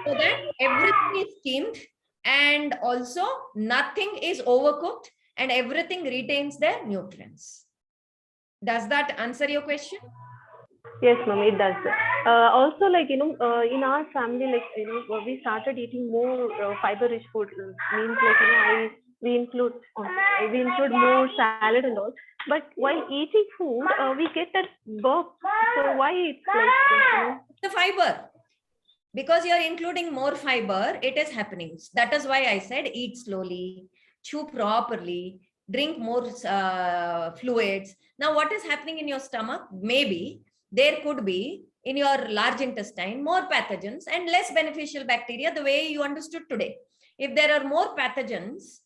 So that everything is steamed and also nothing is overcooked and everything retains their nutrients. Does that answer your question? Yes, ma'am, it does. Also, like, in our family, like, we started eating more fiber-rich food. Means, like, we include more salad and all. But while eating food, we get that burp. So why it's like, the fiber? Because you're including more fiber, it is happening. That is why I said eat slowly, chew properly, drink more fluids. Now, what is happening in your stomach? Maybe there could be in your large intestine more pathogens and less beneficial bacteria the way you understood today. If there are more pathogens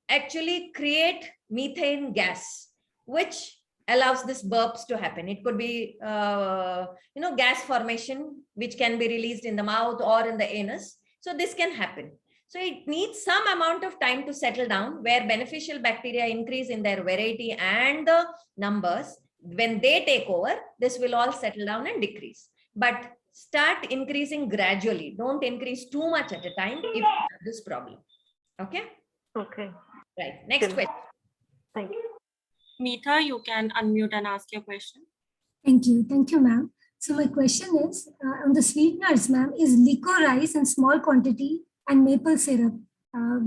actually create methane gas, which allows this burps to happen. It could be, gas formation, which can be released in the mouth or in the anus. So this can happen. So it needs some amount of time to settle down where beneficial bacteria increase in their variety and the numbers. When they take over, this will all settle down and decrease. But start increasing gradually. Don't increase too much at a time if you have this problem. Okay? Okay. Right. Next question. Thank you. Meetha, you can unmute and ask your question. Thank you, ma'am. So my question is, on the sweeteners, ma'am, is licorice in small quantity and maple syrup,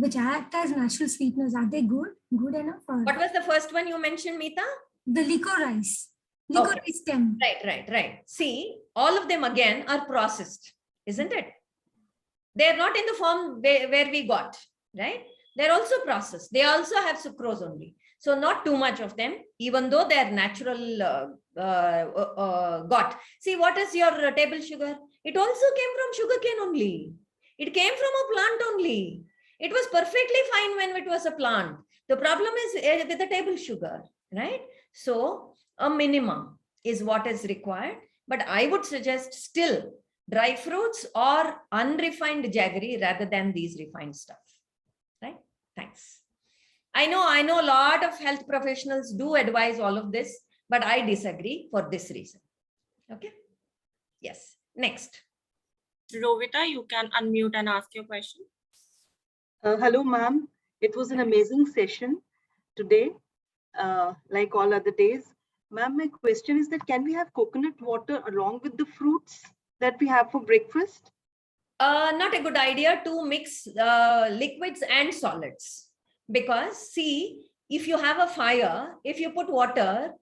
which act as natural sweeteners, are they good enough? Or? What was the first one you mentioned, Meetha? The licorice stem. Right. See, all of them again are processed, isn't it? They're not in the form where we got, right? They're also processed. They also have sucrose only. So not too much of them, even though they're natural got. See, what is your table sugar? It also came from sugarcane only. It came from a plant only. It was perfectly fine when it was a plant. The problem is with the table sugar, right? So a minimum is what is required. But I would suggest still dry fruits or unrefined jaggery rather than these refined stuff, right? Thanks. I know a lot of health professionals do advise all of this, but I disagree for this reason. Okay. Yes. Next. Rovita, you can unmute and ask your question. Hello, ma'am. It was an amazing session today, like all other days. Ma'am, my question is that can we have coconut water along with the fruits that we have for breakfast? Not a good idea to mix liquids and solids. Because see, if you have a fire, if you put water,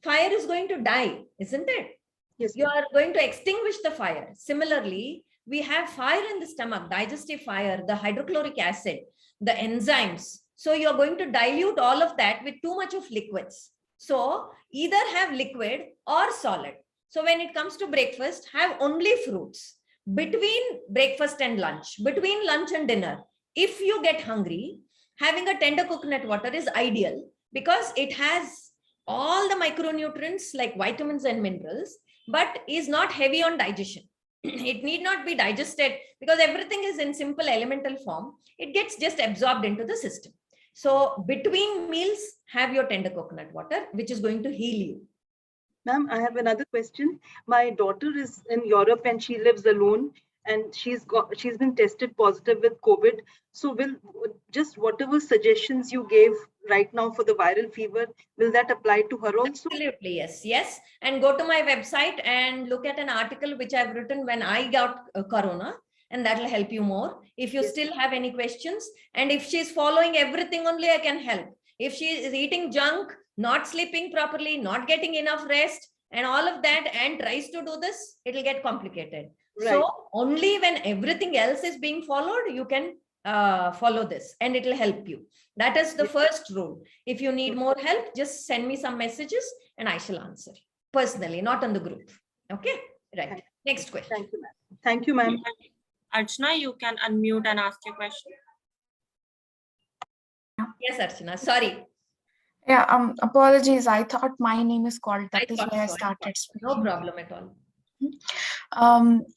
fire is going to die, isn't it? Yes. You are going to extinguish the fire. Similarly, we have fire in the stomach, digestive fire, the hydrochloric acid, the enzymes. So you're going to dilute all of that with too much of liquids. So either have liquid or solid. So when it comes to breakfast, have only fruits. Between breakfast and lunch, between lunch and dinner, if you get hungry, having a tender coconut water is ideal because it has all the micronutrients like vitamins and minerals, but is not heavy on digestion. It need not be digested because everything is in simple elemental form. It gets just absorbed into the system. So between meals, have your tender coconut water, which is going to heal you. Ma'am, I have another question. My daughter is in Europe and she lives alone, and she's been tested positive with COVID. So will just whatever suggestions you gave right now for the viral fever, will that apply to her also? Absolutely, yes. And go to my website and look at an article which I've written when I got corona, and that will help you more. If you still have any questions, and if she's following everything only, I can help. If she is eating junk, not sleeping properly, not getting enough rest, and all of that, and tries to do this, it will get complicated. Right. So only when everything else is being followed, you can follow this, and it will help you. That is the first rule. If you need more help, just send me some messages and I shall answer personally, not on the group. Okay, right. Next question. Thank you, ma'am. Thank you, ma'am. Archana, you can unmute and ask your question. Yes, Archana. Sorry. Yeah, apologies. I thought my name is called. That is why I So. started No speaking. problem at all.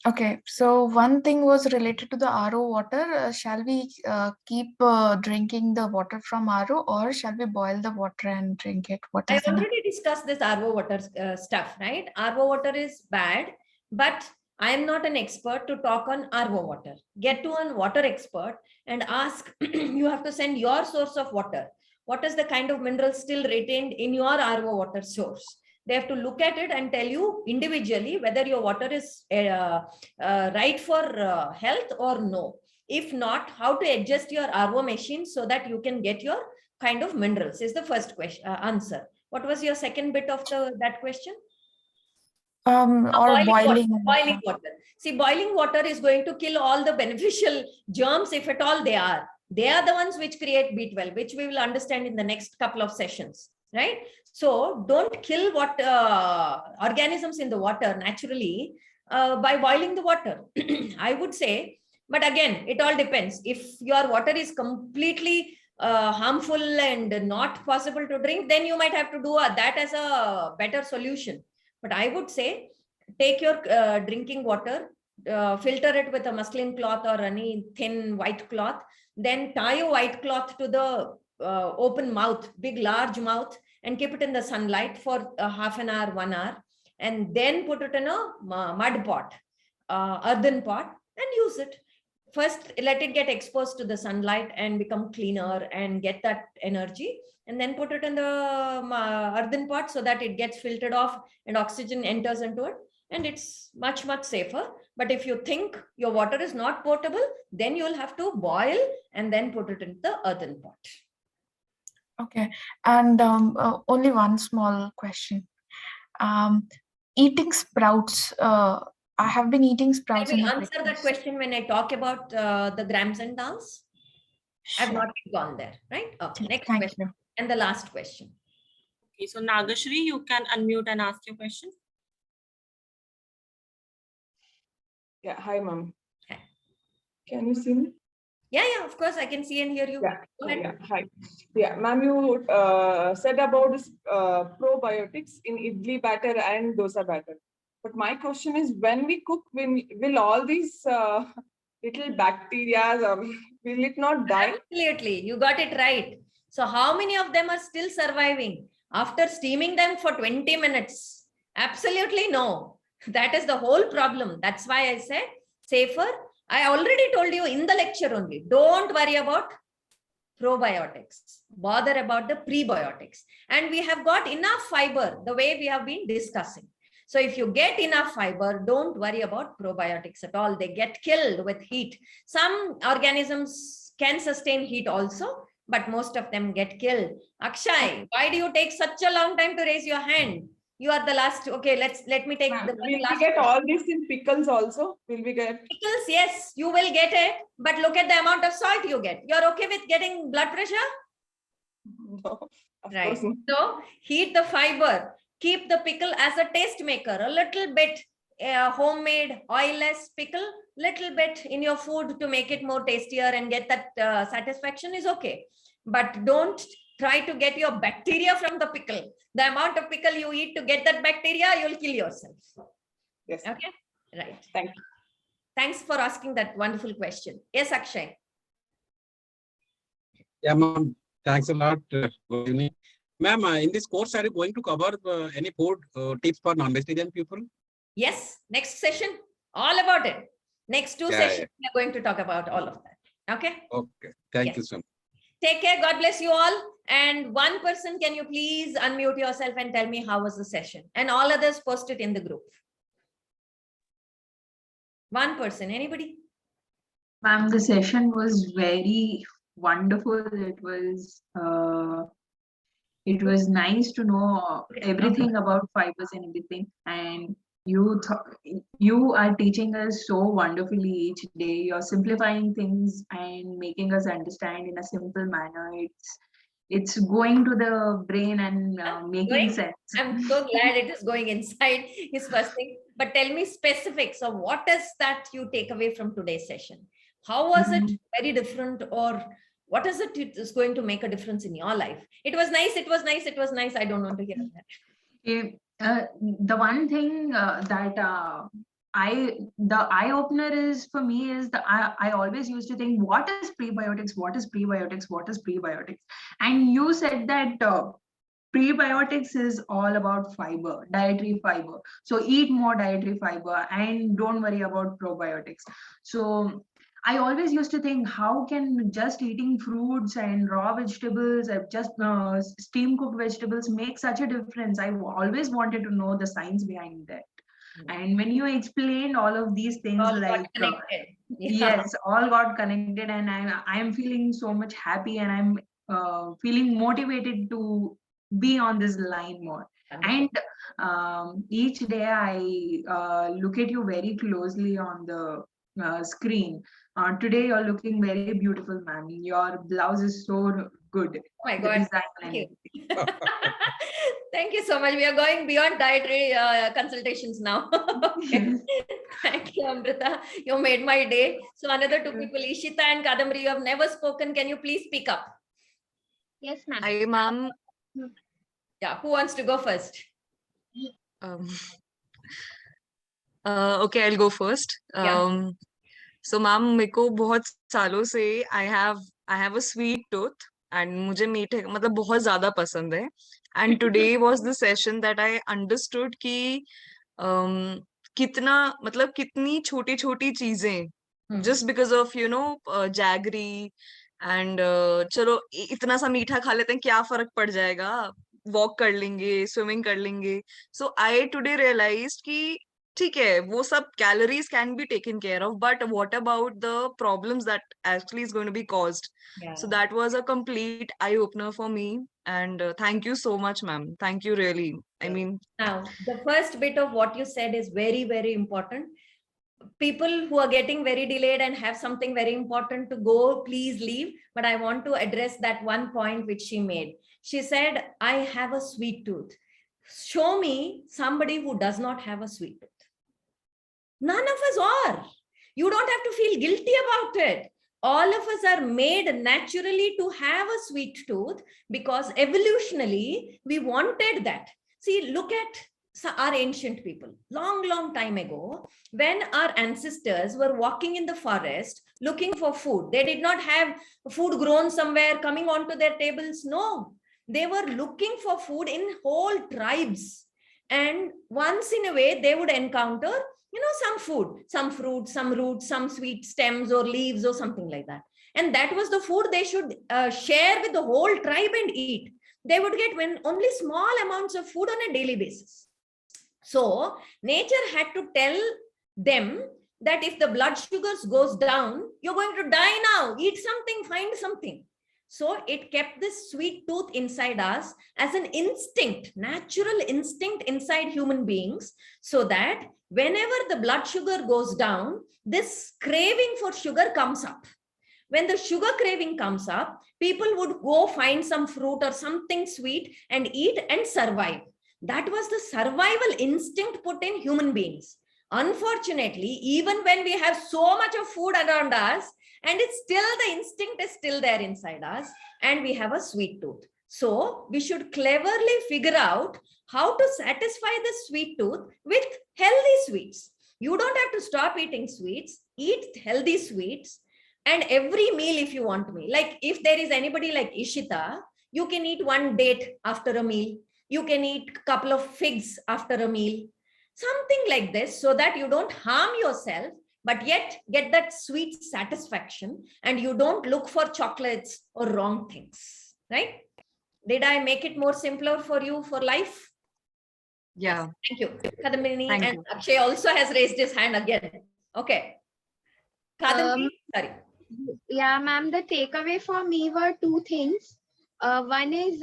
Okay, so one thing was related to the RO water. Shall we keep drinking the water from RO, or shall we boil the water and drink it? What I is the already discussed this RO water stuff, right? RO water is bad, but I am not an expert to talk on RO water. Get to a water expert and ask, you have to send your source of water. What is the kind of minerals still retained in your RO water source? They have to look at it and tell you individually whether your water is right for health or no. If not, how to adjust your RO machine so that you can get your kind of minerals is the first question answer. What was your second bit of that question? Or boiling water. See, boiling water is going to kill all the beneficial germs, if at all they are. They are the ones which create B12, which we will understand in the next couple of sessions, right? So don't kill what organisms in the water naturally by boiling the water. I would say, but again, it all depends. If your water is completely harmful and not possible to drink, then you might have to do that as a better solution. But I would say, take your drinking water, filter it with a muslin cloth or any thin white cloth, then tie a white cloth to the open mouth, big large mouth, and keep it in the sunlight for half an hour, 1 hour, and then put it in a mud pot, earthen pot, and use it. First, let it get exposed to the sunlight and become cleaner and get that energy, and then put it in the earthen pot so that it gets filtered off and oxygen enters into it, and it's much, much safer. But if you think your water is not potable, then you'll have to boil and then put it in the earthen pot. Okay, and only one small question. Eating sprouts. I have been eating sprouts. I will answer that question when I talk about the grams and dals. Sure. I've not gone there, right? Okay, next question. You. And the last question. Okay, so Nagashri, you can unmute and ask your question. Yeah, hi, ma'am. Hi. Can you see me? Yeah, of course, I can see and hear you. Yeah, hi. Yeah, ma'am, you said about this probiotics in idli batter and dosa batter. But my question is, when we cook, will all these little bacteria, will it not die? Absolutely, you got it right. So how many of them are still surviving after steaming them for 20 minutes? Absolutely no. That is the whole problem. That's why I said safer. I already told you in the lecture only, don't worry about probiotics, bother about the prebiotics. And we have got enough fiber the way we have been discussing. So if you get enough fiber, don't worry about probiotics at all. They get killed with heat. Some organisms can sustain heat also, but most of them get killed. Akshay, why do you take such a long time to raise your hand? You are the last. Okay, let me take the Will we last get question. all this in pickles also? Will we get pickles? Yes, you will get it, but look at the amount of salt you get. You're okay with getting blood pressure? No, right. So heat the fiber. Keep the pickle as a taste maker. A little bit homemade oilless pickle, little bit in your food to make it more tastier and get that satisfaction is okay. But don't try to get your bacteria from the pickle. The amount of pickle you eat to get that bacteria, you'll kill yourself. Yes. Okay. Right. Thank you. Thanks for asking that wonderful question. Yes, Akshay. Yeah, ma'am. Thanks a lot. Good evening. Ma'am, in this course, are you going to cover any food tips for non-vegetarian people? Yes. Next session, all about it. Next two sessions, we are going to talk about all of that. Okay. Okay. Thank you so much. Take care. God bless you all. And one person, can you please unmute yourself and tell me how was the session? And all others post it in the group. One person, anybody? Ma'am, the session was very wonderful. It was nice to know everything about fibers and everything. And you are teaching us so wonderfully each day. You're simplifying things and making us understand in a simple manner. it's going to the brain and making Going? sense. I'm so glad it is going inside is first thing. But tell me specifics of what is that you take away from today's session? How was it very different, or what is it is going to make a difference in your life? It was nice, it was nice, it was nice. I don't want to hear that. The one thing that the eye opener is for me is I always used to think, what is prebiotics, what is prebiotics, what is prebiotics, and you said that prebiotics is all about fiber, dietary fiber. So eat more dietary fiber and don't worry about probiotics. So I always used to think, how can just eating fruits and raw vegetables, just steam cooked vegetables make such a difference? I always wanted to know the science behind that. And when you explained all of these things, All like got connected. yes, all got connected, and I am feeling so much happy, and I'm feeling motivated to be on this line more. And each day I look at you very closely on the screen. Today you're looking very beautiful, ma'am. Your blouse is so good. Oh my The God. design Thank and you. Thank you so much. We are going beyond dietary consultations now. Okay. Thank you, Amrita. You made my day. So another two people, Ishita and Kadambari, you have never spoken. Can you please speak up? Yes, ma'am. Hi, ma'am. Yeah, who wants to go first? Um, okay, I'll go first. Yeah. So, ma'am, मेरे को बहुत सालों से I have a sweet tooth and मुझे मीठे मतलब बहुत ज्यादा पसंद है. And today was the session that I understood कि कितना मतलब कितनी छोटी छोटी चीजें just because of jaggery and चलो इतना सा मीठा खा लेते हैं, क्या फर्क पड़ जाएगा, वॉक कर लेंगे, स्विमिंग कर लेंगे. सो आई टुडे रियलाइज्ड कि ठीक है, वो सब calories can be taken care of, but what about the problems that actually is going to be caused. So that was a complete eye opener for me, and thank you so much, ma'am. Thank you, really. I mean, now the first bit of what you said is very, very important. People who are getting very delayed and have something very important to go, please leave. But I want to address that one point which she made. She said, I have a sweet tooth. Show me somebody who does not have a sweet tooth. None of us are. You don't have to feel guilty about it. All of us are made naturally to have a sweet tooth because evolutionally we wanted that. See, look at our ancient people. Long time ago, when our ancestors were walking in the forest looking for food, they did not have food grown somewhere coming onto their tables. No, they were looking for food in whole tribes. And once in a way, they would encounter some food, some fruit, some roots, some sweet stems or leaves or something like that. And that was the food they should share with the whole tribe and eat. They would get only small amounts of food on a daily basis. So nature had to tell them that if the blood sugars goes down, you're going to die now. Eat something, find something. So it kept this sweet tooth inside us as an instinct, natural instinct inside human beings, so that whenever the blood sugar goes down, this craving for sugar comes up. When the sugar craving comes up, people would go find some fruit or something sweet and eat and survive. That was the survival instinct put in human beings. Unfortunately, even when we have so much of food around us, and it's still, the instinct is still there inside us, and we have a sweet tooth. So we should cleverly figure out how to satisfy the sweet tooth with healthy sweets. You don't have to stop eating sweets, eat healthy sweets. And every meal, if you want me, like if there is anybody like Ishita, you can eat one date after a meal. You can eat a couple of figs after a meal, something like this, so that you don't harm yourself, but yet get that sweet satisfaction, and you don't look for chocolates or wrong things, right? Did I make it more simpler for you for life? Yeah. Thank you. Kadambini, Thank and you. Akshay also has raised his hand again. Okay. Kadambini, sorry. Yeah, ma'am, the takeaway for me were two things. One is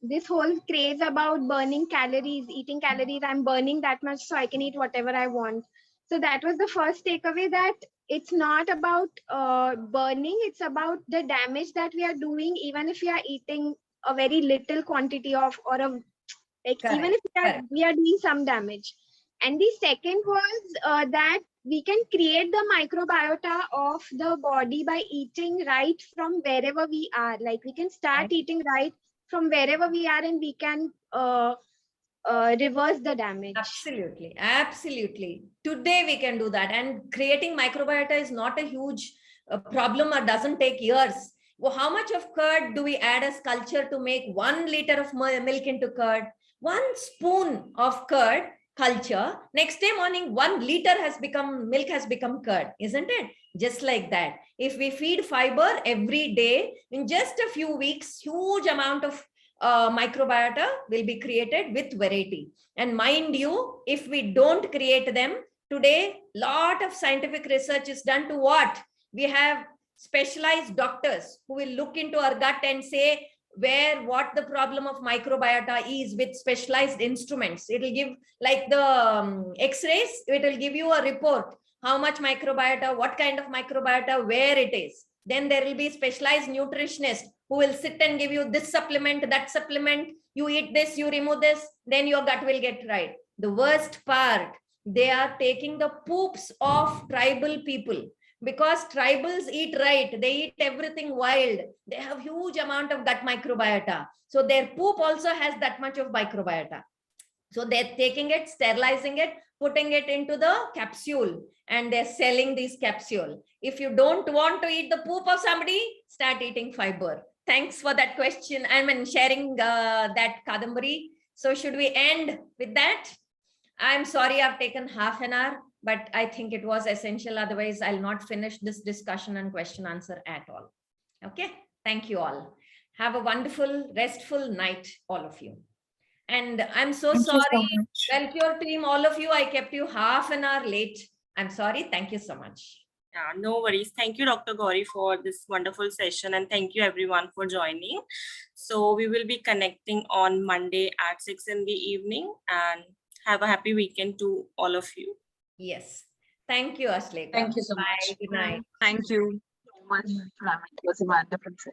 this whole craze about burning calories, eating calories. I'm burning that much so I can eat whatever I want. So that was the first takeaway, that it's not about burning, it's about the damage that we are doing, even if we are eating a very little quantity of, or a, like, even if we are doing some damage. And the second was that we can create the microbiota of the body by eating right from wherever we are. Like, we can start eating right from wherever we are, and we can reverse the damage. Absolutely. Absolutely. Today we can do that. And creating microbiota is not a huge problem or doesn't take years. Well, how much of curd do we add as culture to make 1 liter of milk into curd? 1 spoon of curd culture. Next day morning, 1 liter has become milk, has become curd, isn't it? Just like that. If we feed fiber every day, in just a few weeks, huge amount of microbiota will be created with variety. And mind you, if we don't create them today, lot of scientific research is done to what? We have specialized doctors who will look into our gut and say what the problem of microbiota is with specialized instruments. It will give, like the x-rays, it will give you a report, how much microbiota, what kind of microbiota, where it is. Then there will be specialized nutritionist who will sit and give you this supplement, that supplement, you eat this, you remove this, then your gut will get right. The worst part, they are taking the poops of tribal people, because tribals eat right, they eat everything wild, they have huge amount of gut microbiota, so their poop also has that much of microbiota. So they're taking it, sterilizing it, putting it into the capsule, and they're selling these capsule. If you don't want to eat the poop of somebody, start eating fiber. Thanks for that question. I mean, sharing that, Kadambari. So should we end with that? I'm sorry I've taken half an hour, but I think it was essential. Otherwise, I'll not finish this discussion and question answer at all. Okay. Thank you all. Have a wonderful, restful night, all of you. And I'm so sorry, Wellcure team, all of you, I kept you half an hour late. I'm sorry. Thank you so much. Yeah, no worries. Thank you, Dr. Gauri, for this wonderful session. And thank you everyone for joining. So we will be connecting on Monday at 6 in the evening, and have a happy weekend to all of you. Yes. Thank you, Ashleka. Thank you so Bye. much. Good night. Thank you so much. It was a wonderful session.